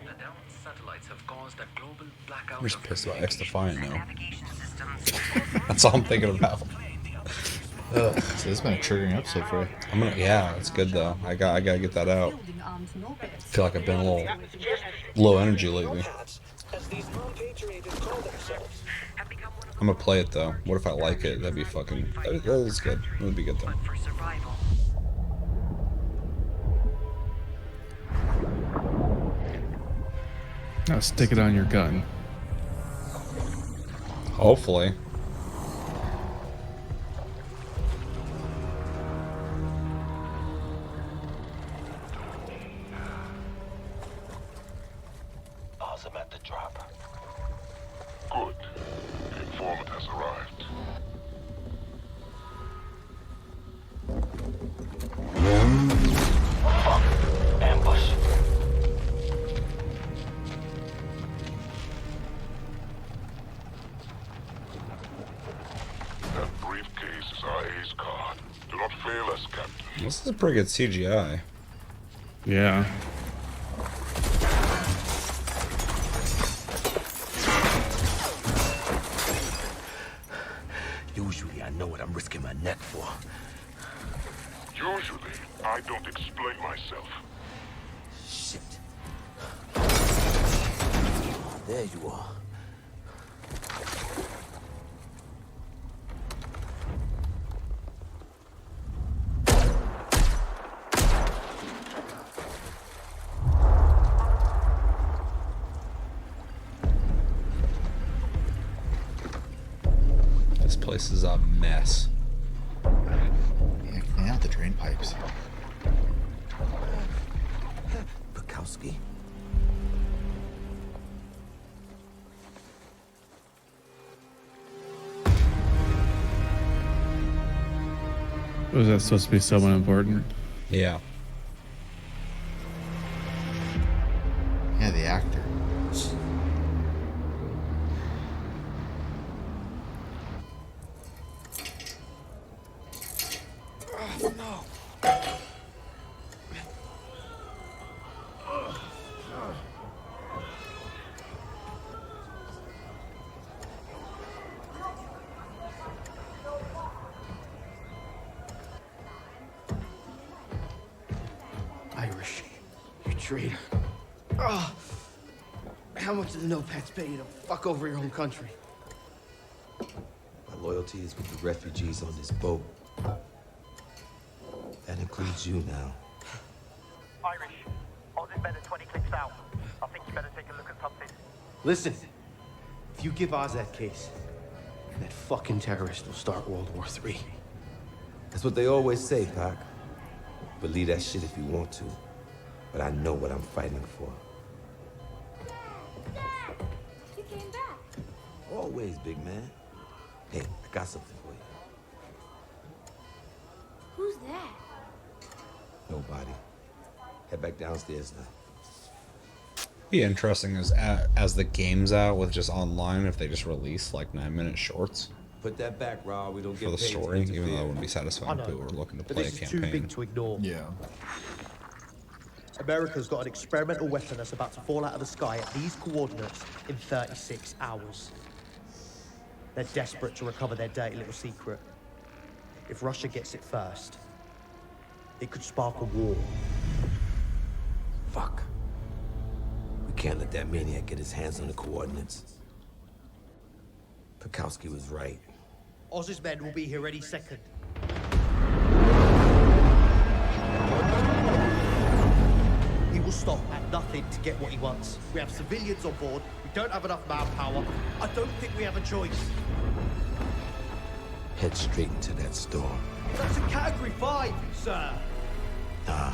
Speaker 7: The downed satellites have caused a global blackout.
Speaker 1: I'm just pissed about X Defiant now. That's all I'm thinking about.
Speaker 3: So this has been a triggering episode for you.
Speaker 1: Yeah, it's good though. I gotta get that out. Feel like I've been a little low energy lately. I'm gonna play it though. What if I like it? That'd be fucking. That is good. It would be good though.
Speaker 2: Now stick it on your gun.
Speaker 1: Hopefully.
Speaker 7: Awesome at the drop. Good. The informant has arrived. Fuck. Ambush. That briefcase is our ace card. Do not fail us, Captain.
Speaker 1: This is a pretty good CGI.
Speaker 2: Yeah.
Speaker 7: Usually I know what I'm risking my neck for. Usually, I don't explain myself. Shit. There you are.
Speaker 1: This place is a mess.
Speaker 3: Yeah, clean out the drain pipes.
Speaker 7: Bukowski.
Speaker 2: Was that supposed to be someone important?
Speaker 1: Yeah.
Speaker 3: Yeah, the actor.
Speaker 10: Irish, you traitor. How much do the no-pats pay you to fuck over your own country?
Speaker 11: My loyalty is with the refugees on this boat. That includes you now.
Speaker 12: Irish, Oz is better 20 clicks out. I think you better take a look at something.
Speaker 10: Listen, if you give Oz that case, that fucking terrorist will start World War III.
Speaker 11: That's what they always say, Pac. Believe that shit if you want to. But I know what I'm fighting for.
Speaker 9: Dad! You came back.
Speaker 11: Always, big man. Hey, I got something for you.
Speaker 9: Who's that?
Speaker 11: Nobody. Head back downstairs now.
Speaker 1: Be interesting as the game's out with just online if they just release like 9-minute shorts
Speaker 11: Put that back, Rob. We don't
Speaker 1: for
Speaker 11: get
Speaker 1: the
Speaker 11: paid to
Speaker 1: story, even though it
Speaker 11: interfere.
Speaker 1: wouldn't be satisfying if people were looking to
Speaker 13: But
Speaker 1: play a
Speaker 13: this is too
Speaker 1: campaign.
Speaker 13: big to ignore.
Speaker 3: Yeah.
Speaker 13: America's got an experimental weapon that's about to fall out of the sky at these coordinates in 36 hours. They're desperate to recover their dirty little secret. If Russia gets it first, it could spark a war.
Speaker 11: Fuck. We can't let that maniac get his hands on the coordinates. Bukowski was right.
Speaker 13: Oz's men will be here any second. He will stop at nothing anything to get what he wants. We have civilians on board. We don't have enough manpower. I don't think we have a choice.
Speaker 11: Head straight into that storm.
Speaker 13: That's a Category 5, sir.
Speaker 11: Nah,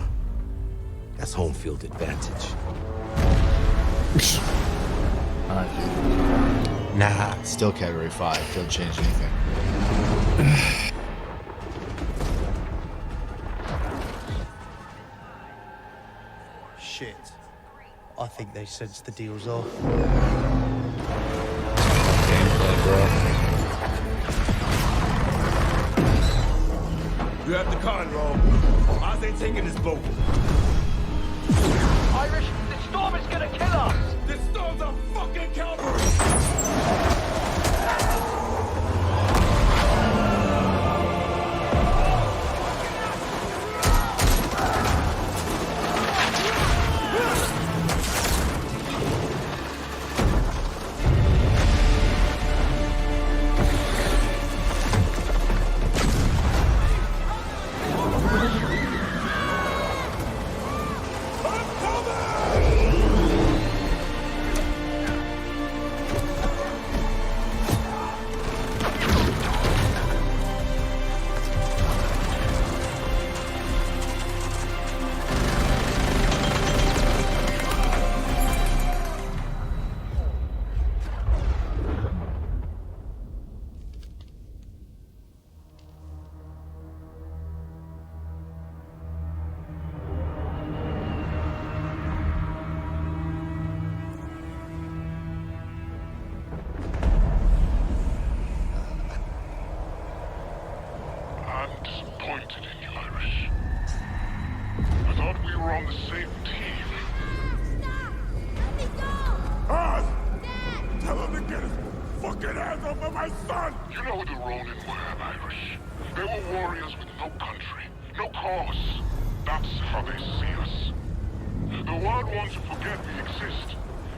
Speaker 11: that's home field advantage.
Speaker 3: Nah. Still Category 5. Doesn't change anything.
Speaker 13: Shit. I think they sense the deal's off.
Speaker 1: Gameplay, bro.
Speaker 14: You have the convo. Oz ain't taking this boat.
Speaker 12: Irish, the storm is gonna kill us!
Speaker 14: This storm's a fucking cavalry!
Speaker 15: I'm disappointed in you, Irish. I thought we were on the same team.
Speaker 14: Oz! Tell him to get his fucking hands off of my son!
Speaker 15: You know the Ronin were, Irish. They were warriors with no country, no cause. That's how they see us. The wild ones who forget we exist.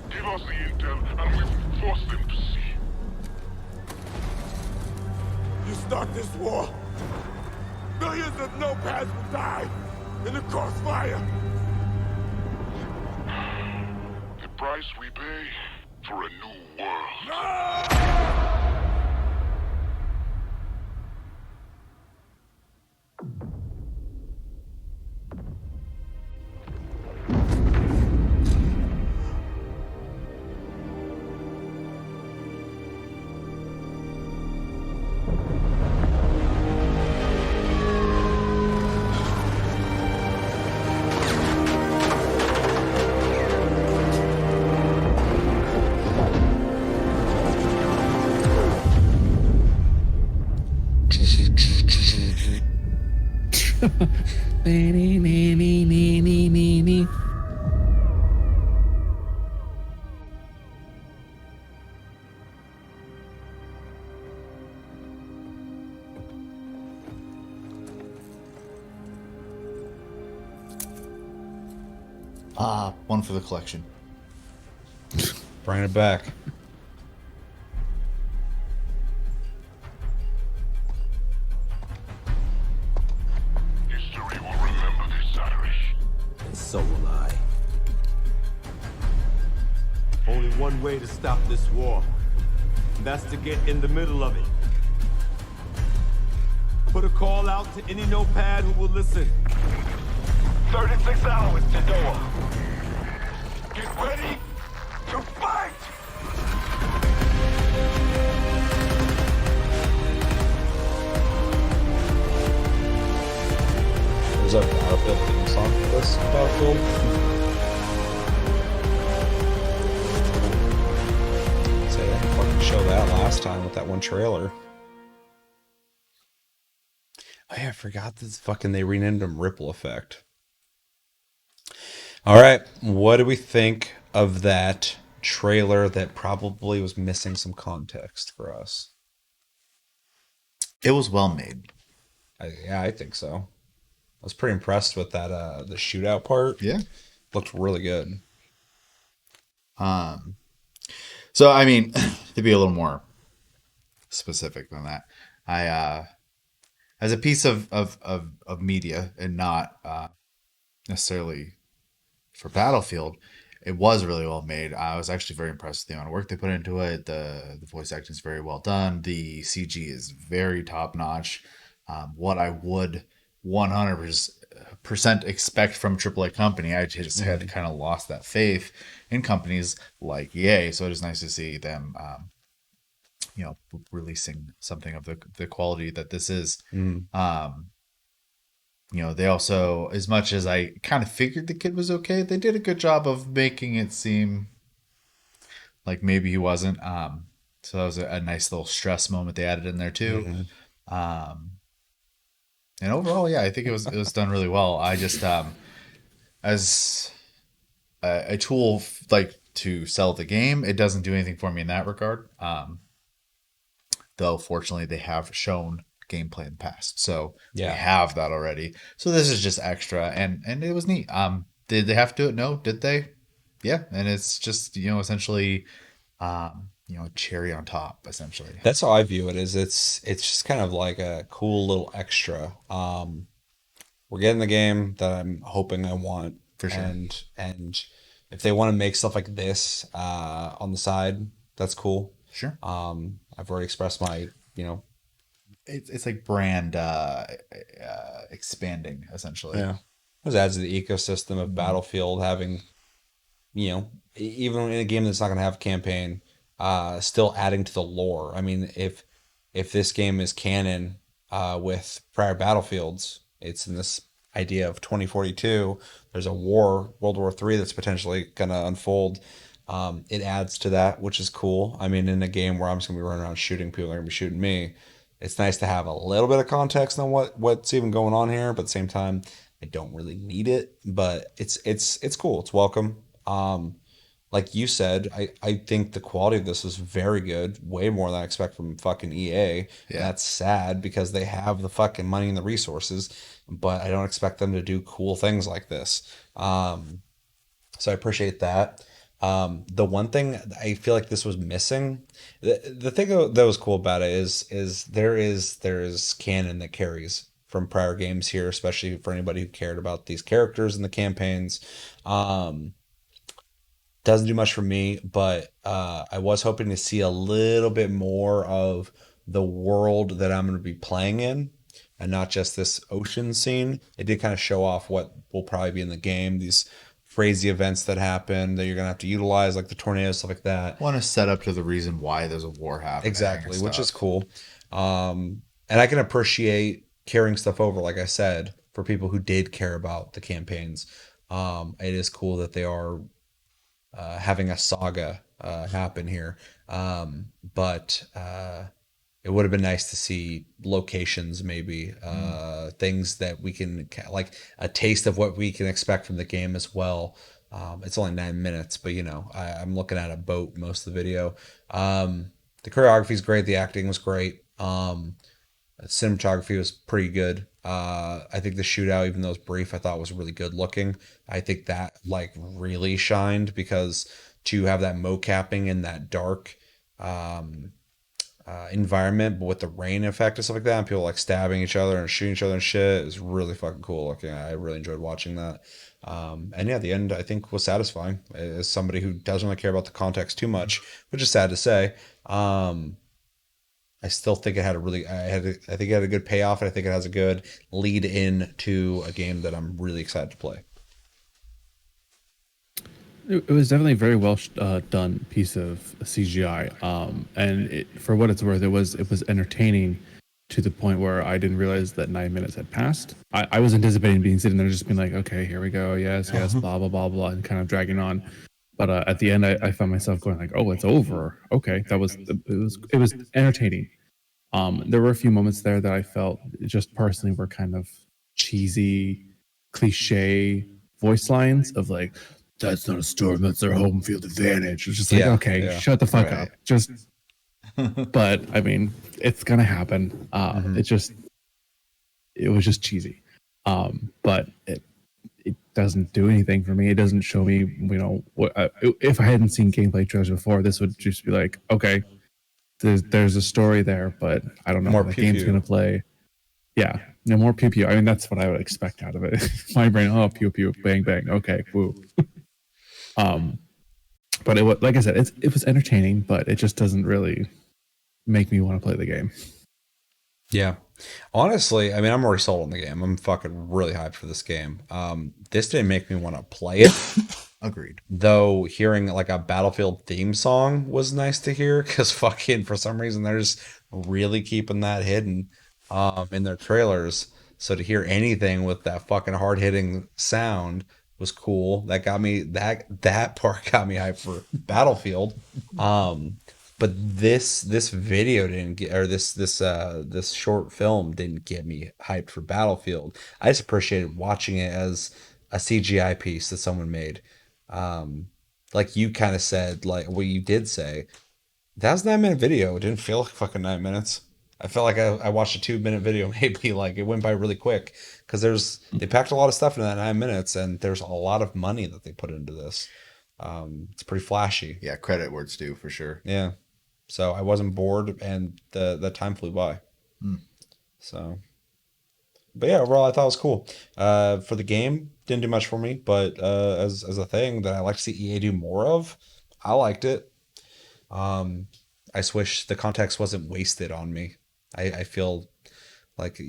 Speaker 15: Give us the intel, and we will force them to see.
Speaker 14: You start this war, millions of nomads will die in the crossfire.
Speaker 15: The price we pay for a new world.
Speaker 3: One for the collection.
Speaker 1: Bring it back.
Speaker 15: History will remember this, Irish.
Speaker 11: And so will I.
Speaker 14: Only one way to stop this war. And that's to get in the middle of it. Put a call out to any notepad who will listen.
Speaker 12: 36 hours to door. Get ready to fight!
Speaker 1: There's a Battlefield theme song for this Battlefield. So they didn't fucking show that last time with that one trailer. Oh yeah, I forgot this fucking, they renamed him Ripple Effect. All right, what do we think of that trailer that probably was missing some context for us?
Speaker 3: It was well made.
Speaker 1: Yeah, I think so. I was pretty impressed with that the shootout part.
Speaker 3: Yeah.
Speaker 1: Looked really good.
Speaker 3: So I mean, to be a little more specific than that, I as a piece of media and not necessarily for Battlefield, it was really well made. I was actually very impressed with the amount of work they put into it. The voice acting is very well done. The CG is very top notch. What I would 100% expect from a AAA company, I just had kind of lost that faith in companies like EA. So it is nice to see them, releasing something of the quality that this is. They also, as much as I kind of figured the kid was okay, they did a good job of making it seem like maybe he wasn't. So that was a nice little stress moment they added in there too. And overall, yeah, I think it was done really well. I just as a tool like to sell the game, it doesn't do anything for me in that regard. Though fortunately they have shown gameplay in the past, so we have that already. So this is just extra, and it was neat. Did they have to do it? No. Did they? Yeah. And it's just essentially cherry on top, essentially.
Speaker 1: That's how I view it. Is it's just kind of like a cool little extra. We're getting the game that I'm hoping I want
Speaker 3: for sure,
Speaker 1: and if they want to make stuff like this on the side, that's cool.
Speaker 3: Sure.
Speaker 1: I've already expressed my
Speaker 3: it's like brand expanding, essentially.
Speaker 1: Yeah. It adds to the ecosystem of Battlefield, having, even in a game that's not going to have a campaign, still adding to the lore. I mean, if this game is canon with prior Battlefields, it's in this idea of 2042. There's a war, World War III, that's potentially going to unfold. It adds to that, which is cool. I mean, in a game where I'm just going to be running around shooting people, they're going to be shooting me. It's nice to have a little bit of context on what's even going on here, but at the same time, I don't really need it. But it's cool. It's welcome. Like you said, I think the quality of this is very good, way more than I expect from fucking EA. Yeah. That's sad because they have the fucking money and the resources, but I don't expect them to do cool things like this. So I appreciate that. The one thing I feel like this was missing, the thing that was cool about it is there is canon that carries from prior games here, especially for anybody who cared about these characters in the campaigns. Doesn't do much for me, but I was hoping to see a little bit more of the world that I'm going to be playing in, and not just this ocean scene. It did kind of show off what will probably be in the game. These crazy events that happen that you're gonna have to utilize, like the tornadoes, stuff like that.
Speaker 3: Want to set up to the reason why there's a war happening.
Speaker 1: Exactly, which is cool. And I can appreciate carrying stuff over, like I said, for people who did care about the campaigns. It is cool that they are having a saga happen here. But it would have been nice to see locations, maybe things that we can, like a taste of what we can expect from the game as well. It's only 9 minutes, but I'm looking at a boat most of the video. The choreography is great. The acting was great. Cinematography was pretty good. I think the shootout, even though it was brief, I thought was really good looking. I think that really shined because to have that mocapping in that dark environment, but with the rain effect and stuff like that, and people stabbing each other and shooting each other and shit, is really fucking cool looking. I really enjoyed watching that. And yeah, the end I think was satisfying. As somebody who doesn't really care about the context too much, which is sad to say, I still think it had I think it had a good payoff, and I think it has a good lead in to a game that I'm really excited to play.
Speaker 2: It was definitely a very well done piece of CGI, and for what it's worth, it was entertaining to the point where I didn't realize that 9 minutes had passed. I was anticipating being sitting there just being like, okay, here we go, yes, blah blah blah blah, and kind of dragging on. But at the end, I found myself going like, oh, it's over. Okay, it was entertaining. There were a few moments there that I felt just personally were kind of cheesy, cliche voice lines of like, that's not a storm, that's their home field advantage. It's just like, shut the fuck up. Just, but I mean, it's gonna happen. It was just cheesy. But it doesn't do anything for me. It doesn't show me, what if I hadn't seen gameplay trailers before, this would just be like, okay, there's a story there, but I don't know how the game's gonna play. Yeah, no more pew pew. I mean, that's what I would expect out of it. My brain, pew pew, bang bang. Okay, woo. But it was, like I said, it was entertaining, but it just doesn't really make me want to play the game.
Speaker 1: Yeah. Honestly, I mean, I'm already sold on the game. I'm fucking really hyped for this game. This didn't make me want to play it.
Speaker 3: Agreed.
Speaker 1: Though hearing like a Battlefield theme song was nice to hear, because fucking for some reason they're just really keeping that hidden in their trailers. So to hear anything with that fucking hard hitting sound was cool. That got me that part got me hyped for Battlefield. But this video didn't get, or this short film didn't get me hyped for Battlefield. I just appreciated watching it as a CGI piece that someone made. Like you kind of said, like what you did say, that was a 9-minute video. It didn't feel like fucking 9 minutes. I felt like I watched a 2-minute video, maybe. Like it went by really quick because they packed a lot of stuff into that 9 minutes, and there's a lot of money that they put into this. It's pretty flashy.
Speaker 3: Yeah, credit where it's due for sure.
Speaker 1: Yeah. So I wasn't bored, and the time flew by. So, but yeah, overall I thought it was cool. For the game, didn't do much for me, but as a thing that I like to see EA do more of, I liked it. I just wish the context wasn't wasted on me. I feel like,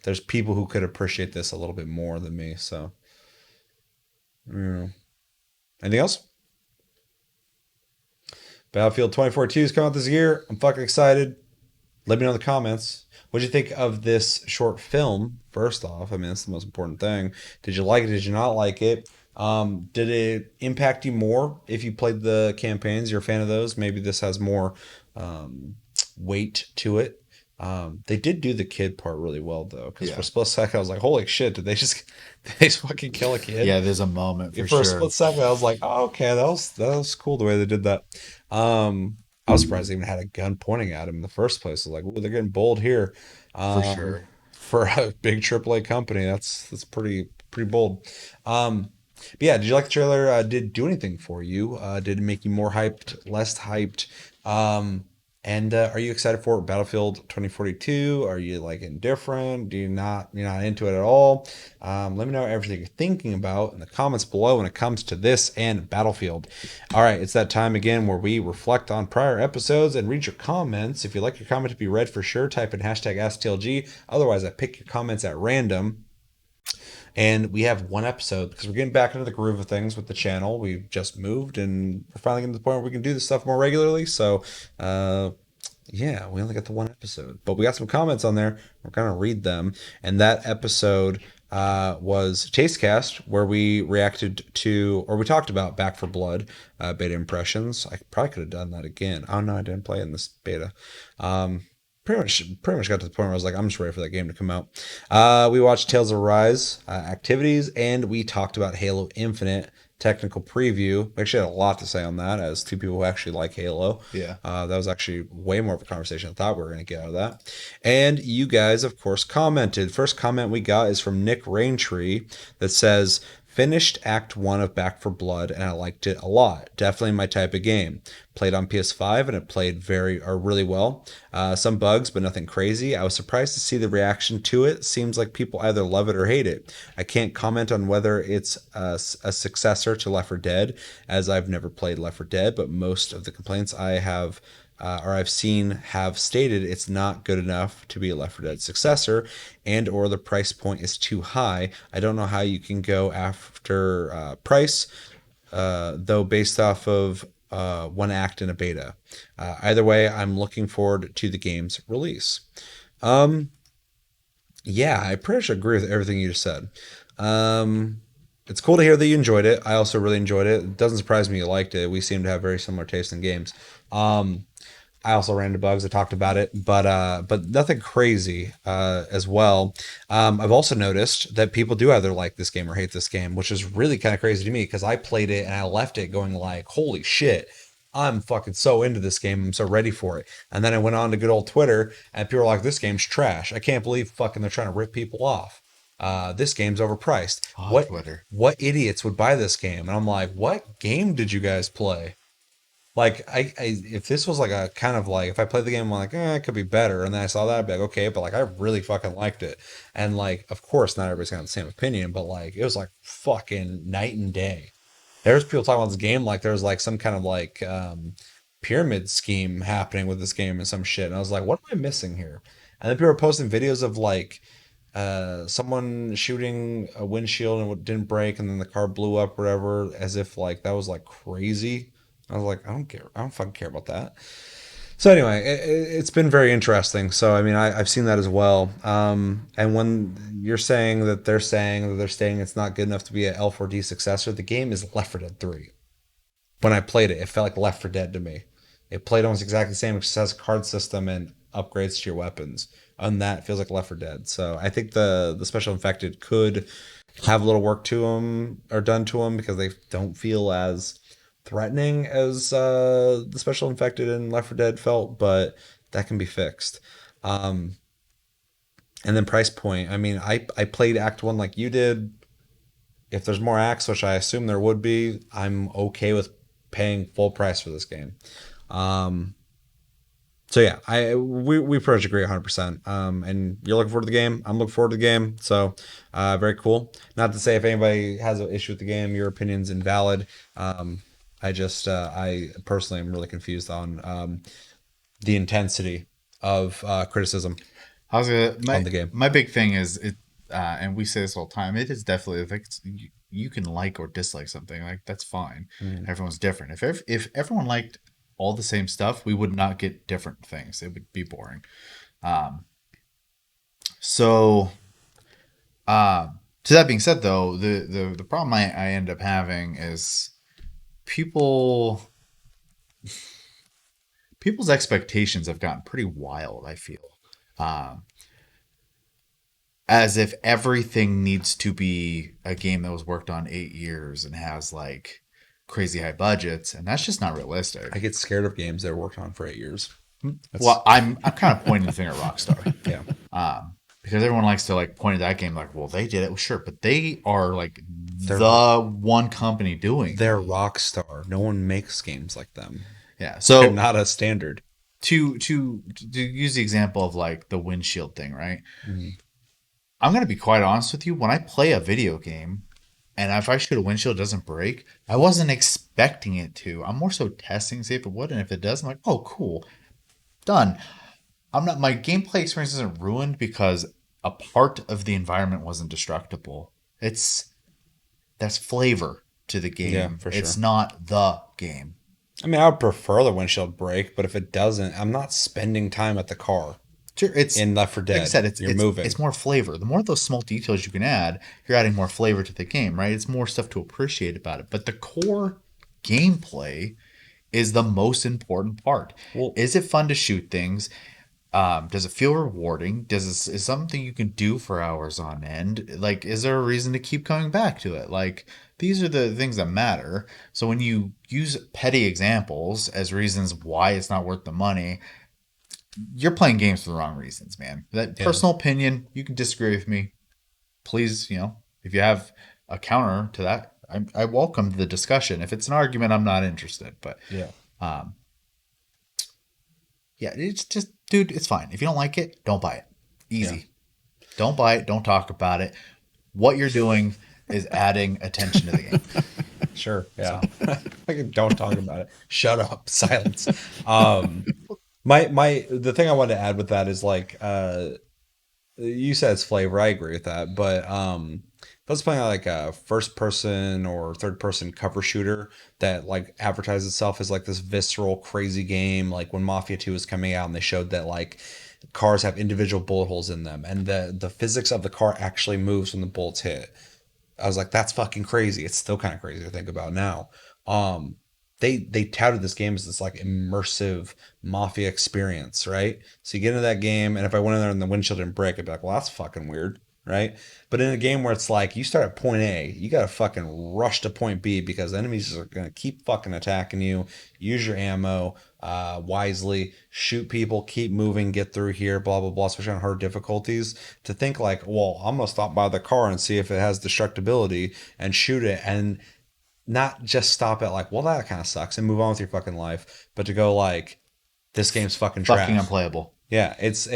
Speaker 1: there's people who could appreciate this a little bit more than me. So, anything else? Battlefield 2042 is coming out this year. I'm fucking excited. Let me know in the comments. What did you think of this short film? First off, I mean, that's the most important thing. Did you like it? Did you not like it? Did it impact you more if you played the campaigns? You're a fan of those? Maybe this has more weight to it. They did do the kid part really well, though, because for a split second I was like, "Holy shit! Did they just fucking kill a kid?"
Speaker 3: Yeah, there's a moment for
Speaker 1: For
Speaker 3: sure.
Speaker 1: a split second, I was like, "Oh, okay, that was cool the way they did that." I was surprised they even had a gun pointing at him in the first place. I was like, "Ooh, they're getting bold here."
Speaker 3: For sure.
Speaker 1: For a big AAA company, that's pretty bold. But yeah, did you like the trailer? Did it do anything for you? Did it make you more hyped, less hyped? And are you excited for Battlefield 2042? Are you like indifferent? You're not into it at all? Let me know everything you're thinking about in the comments below when it comes to this and Battlefield. All right, it's that time again where we reflect on prior episodes and read your comments. If you'd like your comment to be read for sure, type in #AskTLG. Otherwise, I pick your comments at random. And we have one episode because we're getting back into the groove of things with the channel. We've just moved and we're finally getting to the point where we can do this stuff more regularly. So, yeah, we only got the one episode, but we got some comments on there. We're going to read them. And that episode was Tastecast, where we reacted to, or we talked about Back for Blood beta impressions. I probably could have done that again. Oh, no, I didn't play in this beta. Pretty much got to the point where I was like, I'm just ready for that game to come out. We watched Tales of Rise activities, and we talked about Halo Infinite technical preview. We actually had a lot to say on that as two people who actually like Halo.
Speaker 3: Yeah.
Speaker 1: That was actually way more of a conversation I thought we were going to get out of that. And you guys, of course, commented. First comment we got is from Nick Raintree that says, finished Act 1 of Back for Blood, and I liked it a lot. Definitely my type of game. Played on PS5, and it played really well. Some bugs, but nothing crazy. I was surprised to see the reaction to it. Seems like people either love it or hate it. I can't comment on whether it's a successor to Left 4 Dead, as I've never played Left 4 Dead, but most of the complaints I have or I've seen have stated it's not good enough to be a Left 4 Dead successor, and or the price point is too high. I don't know how you can go after price, though, based off of one act in a beta. Either way, I'm looking forward to the game's release. Yeah, I pretty much agree with everything you just said. It's cool to hear that you enjoyed it. I also really enjoyed it. It doesn't surprise me you liked it. We seem to have very similar taste in games. I also ran into bugs. I talked about it, but nothing crazy as well. I've also noticed that people do either like this game or hate this game, which is really kind of crazy to me because I played it and I left it going like, holy shit, I'm fucking so into this game. I'm so ready for it. And then I went on to good old Twitter and people were like, this game's trash. I can't believe fucking they're trying to rip people off. This game's overpriced.
Speaker 3: Twitter.
Speaker 1: What idiots would buy this game? And I'm like, what game did you guys play? Like, I if this was like a kind of like, if I played the game, I'm like, it could be better. And then I saw that, I'd be like, okay, but like, I really fucking liked it. And like, of course, not everybody's gonna have the same opinion, but like, it was like fucking night and day. There's people talking about this game like there's like some kind of like pyramid scheme happening with this game and some shit. And I was like, what am I missing here? And then people are posting videos of like someone shooting a windshield and it didn't break, and then the car blew up, or whatever, as if like that was like crazy. I was like, I don't care. I don't fucking care about that. So anyway, it's been very interesting. So I mean, I've seen that as well. And when you're saying that they're saying it's not good enough to be an L4D successor, the game is Left 4 Dead 3. When I played it, it felt like Left 4 Dead to me. It played almost exactly the same, except it has a card system and upgrades to your weapons. And that feels like Left 4 Dead. So I think the special infected could have a little work to them or done to them because they don't feel as threatening as the special infected in Left 4 Dead felt, but that can be fixed. And then price point. I mean, I played Act 1 like you did. If there's more acts, which I assume there would be, I'm okay with paying full price for this game. So yeah, we pretty much agree 100%. And you're looking forward to the game. I'm looking forward to the game. So very cool. Not to say if anybody has an issue with the game, your opinion's invalid. I personally am really confused on the intensity of criticism
Speaker 3: on
Speaker 1: the game.
Speaker 3: My big thing is it, and we say this all the time. It is definitely like you can like or dislike something. Like that's fine. Everyone's different. If everyone liked all the same stuff, we would not get different things. It would be boring. To that being said, though, the problem I end up having is people's expectations have gotten pretty wild, I feel. As if everything needs to be a game that was worked on 8 years and has like crazy high budgets, and that's just not realistic.
Speaker 1: I get scared of games that are worked on for 8 years.
Speaker 3: Well, I'm kind of pointing the finger at Rockstar.
Speaker 1: Yeah.
Speaker 3: Because everyone likes to like point at that game like, well, they did it. Well, sure, but they are like the one company doing
Speaker 1: They're Rockstar. No one makes games like them.
Speaker 3: Yeah. So
Speaker 1: they're not a standard.
Speaker 3: To use the example of like the windshield thing, right? Mm-hmm. I'm going to be quite honest with you. When I play a video game and if I shoot a windshield, it doesn't break, I wasn't expecting it to. I'm more so testing to see if it would. And if it does, I'm like, oh, cool. Done. My gameplay experience isn't ruined because a part of the environment wasn't destructible. That's flavor to the game.
Speaker 1: Yeah, for sure.
Speaker 3: It's not the game.
Speaker 1: I mean, I would prefer the windshield break, but if it doesn't, I'm not spending time at the car.
Speaker 3: Sure, it's
Speaker 1: in Left 4 Dead.
Speaker 3: Like I said,
Speaker 1: you're moving.
Speaker 3: It's more flavor. The more of those small details you can add, you're adding more flavor to the game, right? It's more stuff to appreciate about it. But the core gameplay is the most important part. Well, is it fun to shoot things? Does it feel rewarding? Is something you can do for hours on end? Like, is there a reason to keep coming back to it? Like, these are the things that matter. So when you use petty examples as reasons why it's not worth the money, you're playing games for the wrong reasons, man. That personal opinion, you can disagree with me. Please, if you have a counter to that, I welcome the discussion. If it's an argument, I'm not interested. But it's just, dude, it's fine. If you don't like it, don't buy it. Easy. Yeah. Don't buy it. Don't talk about it. What you're doing is adding attention to the game.
Speaker 1: Sure. Yeah. So. Don't talk about it. Shut up. Silence. The thing I wanted to add with that is like you said it's flavor. I agree with that, but if I was playing like a first person or third person cover shooter that like advertised itself as like this visceral crazy game, like when Mafia 2 was coming out and they showed that like cars have individual bullet holes in them and the physics of the car actually moves when the bullets hit, I was like, that's fucking crazy. It's still kind of crazy to think about now. They touted this game as this like immersive Mafia experience, right? So you get into that game, and if I went in there and the windshield didn't break, I'd be like, well, that's fucking weird, right? But in a game where it's like you start at point A, you gotta fucking rush to point B because enemies are gonna keep fucking attacking you. Use your ammo wisely, shoot people, keep moving, get through here, blah blah blah. Especially on hard difficulties, to think like, well, I'm gonna stop by the car and see if it has destructibility and shoot it and not just stop at like, well, that kind of sucks and move on with your fucking life, but to go like, this game's fucking trash.
Speaker 3: Fucking unplayable.
Speaker 1: Yeah, it's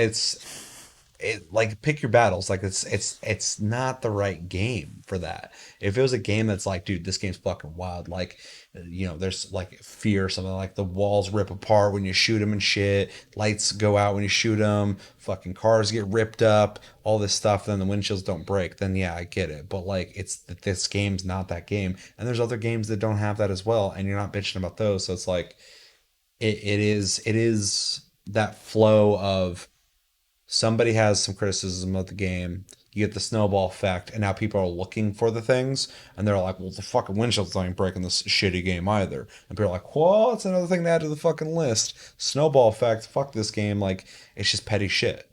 Speaker 1: like pick your battles. Like it's not the right game for that. If it was a game that's like, dude, this game's fucking wild. Like, there's like fear, something like the walls rip apart when you shoot them and shit. Lights go out when you shoot them. Fucking cars get ripped up. All this stuff. Then the windshields don't break. Then yeah, I get it. But like, this game's not that game. And there's other games that don't have that as well. And you're not bitching about those. So it's like, it is that flow of somebody has some criticism of the game, you get the snowball effect, and now people are looking for the things, and they're like, well, the fucking windshield's not even breaking this shitty game either. And people are like, well, it's another thing to add to the fucking list. Snowball effect, fuck this game. Like, it's just petty shit.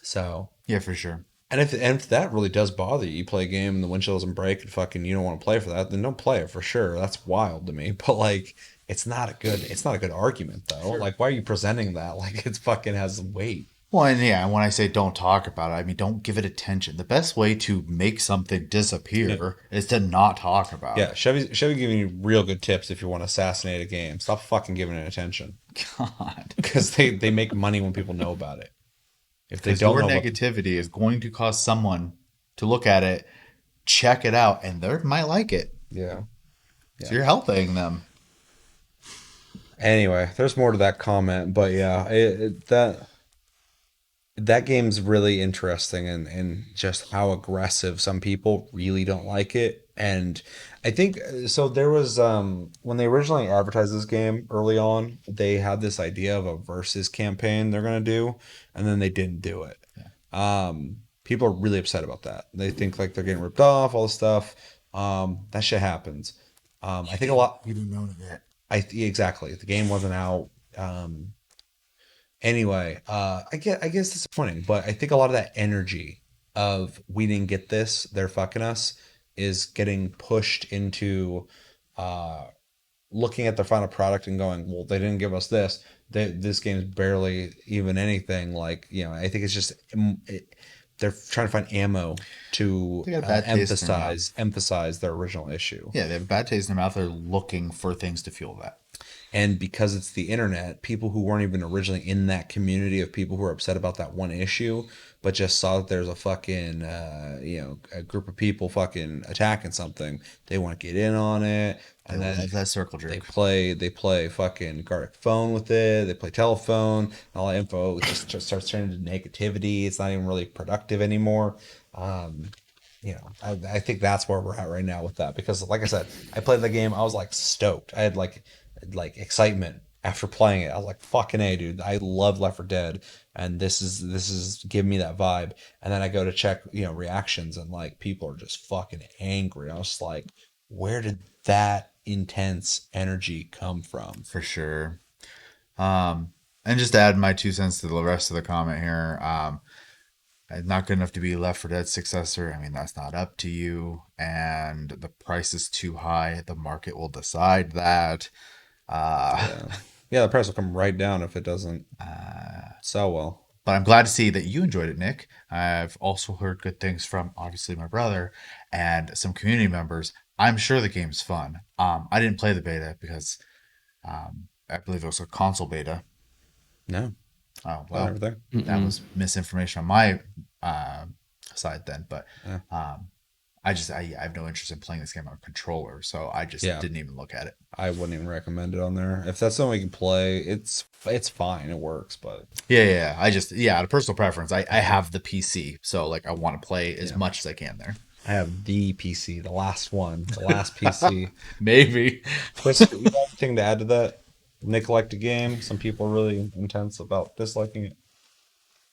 Speaker 1: So
Speaker 3: Yeah, for sure.
Speaker 1: and if that really does bother you, you play a game and the windshield doesn't break and fucking you don't want to play for that, then don't play it for sure. That's wild to me. But like, it's not a good argument though. Like, why are you presenting that like it's fucking has weight?
Speaker 3: Well, and yeah, when I say don't talk about it, I mean don't give it attention. The best way to make something disappear is to not talk about
Speaker 1: Yeah,
Speaker 3: it.
Speaker 1: Chevy giving you real good tips if you want to assassinate a game. Stop fucking giving it attention.
Speaker 3: God.
Speaker 1: Because they make money when people know about it. If they
Speaker 3: Because
Speaker 1: don't
Speaker 3: your
Speaker 1: know
Speaker 3: negativity is going to cause someone to look at it, check it out, and they might like it.
Speaker 1: Yeah.
Speaker 3: So you're helping them.
Speaker 1: Anyway, there's more to that comment, but yeah, that game's really interesting and just how aggressive some people really don't like it. And I think so there was when they originally advertised this game early on, they had this idea of a versus campaign they're gonna do, and then they didn't do it. People are really upset about that. They think like they're getting ripped off, all this stuff. That shit happens. I think a lot.
Speaker 3: You didn't know that.
Speaker 1: Exactly. The game wasn't out. Anyway, I guess disappointing, but I think a lot of that energy of we didn't get this, they're fucking us, is getting pushed into looking at their final product and going, well, they didn't give us this. This game's barely even anything. Like, I think it's just they're trying to find ammo to
Speaker 3: They got a bad taste in their
Speaker 1: emphasize their original issue.
Speaker 3: Yeah, they have a bad taste in their mouth. They're looking for things to fuel that.
Speaker 1: And because it's the internet, people who weren't even originally in that community of people who are upset about that one issue, but just saw that there's a fucking, a group of people fucking attacking something, they want to get in on it. And then
Speaker 3: that circle jerk.
Speaker 1: They play fucking Gartic Phone with it. They play telephone. And all that info just starts turning into negativity. It's not even really productive anymore. I think that's where we're at right now with that, because like I said, I played the game. I was like stoked. I had like excitement after playing it. I was like, fucking A, dude. I love Left 4 Dead, and this is giving me that vibe. And then I go to check, reactions, and like people are just fucking angry. I was like, where did that intense energy come from?
Speaker 3: For sure. And just to add my 2 cents to the rest of the comment here, not good enough to be Left 4 Dead successor. I mean, that's not up to you, and the price is too high. The market will decide that.
Speaker 1: The price will come right down if it doesn't sell well.
Speaker 3: But I'm glad to see that you enjoyed it, Nick. I've also heard good things from obviously my brother and some community members. I'm sure the game's fun. I didn't play the beta because I believe it was a console beta.
Speaker 1: No.
Speaker 3: Oh, well, that was misinformation on my side then. But I have no interest in playing this game on a controller, so I just didn't even look at it.
Speaker 1: I wouldn't even recommend it on there. If that's something you can play, it's fine. It works, but
Speaker 3: out of personal preference, I have the PC, so like I want to play as much as I can there.
Speaker 1: I have the PC, the last PC.
Speaker 3: Maybe.
Speaker 1: Chris, you have anything to add to that? Nick liked a game. Some people are really intense about disliking it.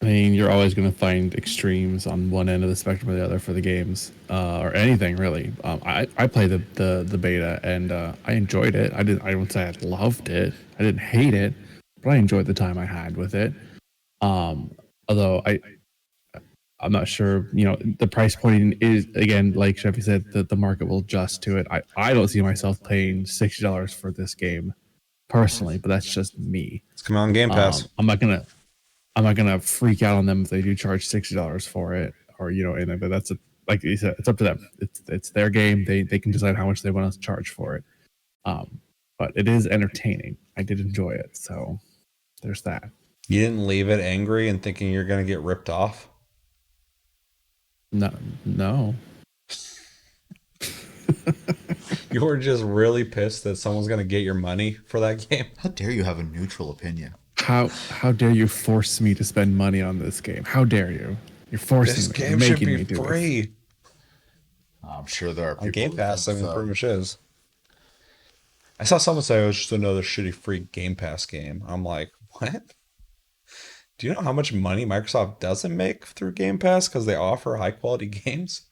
Speaker 2: I mean, you're always going to find extremes on one end of the spectrum or the other for the games, or anything really. I played the beta and I enjoyed it. I wouldn't say I loved it. I didn't hate it, but I enjoyed the time I had with it. Although I'm not sure. The price point is, again, like Chevy said, the market will adjust to it. I don't see myself paying $60 for this game personally, but that's just me.
Speaker 1: It's coming on Game Pass.
Speaker 2: I'm not gonna freak out on them if they do charge $60 for it, or but that's like you said, it's up to them. It's their game. They can decide how much they want to charge for it. But it is entertaining. I did enjoy it, so there's that.
Speaker 1: You didn't leave it angry and thinking you're gonna get ripped off?
Speaker 2: No.
Speaker 1: You were just really pissed that someone's gonna get your money for that game?
Speaker 3: How dare you have a neutral opinion?
Speaker 2: How dare you force me to spend money on this game? How dare you? You're forcing
Speaker 1: This
Speaker 2: me.
Speaker 1: game
Speaker 2: You're
Speaker 1: should
Speaker 2: making
Speaker 1: be
Speaker 2: me do
Speaker 1: free.
Speaker 2: this.
Speaker 3: I'm sure there are people
Speaker 1: On Game
Speaker 3: who
Speaker 1: Pass, I
Speaker 3: think
Speaker 1: mean,
Speaker 3: so.
Speaker 1: pretty much is. I saw someone say it was just another shitty free Game Pass game. I'm like, what? Do you know how much money Microsoft doesn't make through Game Pass because they offer high quality games?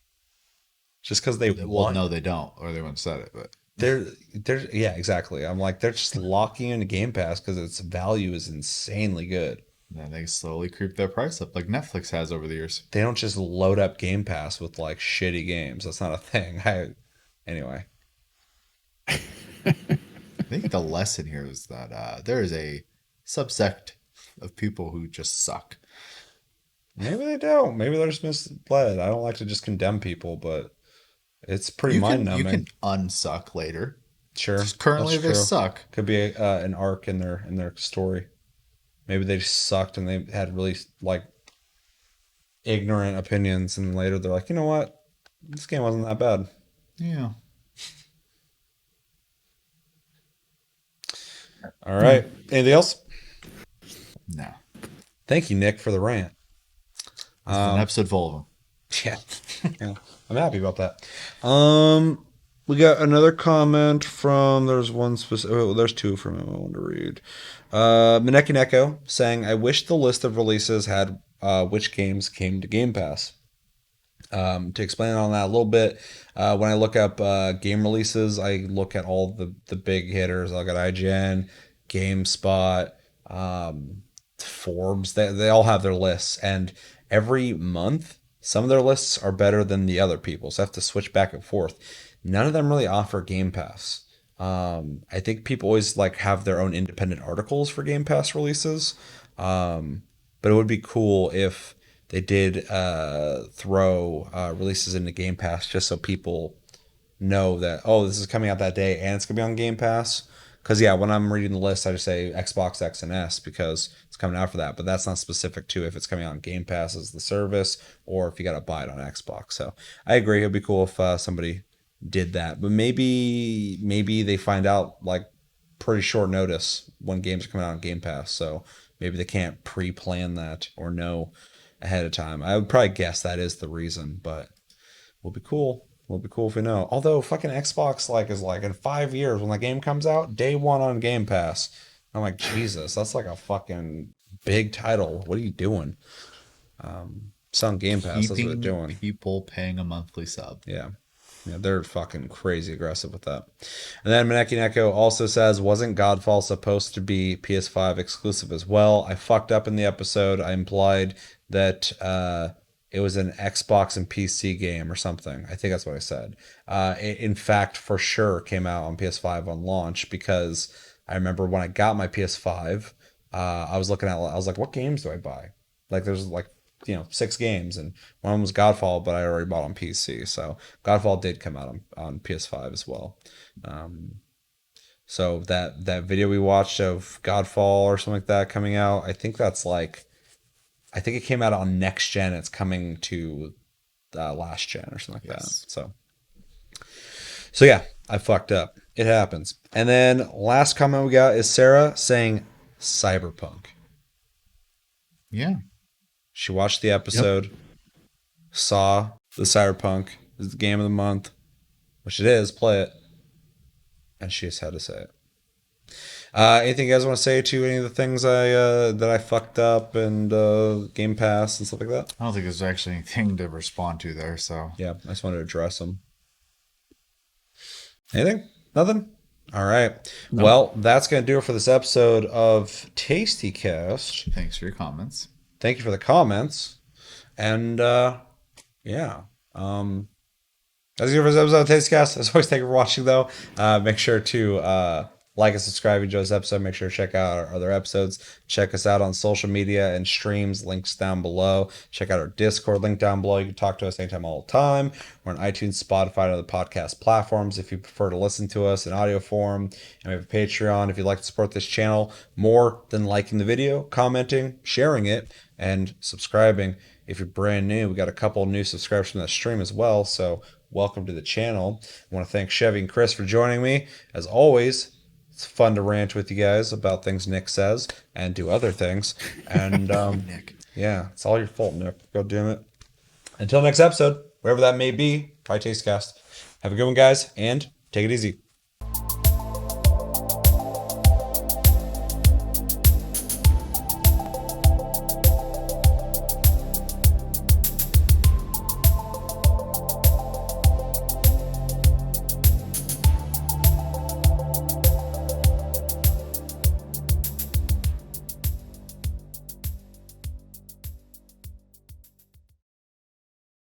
Speaker 1: Just because they
Speaker 3: Well,
Speaker 1: want.
Speaker 3: no, they don't, or they wouldn't have said it. But
Speaker 1: They're yeah, exactly. I'm like, they're just locking into Game Pass because its value is insanely good.
Speaker 3: then they slowly creep their price up, like Netflix has over the years.
Speaker 1: They don't just load up Game Pass with like shitty games. That's not a thing. Anyway.
Speaker 3: I think the lesson here is that there is a subsect of people who just suck.
Speaker 1: Maybe they don't. Maybe they're just misled. I don't like to just condemn people, but it's pretty mind-numbing.
Speaker 3: You can unsuck later.
Speaker 1: Sure.
Speaker 3: Just currently,
Speaker 1: that's
Speaker 3: they
Speaker 1: true.
Speaker 3: suck.
Speaker 1: Could be an arc in their story. Maybe they just sucked and they had really like ignorant opinions, and later they're like, you know what, this game wasn't that bad.
Speaker 3: Yeah.
Speaker 1: All right. Anything else?
Speaker 3: No.
Speaker 1: Thank you, Nick, for the rant.
Speaker 3: An episode full of them.
Speaker 1: Yeah. I'm happy about that. We got another comment from, there's one specific, there's two from him I want to read. Maneki Neko saying, I wish the list of releases had which games came to Game Pass. To explain on that a little bit, when I look up game releases, I look at all the big hitters. I look at IGN, GameSpot, Forbes. They all have their lists, and every month some of their lists are better than the other people, so I have to switch back and forth. None of them really offer Game Pass. I think people always like have their own independent articles for Game Pass releases, but it would be cool if they did throw releases into Game Pass just so people know that, oh, this is coming out that day and it's going to be on Game Pass. Because, yeah, when I'm reading the list, I just say Xbox X and S because it's coming out for that. But that's not specific to if it's coming out on Game Pass as the service or if you got to buy it on Xbox. So I agree. It'd be cool if somebody did that. But maybe they find out like pretty short notice when games are coming out on Game Pass. So maybe they can't pre-plan that or know ahead of time. I would probably guess that is the reason, but will be cool. Will be cool if we know. Although fucking Xbox is like in 5 years when the game comes out, day one on Game Pass. I'm like, Jesus, that's like a fucking big title. What are you doing? It's on Game Pass. That's what they're doing.
Speaker 3: People paying a monthly sub.
Speaker 1: Yeah. Yeah, they're fucking crazy aggressive with that. And then Maneki Neko also says, wasn't Godfall supposed to be PS5 exclusive as well? I fucked up in the episode. I implied that it was an Xbox and PC game or something. I think that's what I said. It, in fact, for sure came out on PS5 on launch because I remember when I got my PS5, I was looking at, I was like, what games do I buy? Like there's like, 6 games, and one of them was Godfall, but I already bought on PC. So Godfall did come out on PS5 as well. So that video we watched of Godfall or something like that coming out, I think it came out on next gen. It's coming to last gen or something like that. So yeah, I fucked up. It happens. And then last comment we got is Sarah saying Cyberpunk.
Speaker 3: Yeah.
Speaker 1: She watched the episode, saw the Cyberpunk is the game of the month, which it is, play it, and she just had to say it. Anything you guys want to say to any of the things that I fucked up and Game Pass and stuff like that?
Speaker 3: I don't think there's actually anything to respond to there, so.
Speaker 1: Yeah, I just wanted to address them. Anything? Nothing? All right. No. Well, that's going to do it for this episode of Tasty Cast.
Speaker 3: Thanks for your comments.
Speaker 1: Thank you for the comments. And, yeah. That's it for this episode of Tasty Cast. As always, thank you for watching, though. Make sure to Like and subscribe if you enjoyed this episode. Make sure to check out our other episodes. Check us out on social media and streams. Links down below. Check out our Discord link down below. You can talk to us anytime, all the time. We're on iTunes, Spotify, and other podcast platforms if you prefer to listen to us in audio form. And we have a Patreon if you'd like to support this channel more than liking the video, commenting, sharing it, and subscribing. If you're brand new, we got a couple new subscribers from that stream as well. So welcome to the channel. I want to thank Chevy and Kris for joining me. As always, it's fun to rant with you guys about things Nick says and do other things. And
Speaker 3: Nick.
Speaker 1: Yeah, it's all your fault, Nick. God damn it. Until next episode, wherever that may be, probably Tastecast. Have a good one, guys, and take it easy.